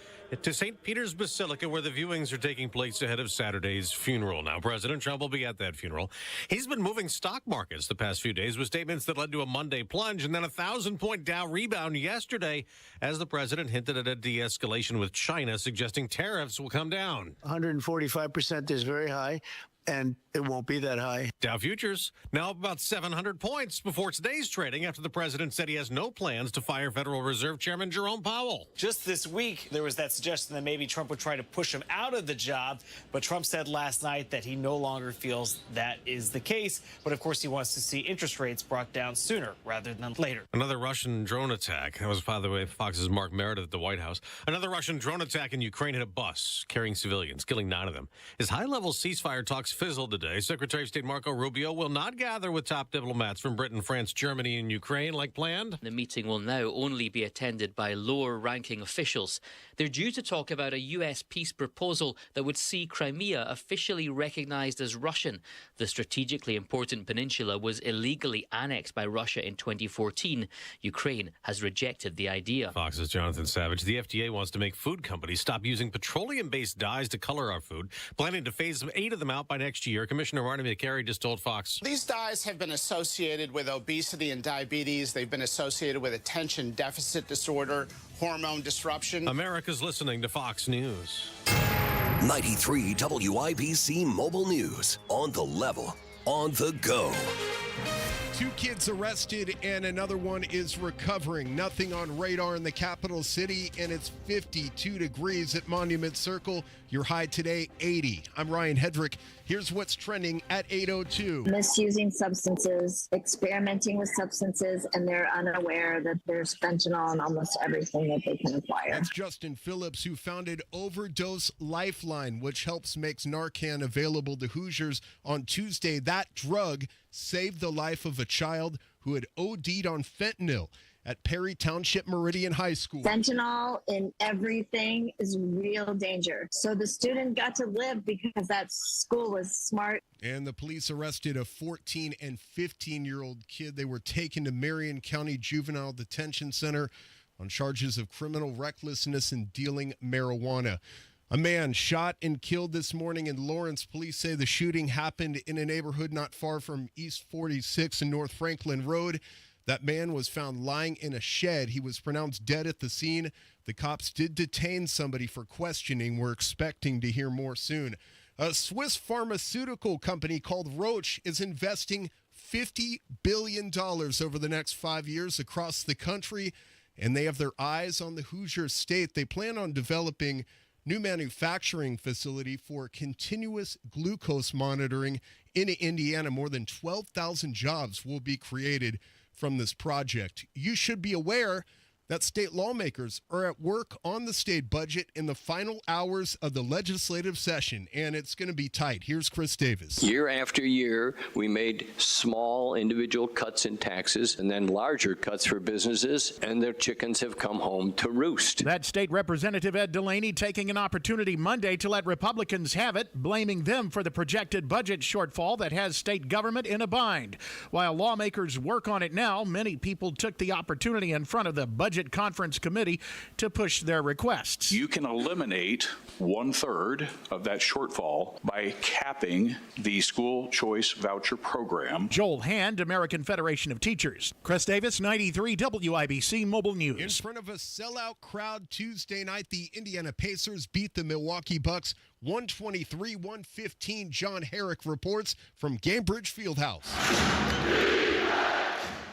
to St. Peter's Basilica, where the viewings are taking place ahead of Saturday's funeral. Now, President Trump will be at that funeral. He's been moving stock markets the past few days with statements that led to a Monday plunge and then a 1,000-point Dow rebound yesterday as the president hinted at a de-escalation with China, suggesting tariffs will come down. 145% is very high, and it won't be that high. Dow futures now up about 700 points before today's trading after the president said he has no plans to fire Federal Reserve Chairman Jerome Powell. Just this week, there was that suggestion that maybe Trump would try to push him out of the job, but Trump said last night that he no longer feels that is the case. But of course, he wants to see interest rates brought down sooner rather than later. Another Russian drone attack. That was, by the way, Fox's Mark Meredith at the White House. Another Russian drone attack in Ukraine hit a bus carrying civilians, killing 9 of them. As high-level ceasefire talks fizzled today, Secretary of State Marco Rubio will not gather with top diplomats from Britain, France, Germany, and Ukraine like planned. The meeting will now only be attended by lower-ranking officials. They're due to talk about a U.S. peace proposal that would see Crimea officially recognized as Russian. The strategically important peninsula was illegally annexed by Russia in 2014. Ukraine has rejected the idea. Fox's Jonathan Savage. The FDA wants to make food companies stop using petroleum-based dyes to color our food, planning to phase 8 of them out by next year. Commissioner Marty McCary just told Fox. These dyes have been associated with obesity and diabetes. They've been associated with attention deficit disorder, hormone disruption. America's listening to Fox News. 93 WIBC Mobile News. On the level, on the go. 2 kids arrested and another one is recovering. Nothing on radar in the capital city, and it's 52 degrees at Monument Circle. Your high today, 80. I'm Ryan Hedrick. Here's what's trending at 8:02. Misusing substances, experimenting with substances, and they're unaware that there's fentanyl in almost everything that they can acquire. That's Justin Phillips, who founded Overdose Lifeline, which makes Narcan available to Hoosiers. On Tuesday, that drug saved the life of a child who had OD'd on fentanyl. at Perry Township Meridian High School. Fentanyl in everything is real danger. So the student got to live because that school was smart. And the police arrested a 14 and 15-year-old kid. They were taken to Marion County Juvenile Detention Center on charges of criminal recklessness and dealing marijuana. A man shot and killed this morning in Lawrence. Police say the shooting happened in a neighborhood not far from East 46 and North Franklin Road. That man was found lying in a shed. He was pronounced dead at the scene. The cops did detain somebody for questioning. We're expecting to hear more soon. A Swiss pharmaceutical company called Roche is investing $50 billion over the next 5 years across the country, and they have their eyes on the Hoosier State. They plan on developing new manufacturing facility for continuous glucose monitoring in Indiana. More than 12,000 jobs will be created from this project. You should be aware that state lawmakers are at work on the state budget in the final hours of the legislative session, and it's going to be tight. Here's Chris Davis. Year after year, we made small individual cuts in taxes and then larger cuts for businesses, and their chickens have come home to roost. That state representative Ed Delaney taking an opportunity Monday to let Republicans have it, blaming them for the projected budget shortfall that has state government in a bind. While lawmakers work on it now, many people took the opportunity in front of the Budget Conference Committee to push their requests. You can eliminate 1/3 of that shortfall by capping the school choice voucher program. Joel Hand, American Federation of Teachers. Chris Davis, 93 WIBC Mobile News. In front of a sellout crowd Tuesday night, the Indiana Pacers beat the Milwaukee Bucks 123-115. John Herrick reports from Gamebridge Fieldhouse.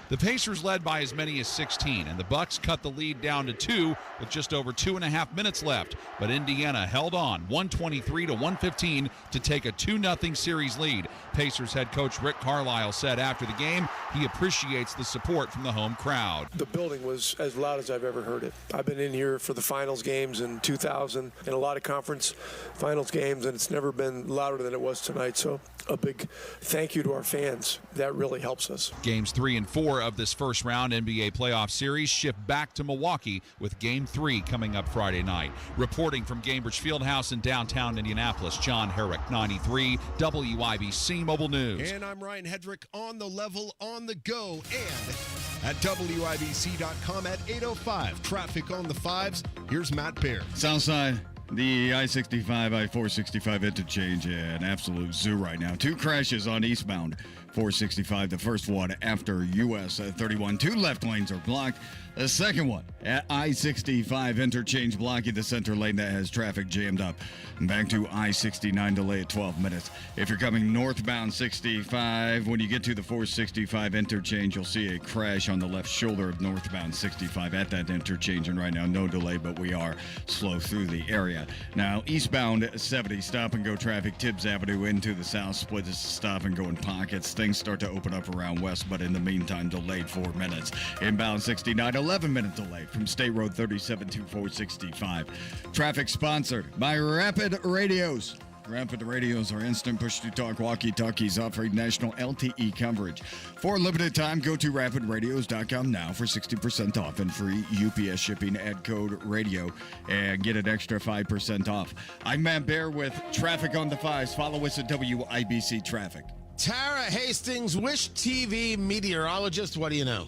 The Pacers led by as many as 16, and the Bucks cut the lead down to 2 with just over 2.5 minutes left. But Indiana held on 123-115 to take a 2-0 series lead. Pacers head coach Rick Carlisle said after the game he appreciates the support from the home crowd. The building was as loud as I've ever heard it. I've been in here for the finals games in 2000 and a lot of conference finals games, and it's never been louder than it was tonight. So a big thank you to our fans. That really helps us. Games 3 and 4 of this first round NBA playoff series shift back to Milwaukee with Game 3 coming up Friday night. Reporting from Gamebridge Fieldhouse in downtown Indianapolis, John Herrick, 93 WIBC Mobile News. And I'm Ryan Hedrick on the level, on the go, and at WIBC.com at 8:05. Traffic on the 5s. Here's Matt Baer. Southside. The I-65, I-465 interchange, an absolute zoo right now. 2 crashes on eastbound 465. The first one after US 31. 2 left lanes are blocked. The second one at I-65 interchange blocking the center lane that has traffic jammed up. Back to I-69 delay at 12 minutes. If you're coming northbound 65, when you get to the 465 interchange, you'll see a crash on the left shoulder of northbound 65 at that interchange. And right now, no delay, but we are slow through the area. Now, eastbound 70, stop and go traffic, Tibbs Avenue into the south, split is stop and go in pockets. Things start to open up around west, but in the meantime, delayed 4 minutes. Inbound 69, 11-minute delay from State Road 37 to 465. Traffic sponsored by Rapid Radios. Rapid Radios are instant push-to-talk walkie-talkies offering national LTE coverage. For a limited time, go to rapidradios.com now for 60% off and free UPS shipping. Add code RADIO and get an extra 5% off. I'm Matt Baer with Traffic on the 5s. Follow us at WIBC Traffic. Tara Hastings, Wish TV meteorologist. What do you know?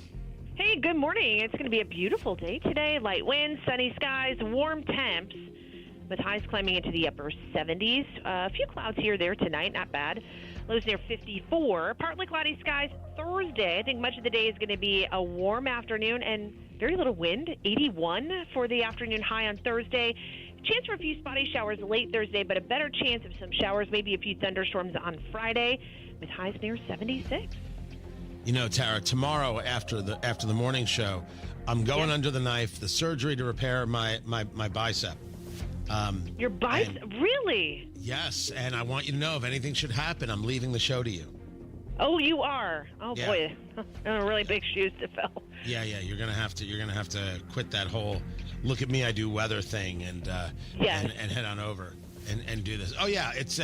Hey, good morning. It's going to be a beautiful day today. Light winds, sunny skies, warm temps, with highs climbing into the upper 70s. A few clouds here or there tonight, not bad. Lows near 54. Partly cloudy skies Thursday. I think much of the day is going to be a warm afternoon and very little wind. 81 for the afternoon high on Thursday. Chance for a few spotty showers late Thursday, but a better chance of some showers, maybe a few thunderstorms on Friday, with highs near 76. You know, Tara, tomorrow after the morning show, I'm going under the knife, the surgery to repair my bicep. Your bicep? Really? Yes, and I want you to know if anything should happen, I'm leaving the show to you. Oh, you are? Oh, Yeah. boy. Really big shoes to fill. Yeah, you're gonna have to quit that whole look at me, I do weather thing and head on over and do this. Oh yeah, it's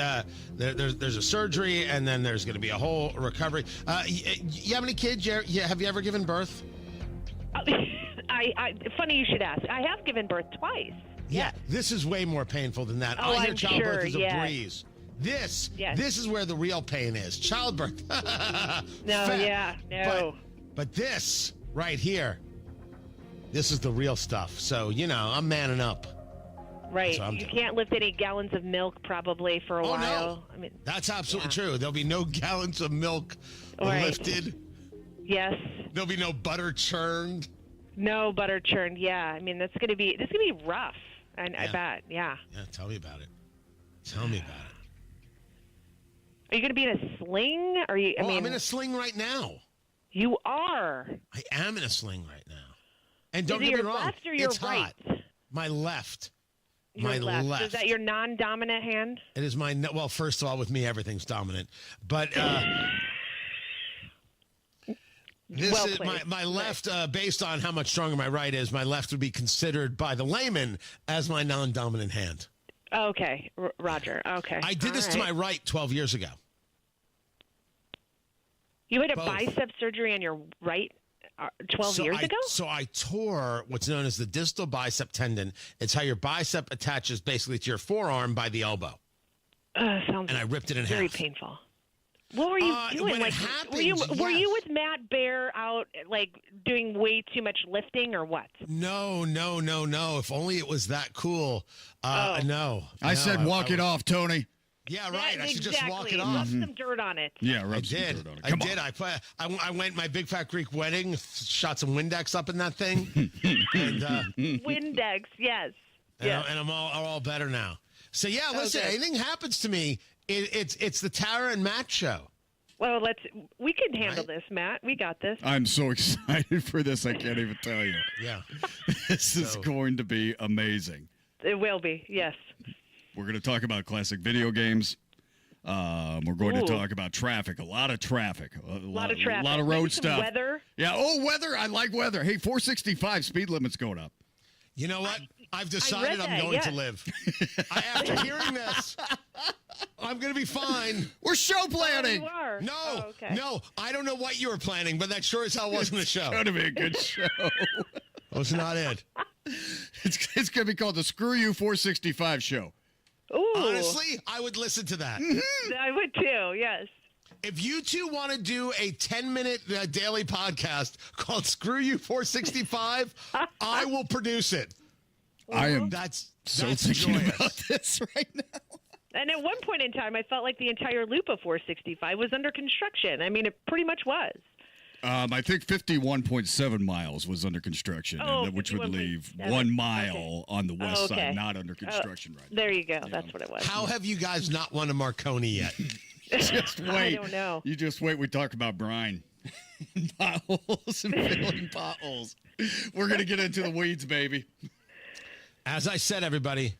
there's a surgery and then there's gonna be a whole recovery. You have any kids? Have you ever given birth? Funny you should ask. I have given birth twice. Yeah, this is way more painful than that. Oh, I hear I'm childbirth sure, is a yes. breeze. This Yes. is where the real pain is. Childbirth. No. But this right here, this is the real stuff. So, I'm manning up. Right. That's what I'm You doing. can't lift any gallons of milk probably for a while. No. I mean, That's absolutely true. There'll be no gallons of milk lifted. Yes. There'll be no butter churned. No butter churned. Yeah. I mean, this is gonna be rough. I bet. Yeah. Yeah, tell me about it. Tell me about it. Are you gonna be in a sling? Are you? I'm in a sling right now. You are. I am in a sling right now. And don't Is it get me your wrong. left or your it's hot. right? My left. Your My left. Is that your non-dominant hand? It is my well. First of all, with me, everything's dominant. But this Well is played. my left. Based on how much stronger my right is, my left would be considered by the layman as my non-dominant hand. Okay, Roger. Okay. I did this to my right 12 years ago. You had a Both. bicep surgery on your right 12 years ago? So I tore what's known as the distal bicep tendon. It's how your bicep attaches basically to your forearm by the elbow. Sounds and I ripped it in very half. painful. What were you doing? when it Like, happens, were you yes. with Matt Bear out, like, doing way too much lifting or what? No. If only it was that cool. No. I said walk it off, Tony. Yeah, right. Yeah, I should just walk it exactly. off. Rub some dirt on it. Yeah, I rub some did. dirt on it. I Come did. on. I went my big fat Greek wedding, shot some Windex up in that thing, and Windex, yes. and I'm all better now. So yeah, listen. Okay. Anything happens to me, it's the Tara and Matt show. Well, we can handle this, Matt. We got this. I'm so excited for this. I can't even tell you. Yeah. This is going to be amazing. It will be, yes. We're going to talk about classic video games. We're going to talk about traffic. A lot of traffic. A lot of traffic. A lot of road Maybe some stuff. weather. Yeah. Oh, weather. I like weather. Hey, 465 speed limit's going up. You know what? I've decided I'm going to live. After hearing this, I'm going to be fine. We're show planning. You are. No, I don't know what you were planning, but that sure as hell wasn't a show. It's going to be a good show. Was not it. It's going to be called the Screw You 465 Show. Ooh. Honestly, I would listen to that. I would too, yes. If you two want to do a 10-minute daily podcast called Screw You 465, I will produce it. I am that's thinking joyous. about this right now. And at one point in time, I felt like the entire loop of 465 was under construction. I mean, it pretty much was. I think 51.7 miles was under construction, which would leave 1 mile on the west side not under construction right now. There you go. That's what it was. How have you guys not won a Marconi yet? Just wait. I don't know. You just wait. We talk about brine. Potholes and filling potholes. We're going to get into the weeds, baby. As I said, everybody,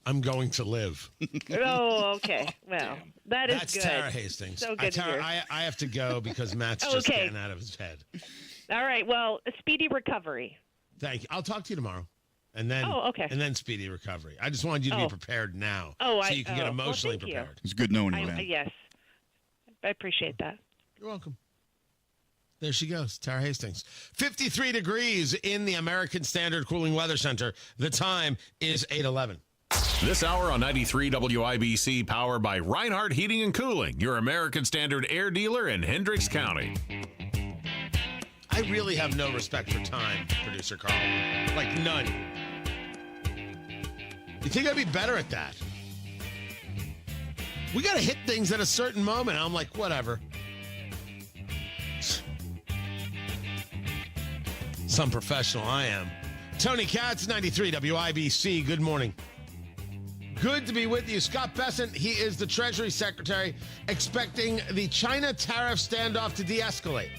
I'm going to live. Oh, okay. Well, that's That's good. Tara Hastings. So good to Tara, hear. I have to go because Matt's just getting out of his head. All right. Well, a speedy recovery. Thank you. I'll talk to you tomorrow. And then, okay. And then speedy recovery. I just wanted you to be prepared now. Oh, so you can get emotionally thank you. prepared. It's good knowing you, man. Yes. I appreciate that. You're welcome. There she goes, Tara Hastings. 53 degrees in the American Standard Cooling Weather Center. The time is 8:11. This hour on 93 WIBC, powered by Reinhardt Heating and Cooling, your American Standard air dealer in Hendricks County. I really have no respect for time, producer Carl. Like none. You think I'd be better at that? We got to hit things at a certain moment. I'm like, whatever. Some professional I am. Tony Katz, 93 WIBC. Good morning. Good to be with you. Scott Bessent, he is the Treasury Secretary, expecting the China tariff standoff to de-escalate.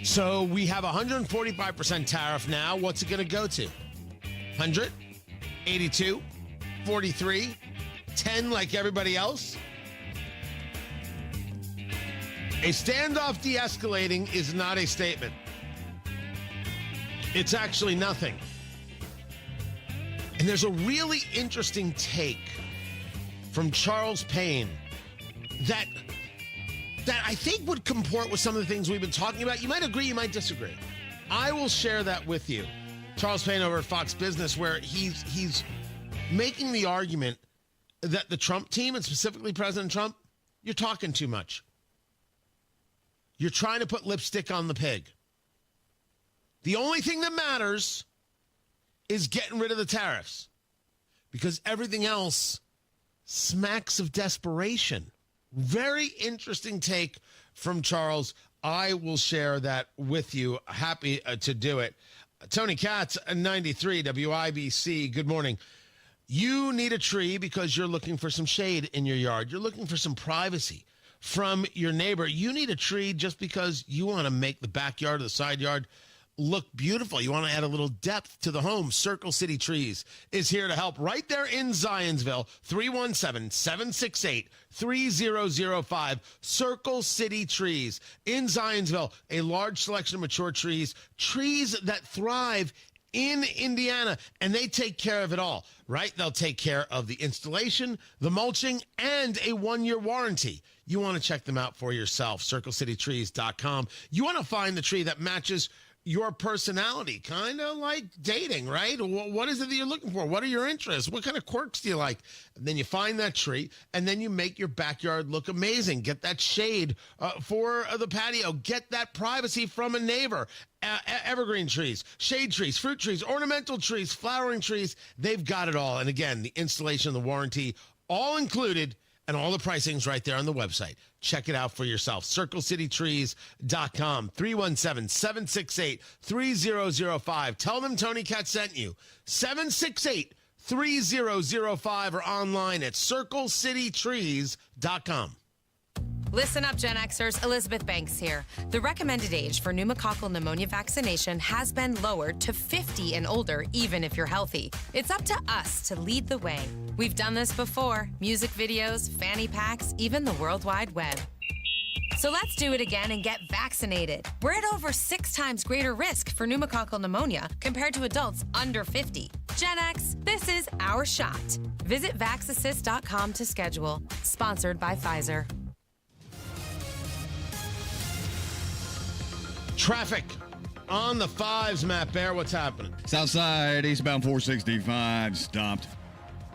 So we have a 145% tariff now. What's it going to go to? 100? 82? 43? 10 like everybody else? A standoff de-escalating is not a statement. It's actually nothing. And there's a really interesting take from Charles Payne that that I think would comport with some of the things we've been talking about. You might agree, you might disagree. I will share that with you. Charles Payne over at Fox Business, where he's making the argument that the Trump team, and specifically President Trump, you're talking too much. You're trying to put lipstick on the pig. The only thing that matters is getting rid of the tariffs, because everything else smacks of desperation. Very interesting take from Charles. I will share that with you. Happy to do it. Tony Katz, 93 WIBC. Good morning. You need a tree because you're looking for some shade in your yard. You're looking for some privacy from your neighbor. You need a tree just because you want to make the backyard or the side yard look beautiful. You want to add a little depth to the home. Circle City Trees is here to help right there in Zionsville. 317-768-3005. Circle City Trees in Zionsville. A large selection of mature trees that thrive in Indiana, and they take care of it all, right? They'll take care of the installation, the mulching, and a 1-year warranty. You want to check them out for yourself. CircleCityTrees.com. You want to find the tree that matches your personality, kind of like dating, right? What is it that you're looking for? What are your interests? What kind of quirks do you like? And then you find that tree, and then you make your backyard look amazing. Get that shade for the patio. Get that privacy from a neighbor. Evergreen trees, shade trees, fruit trees, ornamental trees, flowering trees. They've got it all. And again, the installation, the warranty, all included. And all the pricing's right there on the website. Check it out for yourself. CircleCityTrees.com. 317-768-3005. Tell them Tony Katz sent you. 768-3005 or online at CircleCityTrees.com. Listen up, Gen Xers. Elizabeth Banks here. The recommended age for pneumococcal pneumonia vaccination has been lowered to 50 and older, even if you're healthy. It's up to us to lead the way. We've done this before. Music videos, fanny packs, even the World Wide Web. So let's do it again and get vaccinated. We're at over 6 times greater risk for pneumococcal pneumonia compared to adults under 50. Gen X, this is our shot. Visit vaxassist.com to schedule. Sponsored by Pfizer. Traffic on the 5s, Matt Bear. What's happening? Southside, eastbound 465 stopped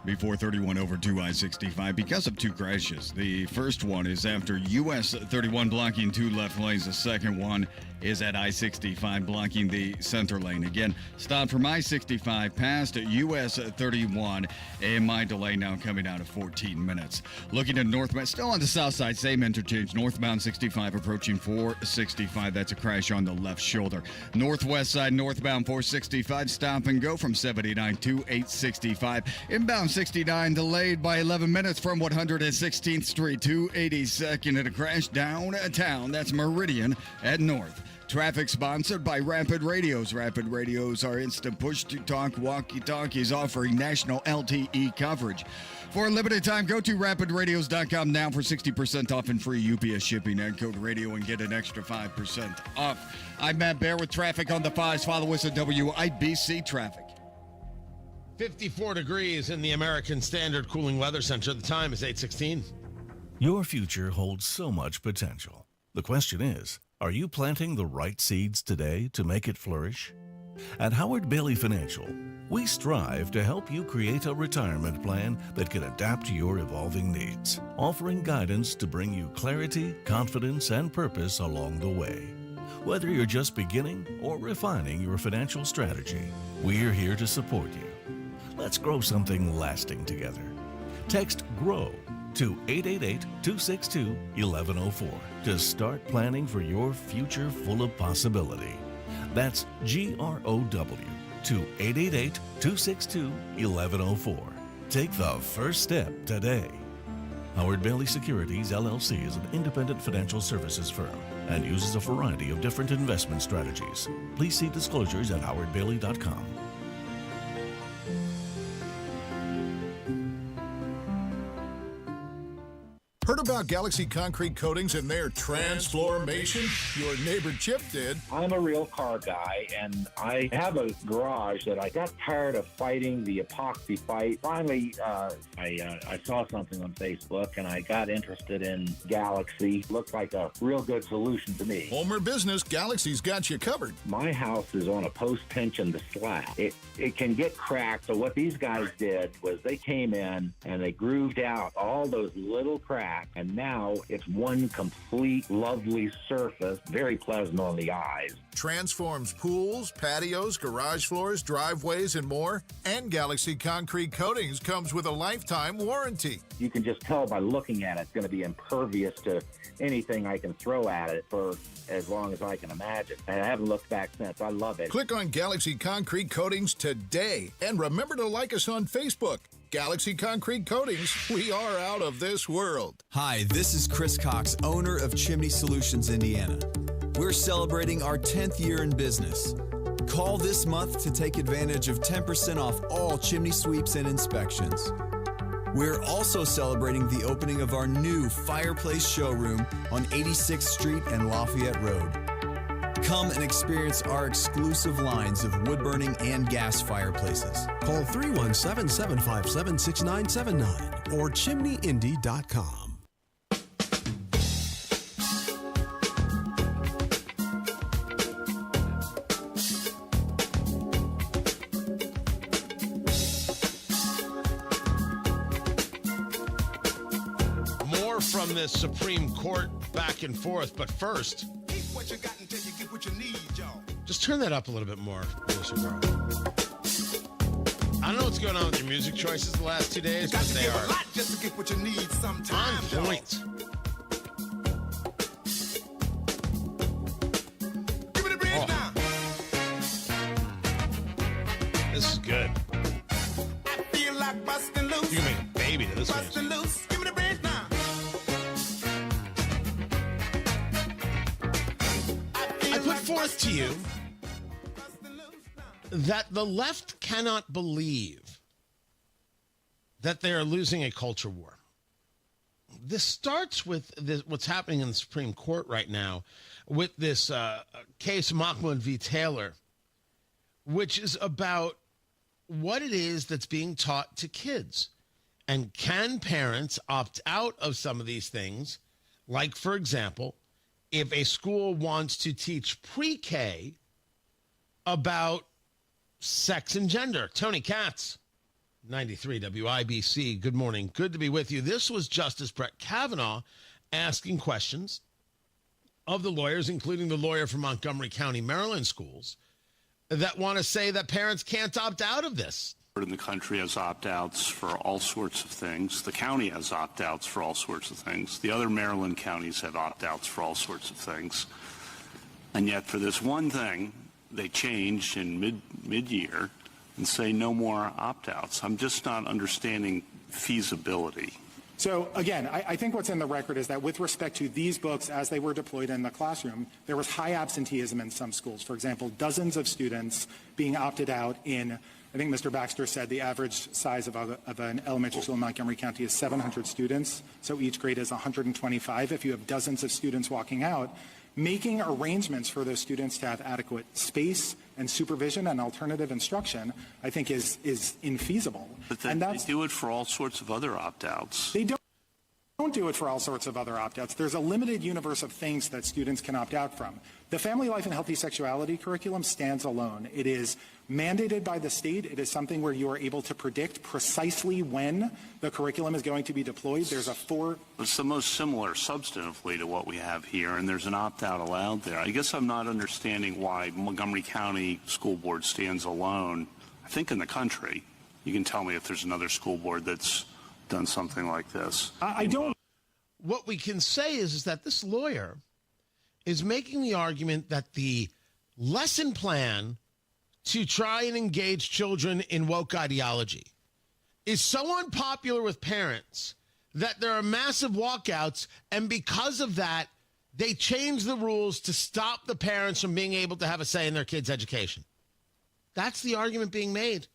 before 31 over 2 I-65 because of 2 crashes. The first one is after US 31 blocking 2 left lanes. The second one is at I-65 blocking the center lane. Again, stopped from I-65 past US 31, and my delay now coming out of 14 minutes. Looking at northbound, still on the south side, same interchange, northbound 65 approaching 465. That's a crash on the left shoulder. Northwest side, northbound 465, stop and go from 79 to 865. Inbound 69 delayed by 11 minutes from 116th Street to 82nd, and a crash downtown. That's Meridian at North. Traffic sponsored by Rapid Radios. Rapid Radios are instant push-to-talk walkie-talkies offering national LTE coverage. For a limited time, go to rapidradios.com now for 60% off and free UPS shipping. Add code radio and get an extra 5% off. I'm Matt Bear with traffic on the 5s. Follow us at WIBC Traffic. 54 degrees in the American Standard Cooling Weather Center. The time is 8:16. Your future holds so much potential. The question is, are you planting the right seeds today to make it flourish? At Howard Bailey Financial, we strive to help you create a retirement plan that can adapt to your evolving needs, offering guidance to bring you clarity, confidence, and purpose along the way. Whether you're just beginning or refining your financial strategy, we're here to support you. Let's grow something lasting together. Text GROW to 888-262-1104 to start planning for your future full of possibility. That's GROW to 888-262-1104. Take the first step today. Howard Bailey Securities, LLC is an independent financial services firm and uses a variety of different investment strategies. Please see disclosures at howardbailey.com. Heard about about Galaxy Concrete Coatings and their transformation? Your neighbor Chip did. I'm a real car guy, and I have a garage that I got tired of fighting the epoxy fight. Finally, I saw something on Facebook, and I got interested in Galaxy. Looked like a real good solution to me. Home or business, Galaxy's got you covered. My house is on a post-tension slab. It can get cracked, so what these guys did was they came in and they grooved out all those little cracks, and now it's one complete lovely surface, very pleasant on the eyes. Transforms pools, patios, garage floors, driveways, and more. And Galaxy Concrete Coatings comes with a lifetime warranty. You can just tell by looking at it, it's going to be impervious to anything I can throw at it for as long as I can imagine. And I haven't looked back since. I love it. Click on Galaxy Concrete Coatings today. And remember to like us on Facebook. Galaxy Concrete Coatings, we are out of this world. Hi, this is Chris Cox, owner of Chimney Solutions, Indiana. We're celebrating our 10th year in business. Call this month to take advantage of 10% off all chimney sweeps and inspections. We're also celebrating the opening of our new fireplace showroom on 86th Street and Lafayette Road. Come and experience our exclusive lines of wood-burning and gas fireplaces. Call 317-757-6979 or chimneyindy.com. More from this Supreme Court back and forth, but first, What you got until you get what you need, y'all. just turn that up a little bit more, Melissa Carl. I don't know what's going on with your music choices the last 2 days, but they are A lot just to get what you need sometimes, on point. Give me the bridge now. This is good. I feel like busting loose. You can make a baby to this Busting music. loose. Give me the bridge now. I put forth to you that the left cannot believe that they are losing a culture war. This starts with what's happening in the Supreme Court right now with this case Mahmoud v. Taylor, which is about what it is that's being taught to kids. And can parents opt out of some of these things? Like, for example, if a school wants to teach pre-K about sex and gender. Tony Katz, 93 WIBC. Good morning. Good to be with you. This was Justice Brett Kavanaugh asking questions of the lawyers, including the lawyer from Montgomery County, Maryland schools, that want to say that parents can't opt out of this. In the country has opt-outs for all sorts of things. The county has opt-outs for all sorts of things. The other Maryland counties have opt-outs for all sorts of things. And yet for this one thing, they changed in mid-year and say no more opt-outs. I'm just not understanding feasibility. So again, I think what's in the record is that with respect to these books as they were deployed in the classroom, there was high absenteeism in some schools. For example, dozens of students being opted out in, I think Mr. Baxter said the average size of an elementary school in Montgomery County is 700 students. So each grade is 125. If you have dozens of students walking out, making arrangements for those students to have adequate space and supervision and alternative instruction, I think is infeasible. But they do it for all sorts of other opt-outs. They don't do it for all sorts of other opt-outs. There's a limited universe of things that students can opt out from. The Family Life and Healthy Sexuality curriculum stands alone. It is mandated by the state. It is something where you are able to predict precisely when the curriculum is going to be deployed. There's It's the most similar substantively to what we have here, and there's an opt-out allowed there. I guess I'm not understanding why Montgomery County School Board stands alone. I think in the country, you can tell me if there's another school board that's done something like this. I don't. What we can say is that this lawyer is making the argument that the lesson plan to try and engage children in woke ideology is so unpopular with parents that there are massive walkouts, and because of that, they change the rules to stop the parents from being able to have a say in their kids' education. That's the argument being made.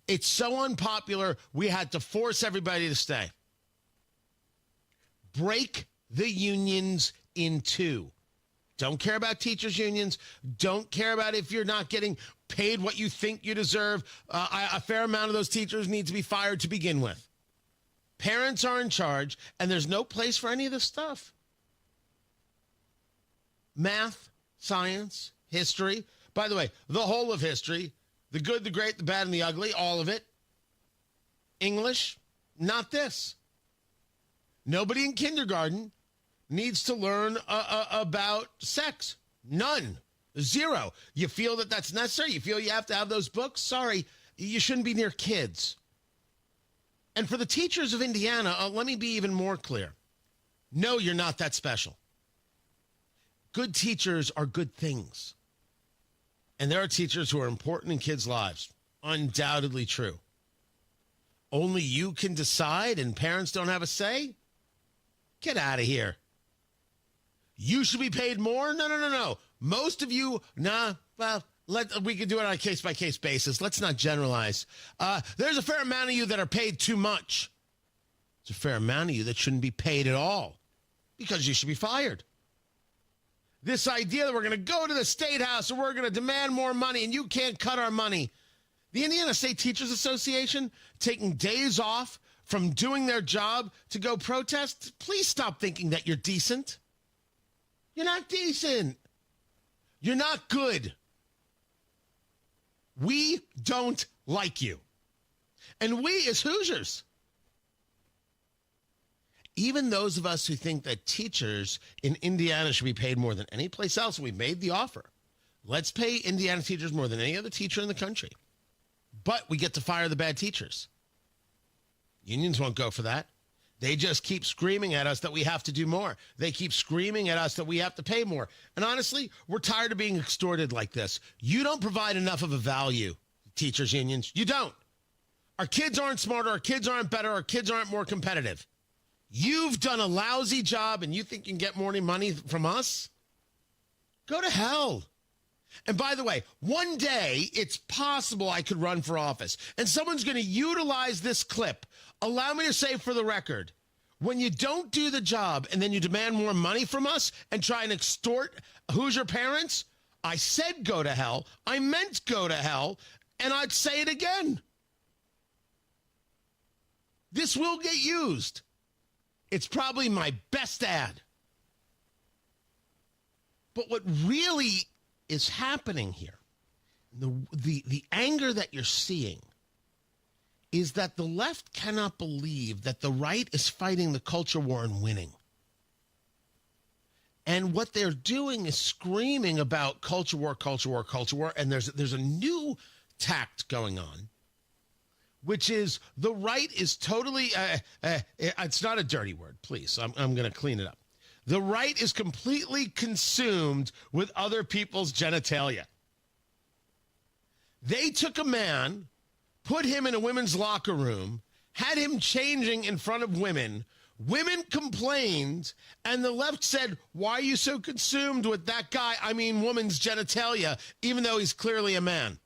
It's so unpopular, we had to force everybody to stay. break the unions in two. Don't care about teachers' unions. Don't care about if you're not getting paid what you think you deserve. A fair amount of those teachers need to be fired to begin with. Parents are in charge, and there's no place for any of this stuff. Math, science, history. By the way, the whole of history, the good, the great, the bad, and the ugly, all of it. English, not this. Nobody in kindergarten needs to learn about sex. None. Zero. You feel that that's necessary? You feel you have to have those books? Sorry, you shouldn't be near kids. And for the teachers of Indiana, let me be even more clear. No, you're not that special. Good teachers are good things. And there are teachers who are important in kids' lives. Undoubtedly true. Only you can decide and parents don't have a say? Get out of here. You should be paid more? No. Most of you, we can do it on a case-by-case basis. Let's not generalize. There's a fair amount of you that are paid too much. There's a fair amount of you that shouldn't be paid at all because you should be fired. This idea that we're going to go to the State House and we're going to demand more money and you can't cut our money. The Indiana State Teachers Association taking days off from doing their job to go protest. Please stop thinking that you're decent. You're not decent. You're not good. We don't like you. And we as Hoosiers. Even those of us who think that teachers in Indiana should be paid more than any place else, we've made the offer. Let's pay Indiana teachers more than any other teacher in the country. But we get to fire the bad teachers. Unions won't go for that. They just keep screaming at us that we have to do more. They keep screaming at us that we have to pay more. And honestly, we're tired of being extorted like this. You don't provide enough of a value, teachers' unions. You don't. Our kids aren't smarter. Our kids aren't better. Our kids aren't more competitive. You've done a lousy job and you think you can get more money from us? Go to hell. And by the way, one day it's possible I could run for office and someone's going to utilize this clip. Allow me to say for the record, when you don't do the job and then you demand more money from us and try and extort Hoosier parents, I said go to hell. I meant go to hell, and I'd say it again. This will get used. It's probably my best ad. But what really is happening here, the anger that you're seeing, is that the left cannot believe that the right is fighting the culture war and winning. And what they're doing is screaming about culture war, culture war, culture war. And there's a new tact going on, which is the right is totally, it's not a dirty word, please. I'm going to clean it up. The right is completely consumed with other people's genitalia. They took a man, put him in a women's locker room, had him changing in front of women. Women complained, and the left said, why are you so consumed with that guy, woman's genitalia, even though he's clearly a man?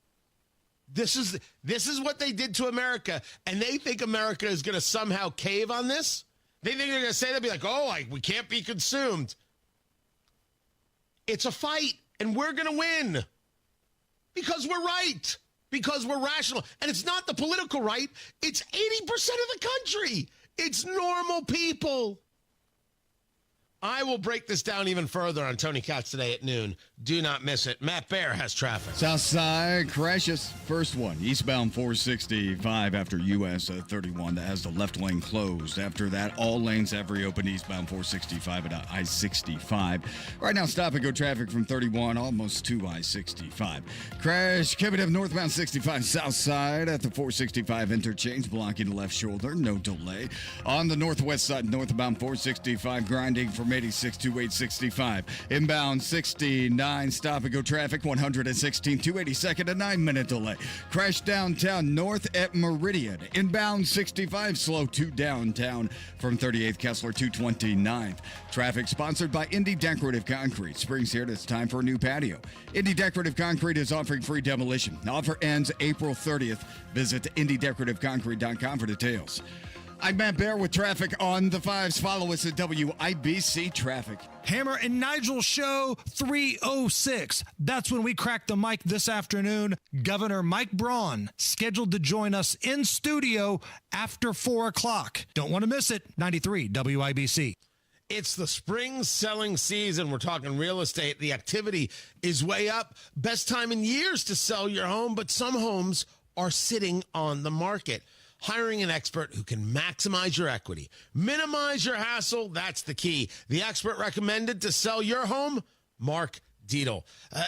This is what they did to America, and they think America is going to somehow cave on this? They think they're going to say, they'll be like, we can't be consumed. It's a fight, and we're going to win. Because we're right. Because we're rational. And it's not the political right. It's 80% of the country. It's normal people. I will break this down even further on Tony Katz today at noon. Do not miss it. Matt Baer has traffic. South side crashes. First one, eastbound 465 after US 31 that has the left lane closed. After that, all lanes have reopened eastbound 465 at I-65. Right now, stop and go traffic from 31 almost to I-65. Crash coming up northbound 65 south side at the 465 interchange, blocking the left shoulder. No delay. On the northwest side, northbound 465 grinding from 86 to 865. Inbound 69, stop and go traffic 116 to 82nd, a 9-minute delay. Crash downtown north at Meridian. Inbound 65, slow to downtown from 38th Kessler to 29th. Traffic sponsored by Indy Decorative Concrete. Spring's here and it's time for a new patio. Indy Decorative Concrete is offering free demolition. Offer ends April 30th. Visit indydecorativeconcrete.com for details. I'm Matt Bear with traffic on the fives. Follow us at WIBC Traffic. Hammer and Nigel Show 306. That's when we crack the mic this afternoon. Governor Mike Braun scheduled to join us in studio after 4 o'clock. Don't want to miss it. 93 WIBC. It's the spring selling season. We're talking real estate. The activity is way up. Best time in years to sell your home, but some homes are sitting on the market. Hiring an expert who can maximize your equity, minimize your hassle, that's the key. The expert recommended to sell your home, Mark Dietel.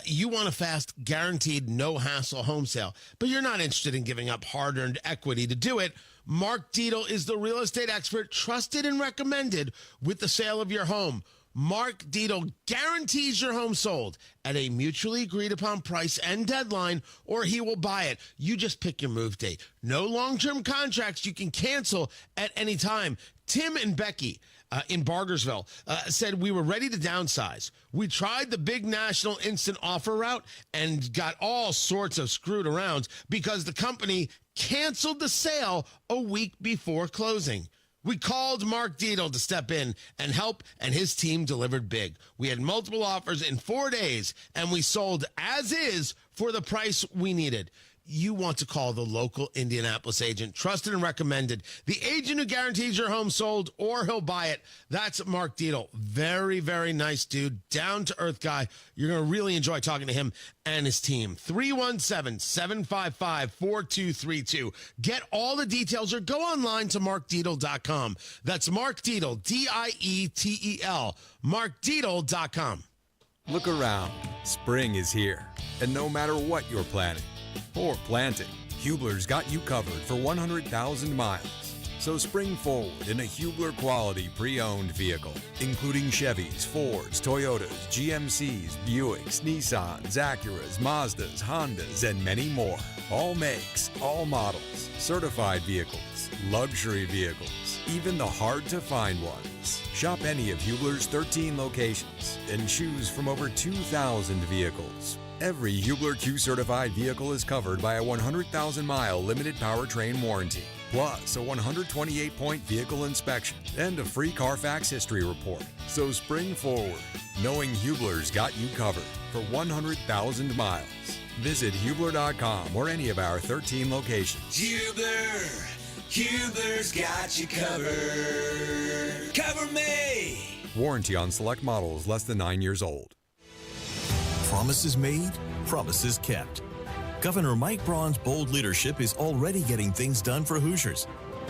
You want a fast, guaranteed, no-hassle home sale, but you're not interested in giving up hard-earned equity to do it. Mark Dietel is the real estate expert trusted and recommended with the sale of your home. Mark Dietel guarantees your home sold at a mutually agreed upon price and deadline, or he will buy it. You just pick your move date. No long-term contracts you can cancel at any time. Tim and Becky in Bargersville said we were ready to downsize. We tried the big national instant offer route and got all sorts of screwed around because the company canceled the sale a week before closing. We called Mark Dietel to step in and help, and his team delivered big. We had multiple offers in 4 days, and we sold as is for the price we needed. You want to call the local Indianapolis agent, trusted and recommended. The agent who guarantees your home sold or he'll buy it. That's Mark Dietel. Very, very nice dude. Down-to-earth guy. You're going to really enjoy talking to him and his team. 317-755-4232. Get all the details or go online to markdietel.com. That's Mark Dietel, Dietel, markdietel.com. Look around. Spring is here. And no matter what you're planning or planting, Hubler's got you covered for 100,000 miles. So spring forward in a Hubler quality pre-owned vehicle, including Chevys, Fords, Toyotas, GMCs, Buicks, Nissans, Acuras, Mazdas, Hondas, and many more. All makes, all models, certified vehicles, luxury vehicles, even the hard-to-find ones. Shop any of Hubler's 13 locations and choose from over 2,000 vehicles. Every Hubler Q-certified vehicle is covered by a 100,000-mile limited powertrain warranty, plus a 128-point vehicle inspection and a free Carfax history report. So spring forward, knowing Hubler's got you covered for 100,000 miles. Visit Hubler.com or any of our 13 locations. Hubler's got you covered. Cover me! Warranty on select models less than 9 years old. Promises made, promises kept. Governor Mike Braun's bold leadership is already getting things done for Hoosiers.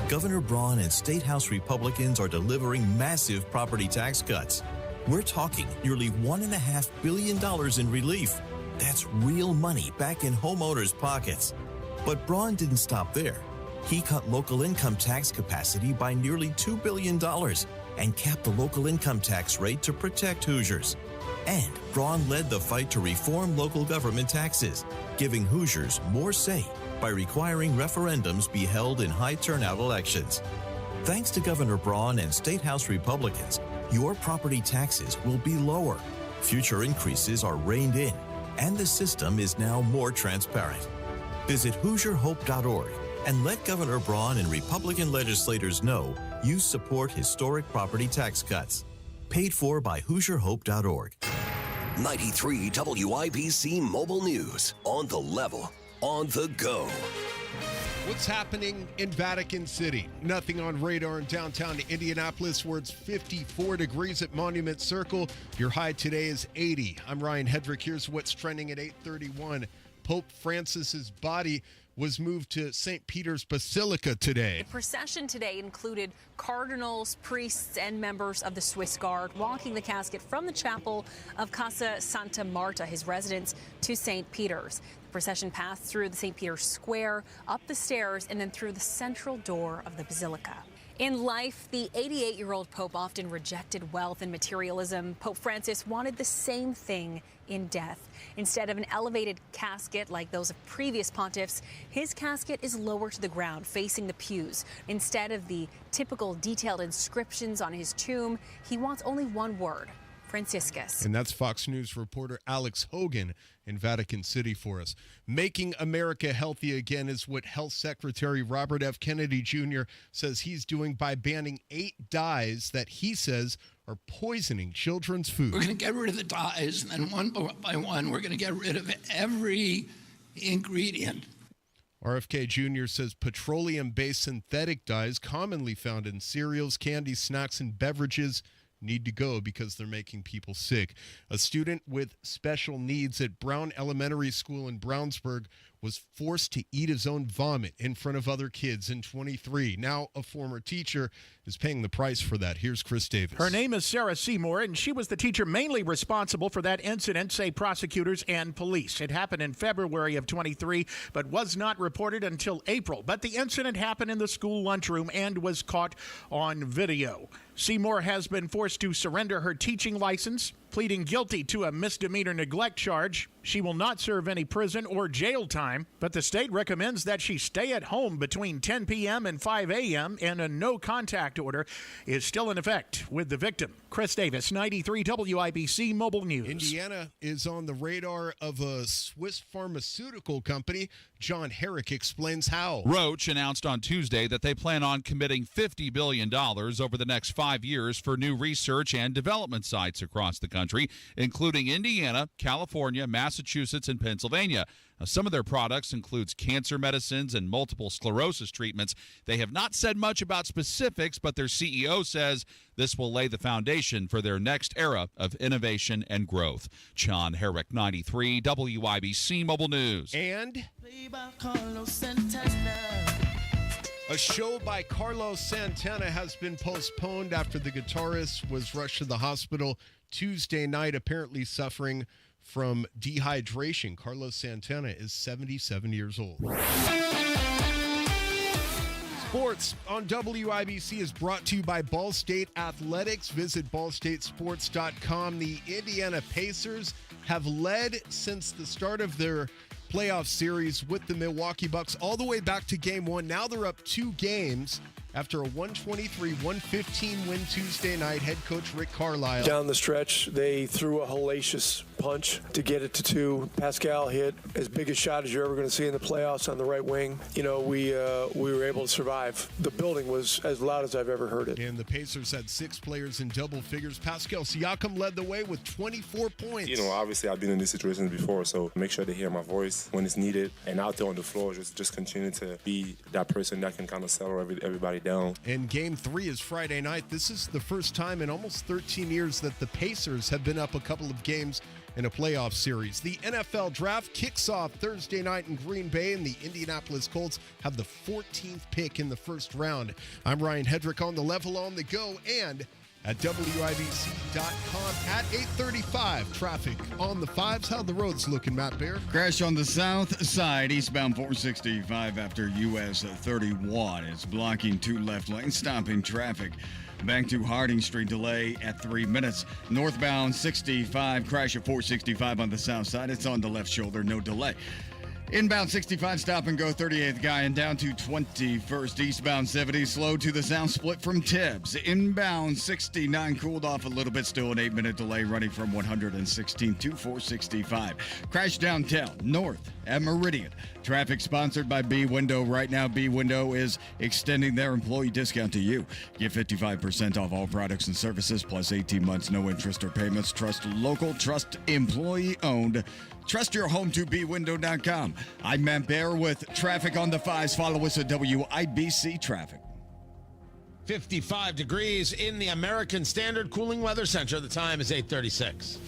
Governor Braun and State House Republicans are delivering massive property tax cuts. We're talking nearly $1.5 billion in relief. That's real money back in homeowners' pockets. But Braun didn't stop there. He cut local income tax capacity by nearly $2 billion and capped the local income tax rate to protect Hoosiers. And Braun led the fight to reform local government taxes, giving Hoosiers more say by requiring referendums be held in high-turnout elections. Thanks to Governor Braun and State House Republicans, your property taxes will be lower, future increases are reined in, and the system is now more transparent. Visit HoosierHope.org and let Governor Braun and Republican legislators know you support historic property tax cuts. Paid for by HoosierHope.org. 93 WIBC Mobile News. On the level, on the go. What's happening in Vatican City? Nothing on radar in downtown Indianapolis, where it's 54 degrees at Monument Circle. Your high today is 80. I'm Ryan Hedrick. Here's what's trending at 8:31. Pope Francis's body was moved to St. Peter's Basilica today. The procession today included cardinals, priests, and members of the Swiss Guard walking the casket from the chapel of Casa Santa Marta, his residence, to St. Peter's. The procession passed through the St. Peter's Square, up the stairs, and then through the central door of the basilica. In life, the 88-year-old Pope often rejected wealth and materialism. Pope Francis wanted the same thing in death. Instead of an elevated casket like those of previous pontiffs, his casket is lower to the ground, facing the pews. Instead of the typical detailed inscriptions on his tomb, he wants only one word: Franciscus. And that's Fox News reporter Alex Hogan in Vatican City for us. Making America healthy again is what Health Secretary Robert F. Kennedy Jr. says he's doing by banning 8 dyes that he says are poisoning children's food. We're going to get rid of the dyes, and then one by one, we're going to get rid of every ingredient. RFK Jr. says petroleum-based synthetic dyes commonly found in cereals, candy, snacks, and beverages need to go because they're making people sick. A student with special needs at Brown Elementary School in Brownsburg was forced to eat his own vomit in front of other kids in 23. Now a former teacher is paying the price for that. Here's Chris Davis. Her name is Sarah Seymour, and she was the teacher mainly responsible for that incident, say prosecutors and police. It happened in February of 23, but was not reported until April. But the incident happened in the school lunchroom and was caught on video. Seymour has been forced to surrender her teaching license, pleading guilty to a misdemeanor neglect charge. She will not serve any prison or jail time, but the state recommends that she stay at home between 10 p.m. and 5 a.m., and a no-contact order is still in effect with the victim. Chris Davis, 93 WIBC Mobile News. Indiana is on the radar of a Swiss pharmaceutical company. John Herrick explains how. Roche announced on Tuesday that they plan on committing $50 billion over the next 5 years for new research and development sites across the country, including Indiana, California, Massachusetts, and Pennsylvania. Now, some of their products includes cancer medicines and multiple sclerosis treatments. They have not said much about specifics, but their CEO says this will lay the foundation for their next era of innovation and growth. John Herrick, 93 WIBC Mobile News. And a show by Carlos Santana has been postponed after the guitarist was rushed to the hospital Tuesday night, apparently suffering from dehydration. Carlos Santana is 77 years old. Sports on WIBC is brought to you by Ball State Athletics. Visit ballstatesports.com. The Indiana Pacers have led since the start of their playoff series with the Milwaukee Bucks all the way back to game 1. Now they're up 2 games after a 123-115 win Tuesday night. Head coach Rick Carlisle. Down the stretch, they threw a hellacious punch to get it to 2. Pascal hit as big a shot as you're ever going to see in the playoffs on the right wing. You know, we were able to survive. The building was as loud as I've ever heard it. And the Pacers had 6 players in double figures. Pascal Siakam led the way with 24 points. You know, obviously I've been in these situations before, so make sure to hear my voice when it's needed. And out there on the floor, just continue to be that person that can kind of settle everybody down. And game 3 is Friday night. This is the first time in almost 13 years that the Pacers have been up a couple of games in a playoff series. The NFL draft kicks off Thursday night in Green Bay, and the Indianapolis Colts have the 14th pick in the first round. I'm Ryan Hedrick on the level on the go and at WIBC.com at 8:35. Traffic on the 5s. How the roads looking, Matt Bear? Crash on the south side, eastbound 465 after US 31. It's blocking 2 left lanes, stopping traffic. Back to Harding Street, delay at 3 minutes. Northbound 65, crash at 465 on the south side. It's on the left shoulder, no delay. Inbound 65, stop and go 38th guy and down to 21st. Eastbound 70, slow to the south, split from Tibbs. Inbound 69, cooled off a little bit, still an 8-minute delay running from 116 to 465. Crash downtown, north at Meridian. Traffic sponsored by B Window. Right now, B Window is extending their employee discount to you. Get 55% off all products and services, plus 18 months, no interest or payments. Trust local, trust employee owned. Trust your home to bwindow.com. I'm Matt Bear with traffic on the 5s. Follow us at WIBC Traffic. 55 degrees in the American Standard Cooling Weather Center. The time is 8:36.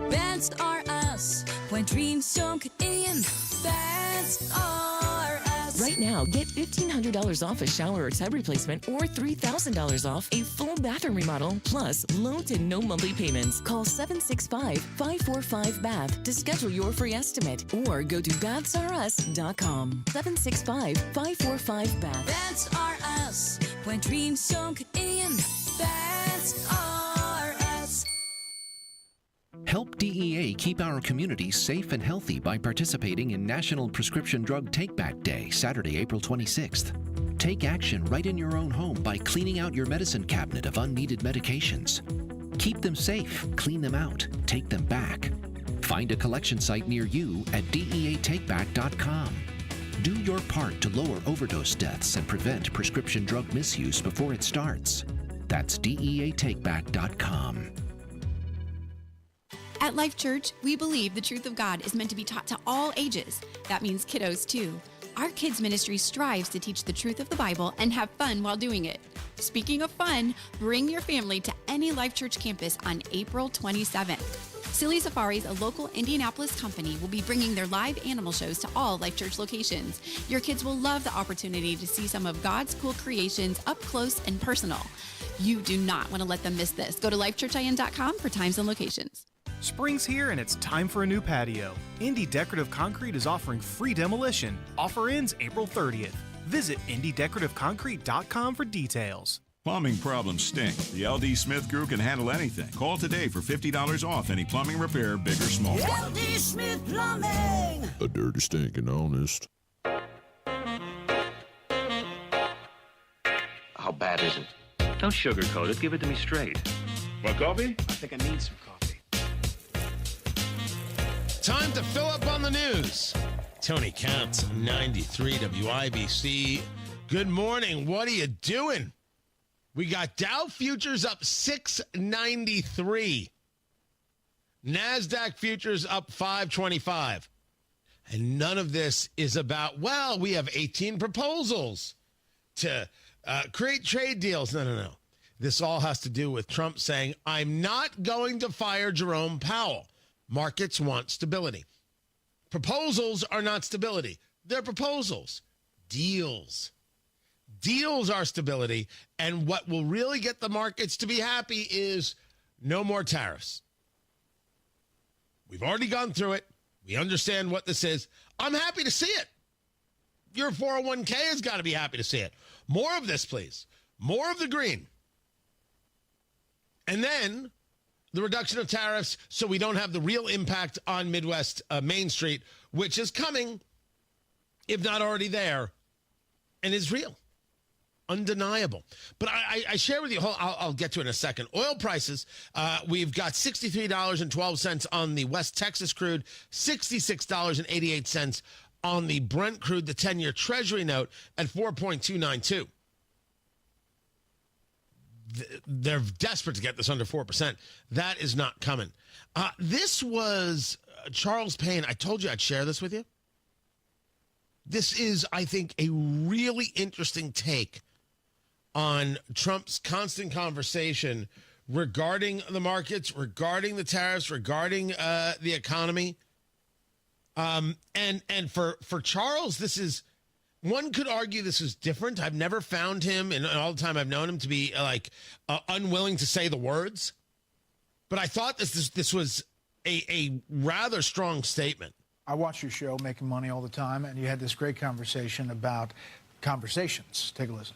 Best are us when dreams sunk in. Best are us. Right now, get $1,500 off a shower or tub replacement or $3,000 off a full bathroom remodel, plus low to no monthly payments. Call 765-545-BATH to schedule your free estimate or go to bathsareus.com. 765-545-BATH. Best are us when dreams sunk in. Best are us. Help DEA keep our communities safe and healthy by participating in National Prescription Drug Take-Back Day, Saturday, April 26th. Take action right in your own home by cleaning out your medicine cabinet of unneeded medications. Keep them safe, clean them out, take them back. Find a collection site near you at DEATakeback.com. Do your part to lower overdose deaths and prevent prescription drug misuse before it starts. That's DEATakeback.com. At Life Church, we believe the truth of God is meant to be taught to all ages. That means kiddos too. Our kids ministry strives to teach the truth of the Bible and have fun while doing it. Speaking of fun, bring your family to any Life Church campus on April 27th. Silly Safaris, a local Indianapolis company, will be bringing their live animal shows to all Life Church locations. Your kids will love the opportunity to see some of God's cool creations up close and personal. You do not want to let them miss this. Go to lifechurchin.com for times and locations. Spring's here and it's time for a new patio. Indy Decorative Concrete is offering free demolition. Offer ends April 30th. Visit IndyDecorativeConcrete.com for details. Plumbing problems stink. The LD Smith Crew can handle anything. Call today for $50 off any plumbing repair, big or small. LD Smith Plumbing. A dirty, stinking honest. How bad is it? Don't sugarcoat it. Give it to me straight. Want coffee? I think I need some coffee. Time to fill up on the news. Tony Counts, 93 WIBC. Good morning. What are you doing? We got Dow futures up 693. NASDAQ futures up 525. And none of this is about, well, we have 18 proposals to create trade deals. No. This all has to do with Trump saying, I'm not going to fire Jerome Powell. Markets want stability. Proposals are not stability. They're proposals. Deals. Deals are stability. And what will really get the markets to be happy is no more tariffs. We've already gone through it. We understand what this is. I'm happy to see it. Your 401k has got to be happy to see it. More of this, please. More of the green. And then the reduction of tariffs so we don't have the real impact on Midwest Main Street, which is coming, if not already there, and is real. Undeniable. But I share with you, I'll get to it in a second. Oil prices, we've got $63.12 on the West Texas crude, $66.88 on the Brent crude, the 10-year Treasury note at 4.292. They're desperate to get this under 4%. That is not coming. This was Charles Payne. I told you I'd share this with you. This is, I think, a really interesting take on Trump's constant conversation regarding the markets, regarding the tariffs, regarding the economy. And for Charles, this is, one could argue this is different. I've never found him, and all the time I've known him, to be unwilling to say the words. But I thought this was a rather strong statement. I watch your show, Making Money, all the time, and you had this great conversation about conversations. Take a listen.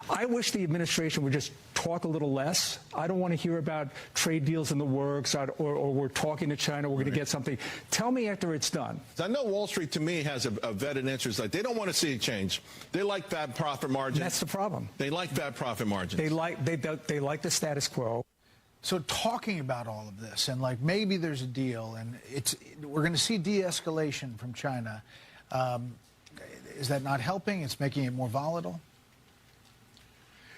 I wish the administration would just talk a little less. I don't want to hear about trade deals in the works or we're talking to China, we're going to get something. Tell me after it's done. I know Wall Street, to me, has a vetted interest. Like, they don't want to see a change. They like bad profit margins. That's the problem. They like bad profit margins. They like the status quo. So talking about all of this, and like maybe there's a deal, and we're going to see de-escalation from China. Is that not helping? It's making it more volatile?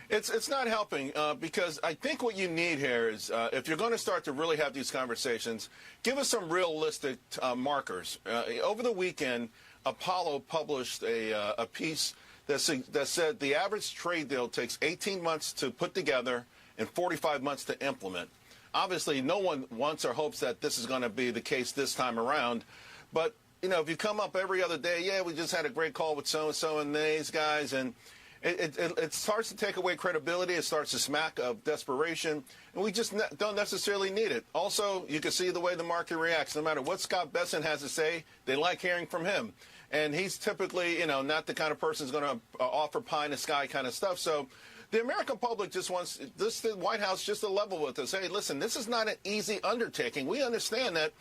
It's not helping because I think what you need here is if you're going to start to really have these conversations, give us some realistic markers. Over the weekend, Apollo published a piece that said the average trade deal takes 18 months to put together and 45 months to implement. Obviously, no one wants or hopes that this is going to be the case this time around. But, you know, if you come up every other day, yeah, we just had a great call with so-and-so and these guys, and it starts to take away credibility. It starts to smack of desperation, and we just don't necessarily need it. Also, you can see the way the market reacts. No matter what Scott Bessent has to say, they like hearing from him. And he's typically, you know, not the kind of person who's going to offer pie in the sky kind of stuff. So the American public just wants the White House just to level with us. Hey, listen, this is not an easy undertaking. We understand that.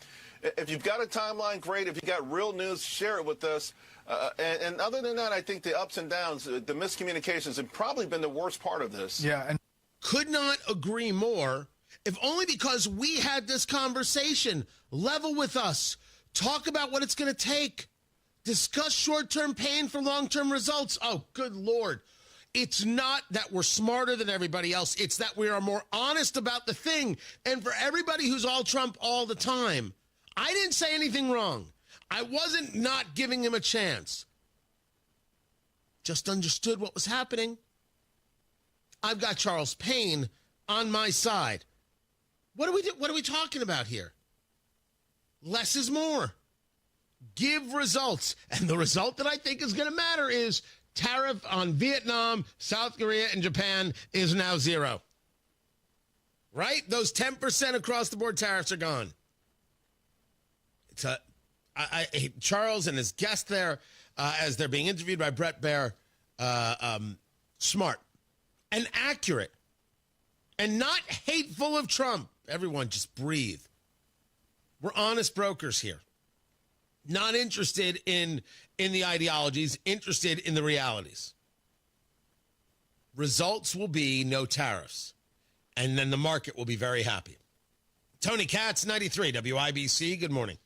If you've got a timeline, great. If you got real news, share it with us. And other than that, I think the ups and downs, the miscommunications have probably been the worst part of this. Yeah. And Could not agree more, if only because we had this conversation. Level with us. Talk about what it's going to take. Discuss short-term pain for long-term results. Oh, good Lord. It's not that we're smarter than everybody else. It's that we are more honest about the thing. And for everybody who's all Trump all the time, I didn't say anything wrong. I wasn't not giving him a chance. Just understood what was happening. I've got Charles Payne on my side. What are we talking about here? Less is more. Give results. And the result that I think is going to matter is tariff on Vietnam, South Korea, and Japan is now 0. Right? Those 10% across the board tariffs are gone. Charles and his guest there, as they're being interviewed by Brett Baer, smart and accurate and not hateful of Trump. Everyone just breathe. We're honest brokers here. Not interested in the ideologies, interested in the realities. Results will be no tariffs. And then the market will be very happy. Tony Katz, 93 WIBC. Good morning.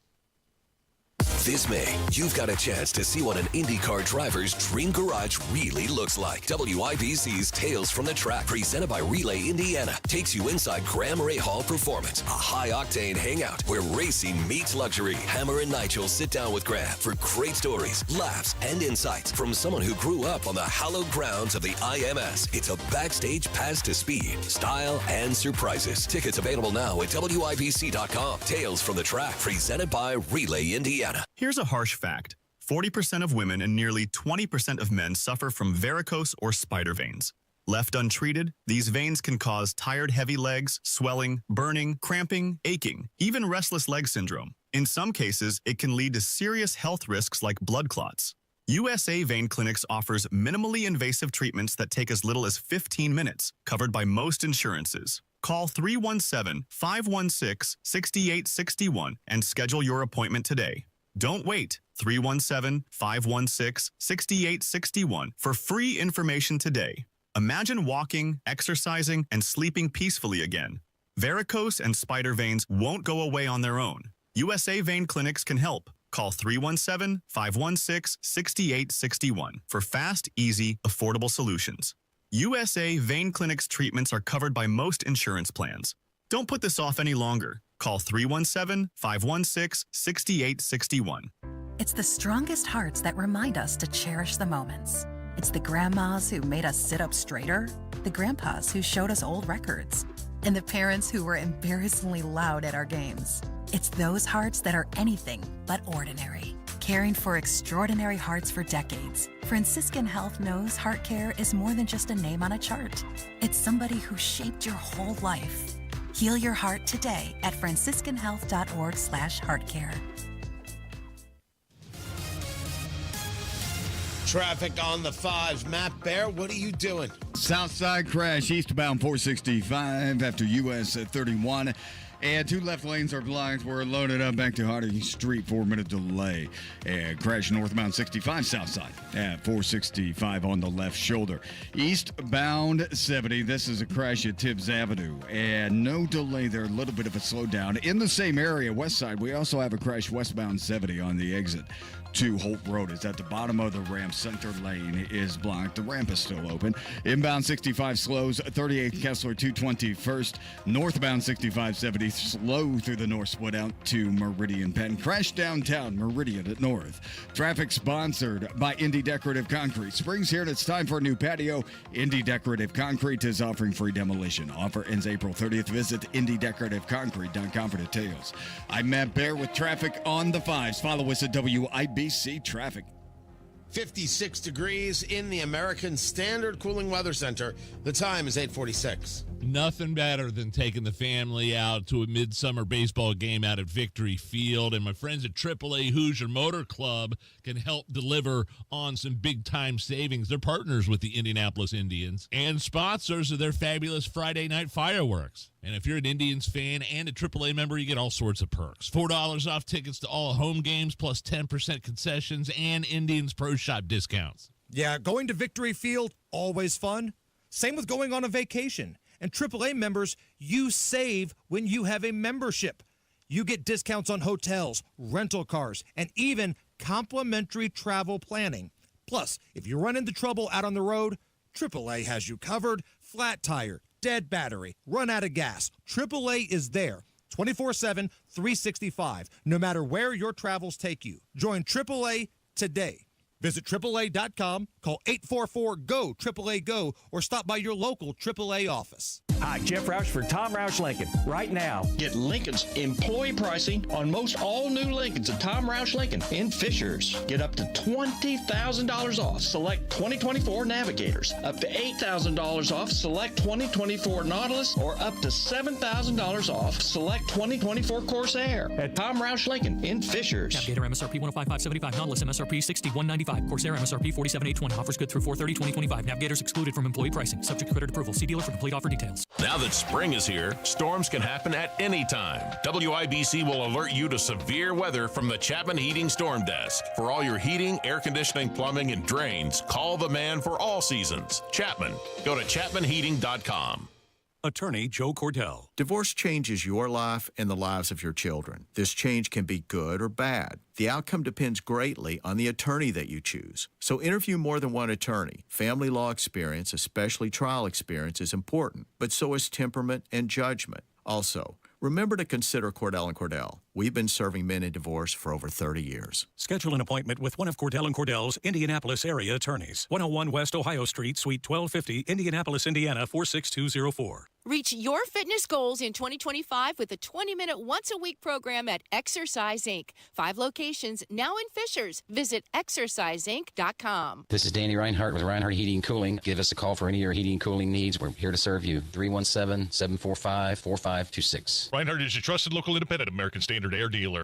This May, you've got a chance to see what an IndyCar driver's dream garage really looks like. WIBC's Tales from the Track, presented by Relay Indiana, takes you inside Graham Ray Hall Performance, a high-octane hangout where racing meets luxury. Hammer and Nigel sit down with Graham for great stories, laughs, and insights from someone who grew up on the hallowed grounds of the IMS. It's a backstage pass to speed, style, and surprises. Tickets available now at WIBC.com. Tales from the Track, presented by Relay Indiana. Here's a harsh fact. 40% of women and nearly 20% of men suffer from varicose or spider veins. Left untreated, these veins can cause tired, heavy legs, swelling, burning, cramping, aching, even restless leg syndrome. In some cases, it can lead to serious health risks like blood clots. USA Vein Clinics offers minimally invasive treatments that take as little as 15 minutes, covered by most insurances. Call 317-516-6861 and schedule your appointment today. Don't wait. 317-516-6861 for free information today. Imagine walking, exercising, and sleeping peacefully again. Varicose and spider veins won't go away on their own. USA Vein Clinics can help. Call 317-516-6861 for fast, easy, affordable solutions. USA Vein Clinics treatments are covered by most insurance plans. Don't put this off any longer. Call 317-516-6861. It's the strongest hearts that remind us to cherish the moments. It's the grandmas who made us sit up straighter, the grandpas who showed us old records, and the parents who were embarrassingly loud at our games. It's those hearts that are anything but ordinary. Caring for extraordinary hearts for decades, Franciscan Health knows heart care is more than just a name on a chart. It's somebody who shaped your whole life. Heal your heart today at franciscanhealth.org/heartcare. Traffic on the 5s. Matt Bear, what are you doing? Southside crash eastbound 465 after US 31. And 2 left lanes are blocked. We're loaded up back to Harding Street. 4-minute delay. And crash northbound 65 southside at 465 on the left shoulder. Eastbound 70. This is a crash at Tibbs Avenue. And no delay there. A little bit of a slowdown. In the same area, west side, we also have a crash westbound 70 on the exit to Holt Road. It's at the bottom of the ramp. Center lane is blocked. The ramp is still open. Inbound 65 slows. 38 Kessler 221st. Northbound 6570 slow through the north split out to Meridian Penn. Crash downtown Meridian at north. Traffic sponsored by Indy Decorative Concrete. Spring's here and it's time for a new patio. Indy Decorative Concrete is offering free demolition. Offer ends April 30th. Visit IndyDecorativeConcrete.com for details. I'm Matt Bear with traffic on the 5s. Follow us at WIBC Traffic. 56 degrees in the American Standard Cooling Weather Center. The time is 8:46. Nothing better than taking the family out to a midsummer baseball game out at Victory Field. And my friends at AAA Hoosier Motor Club can help deliver on some big-time savings. They're partners with the Indianapolis Indians and sponsors of their fabulous Friday night fireworks. And if you're an Indians fan and a AAA member, you get all sorts of perks. $4 off tickets to all home games, plus 10% concessions and Indians Pro Shop discounts. Yeah, going to Victory Field, always fun. Same with going on a vacation. And AAA members, you save when you have a membership. You get discounts on hotels, rental cars, and even complimentary travel planning. Plus, if you run into trouble out on the road, AAA has you covered. Flat tire, dead battery, run out of gas. AAA is there 24/7, 365, no matter where your travels take you. Join AAA today. Visit AAA.com, call 844-GO, AAA-GO, or stop by your local AAA office. Hi, Jeff Roush for Tom Roush Lincoln. Right now, get Lincoln's employee pricing on most all new Lincolns at Tom Roush Lincoln in Fishers. Get up to $20,000 off select 2024 Navigators, up to $8,000 off select 2024 Nautilus, or up to $7,000 off select 2024 Corsair at Tom Roush Lincoln in Fishers. Navigator MSRP 105,575, Nautilus MSRP 6195, Corsair MSRP 47,820. Offers good through 4/30/2025. Navigators excluded from employee pricing. Subject to credit approval. See dealer for complete offer details. Now that spring is here, storms can happen at any time. WIBC will alert you to severe weather from the Chapman Heating Storm Desk. For all your heating, air conditioning, plumbing, and drains, call the man for all seasons. Chapman. Go to chapmanheating.com. Attorney Joe Cordell. Divorce changes your life and the lives of your children. This change can be good or bad. The outcome depends greatly on the attorney that you choose. So interview more than one attorney. Family law experience, especially trial experience, is important, but so is temperament and judgment. Also, remember to consider Cordell & Cordell. We've been serving men in divorce for over 30 years. Schedule an appointment with one of Cordell & Cordell's Indianapolis area attorneys. 101 West Ohio Street, Suite 1250, Indianapolis, Indiana 46204. Reach your fitness goals in 2025 with a 20-minute once-a-week program at Exercise Inc. 5 locations now in Fishers. Visit exerciseinc.com. This is Danny Reinhardt with Reinhardt Heating and Cooling. Give us a call for any of your heating and cooling needs. We're here to serve you. 317-745-4526. Reinhardt is your trusted local independent American Standard Air dealer.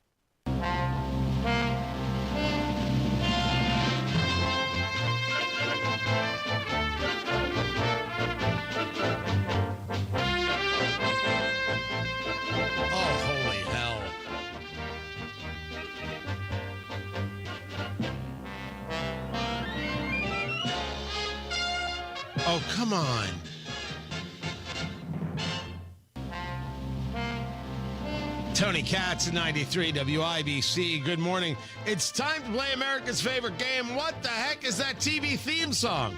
Oh, come on. Tony Katz at 93 WIBC. Good morning. It's time to play America's favorite game. What the heck is that TV theme song?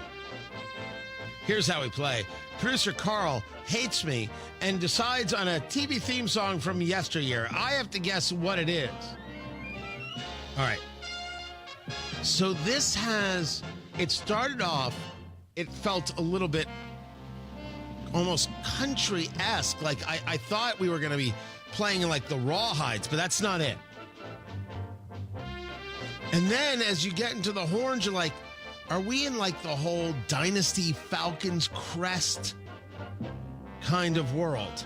Here's how we play. Producer Carl hates me and decides on a TV theme song from yesteryear. I have to guess what it is. All right. So this has, it started off, it felt a little bit almost country-esque. Like I thought we were going to be playing in like the Rawhides, but that's not it. And then as you get into the horns, you're like, are we in like the whole Dynasty Falcons crest kind of world?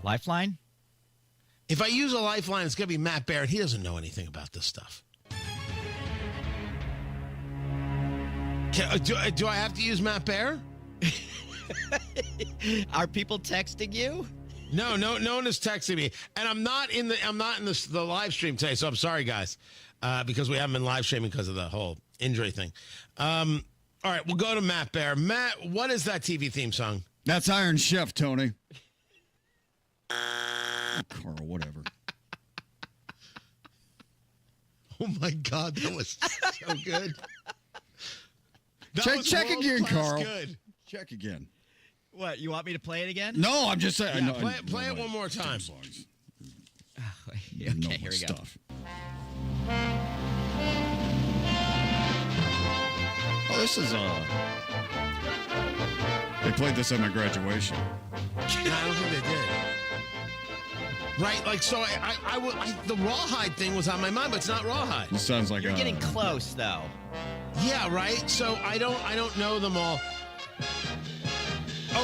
Lifeline? If I use a lifeline, it's going to be Matt Barrett. He doesn't know anything about this stuff. Do I have to use Matt Barrett? Are people texting you? No one is texting me, and I'm not in the live stream today. So I'm sorry, guys, because we haven't been live streaming because of the whole injury thing. All right, we'll go to Matt Barrett. Matt, what is that TV theme song? That's Iron Chef, Tony. Carl, whatever. Oh my God, that was so good. Check again, Carl. Good. Check again. What, you want me to play it again? No, I'm just saying. Yeah, play it one more time. Okay, here we go. Oh, this is they played this at my graduation. No, I don't think they did. Right, like so. The Rawhide thing was on my mind, but it's not Rawhide. This sounds like you're getting close, though. Yeah, right. So I don't know them all.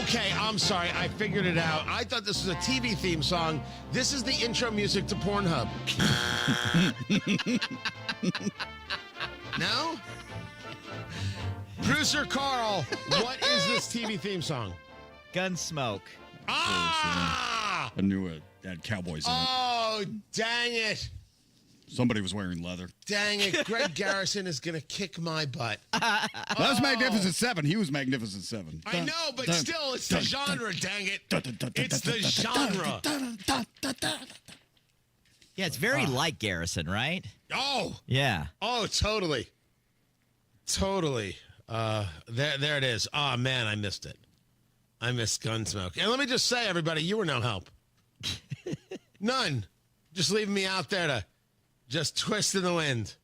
Okay, I'm sorry. I figured it out. I thought this was a TV theme song. This is the intro music to Pornhub. No? Producer Carl, what is this TV theme song? Gunsmoke. Ah! I knew it. That Cowboys in it. Oh, dang it. Somebody was wearing leather. Dang it, Greg Garrison is going to kick my butt. That was Magnificent Seven. He was Magnificent Seven. I know, but still, it's the genre, dang it. It's the genre. Yeah, it's very like Garrison, right? Oh. Yeah. Oh, totally. Totally. There it is. Oh, man, I missed it. I missed Gunsmoke. And let me just say, everybody, you were no help. None. Just leaving me out there to just twist in the wind.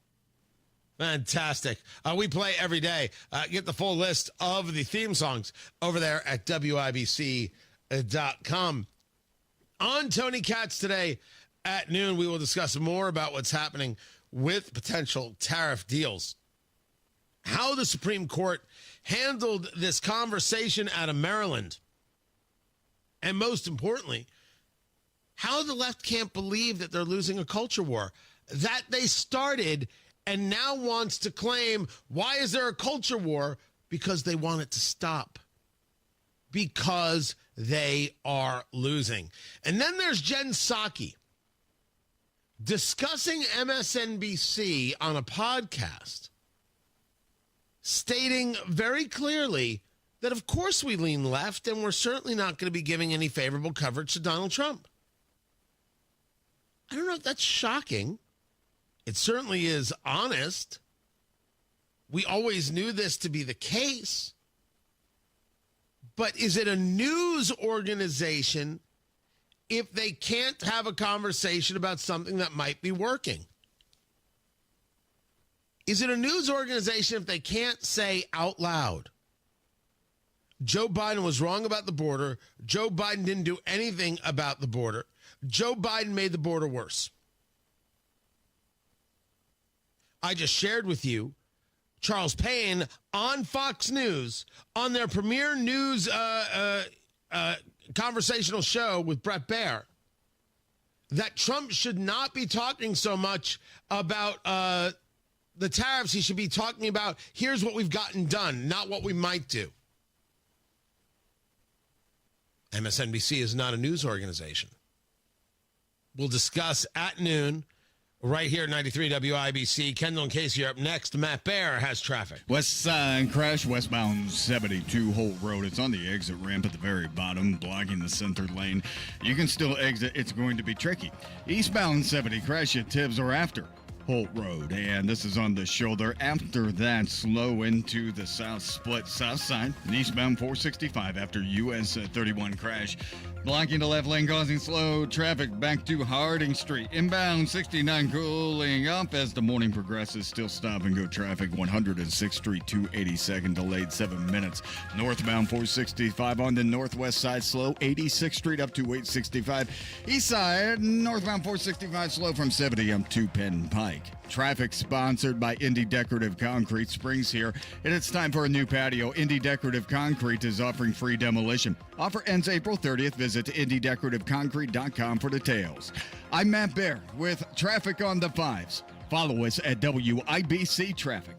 Fantastic. We play every day. Get the full list of the theme songs over there at WIBC.com. On Tony Katz today at noon, we will discuss more about what's happening with potential tariff deals. How the Supreme Court handled this conversation out of Maryland. And most importantly, how the left can't believe that they're losing a culture war that they started and now wants to claim, why is there a culture war? Because they want it to stop. Because they are losing. And then there's Jen Psaki discussing MSNBC on a podcast, stating very clearly that, of course, we lean left, and we're certainly not going to be giving any favorable coverage to Donald Trump. I don't know if that's shocking. It certainly is honest. We always knew this to be the case. But is it a news organization if they can't have a conversation about something that might be working? Is it a news organization if they can't say out loud, Joe Biden was wrong about the border, Joe Biden didn't do anything about the border, Joe Biden made the border worse? I just shared with you Charles Payne on Fox News on their premier news conversational show with Bret Baier that Trump should not be talking so much about the tariffs. He should be talking about, here's what we've gotten done, not what we might do. MSNBC is not a news organization. We'll discuss at noon right here at 93 WIBC. Kendall and Casey are up next. Matt Baer has traffic. West Side crash, westbound 72 Holt Road. It's on the exit ramp at the very bottom, blocking the center lane. You can still exit. It's going to be tricky. Eastbound 70 crash at Tibbs or after Holt Road, and this is on the shoulder. After that, slow into the south split south side. And eastbound 465 after US 31 crash, blocking the left lane, causing slow traffic back to Harding Street. Inbound 69 cooling up as the morning progresses. Still stop and go traffic. 106th Street 282nd delayed 7 minutes. Northbound 465 on the northwest side slow. 86th Street up to 865. East side northbound 465 slow from 70 up to Penn Pike. Traffic sponsored by Indy Decorative Concrete. Spring's here, and it's time for a new patio. Indy Decorative Concrete is offering free demolition. Offer ends April 30th. Visit IndyDecorativeConcrete.com for details. I'm Matt Baer with traffic on the fives. Follow us at WIBC Traffic.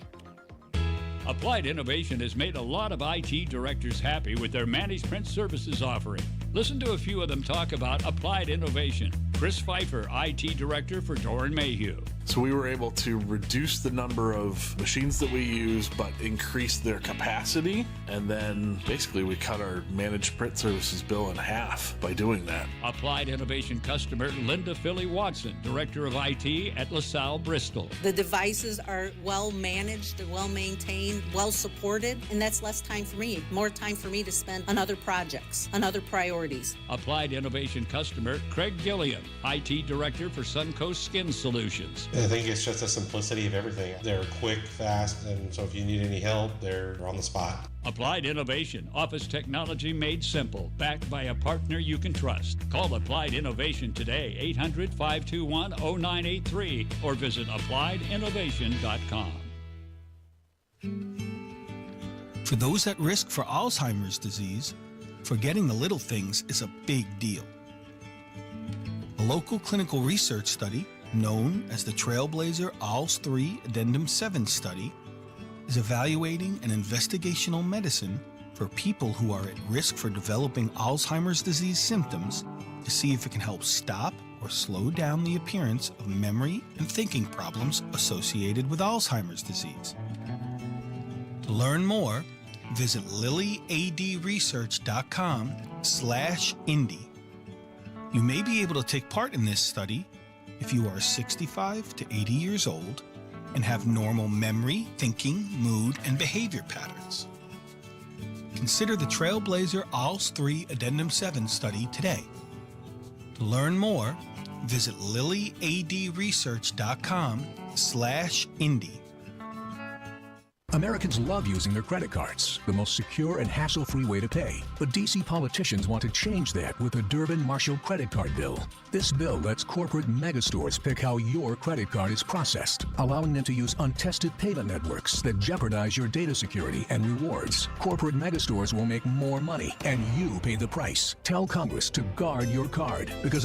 Applied Innovation has made a lot of IT directors happy with their managed print services offering. Listen to a few of them talk about Applied Innovation. Chris Pfeiffer, IT Director for Doran Mayhew. So we were able to reduce the number of machines that we use, but increase their capacity. And then basically we cut our managed print services bill in half by doing that. Applied Innovation customer Linda Philly Watson, Director of IT at LaSalle Bristol. The devices are well managed, well maintained, well supported, and that's less time for me. More time for me to spend on other projects, on other priorities. Applied Innovation customer Craig Gilliam, IT Director for Suncoast Skin Solutions. I think it's just the simplicity of everything. They're quick, fast, and so if you need any help, they're on the spot. Applied Innovation, office technology made simple, backed by a partner you can trust. Call Applied Innovation today, 800-521-0983, or visit appliedyinnovation.com. For those at risk for Alzheimer's disease, forgetting the little things is a big deal. A local clinical research study, known as the Trailblazer ALZ 3 Addendum 7 study, is evaluating an investigational medicine for people who are at risk for developing Alzheimer's disease symptoms to see if it can help stop or slow down the appearance of memory and thinking problems associated with Alzheimer's disease. To learn more, visit lilyaddresearch.com/Indy. You may be able to take part in this study if you are 65 to 80 years old and have normal memory, thinking, mood, and behavior patterns. Consider the Trailblazer ALS 3 Addendum 7 study today. To learn more, visit lilyaddresearch.com/Indy. Americans love using their credit cards, the most secure and hassle-free way to pay. But D.C. politicians want to change that with the Durbin-Marshall credit card bill. This bill lets corporate megastores pick how your credit card is processed, allowing them to use untested payment networks that jeopardize your data security and rewards. Corporate megastores will make more money, and you pay the price. Tell Congress to guard your card, because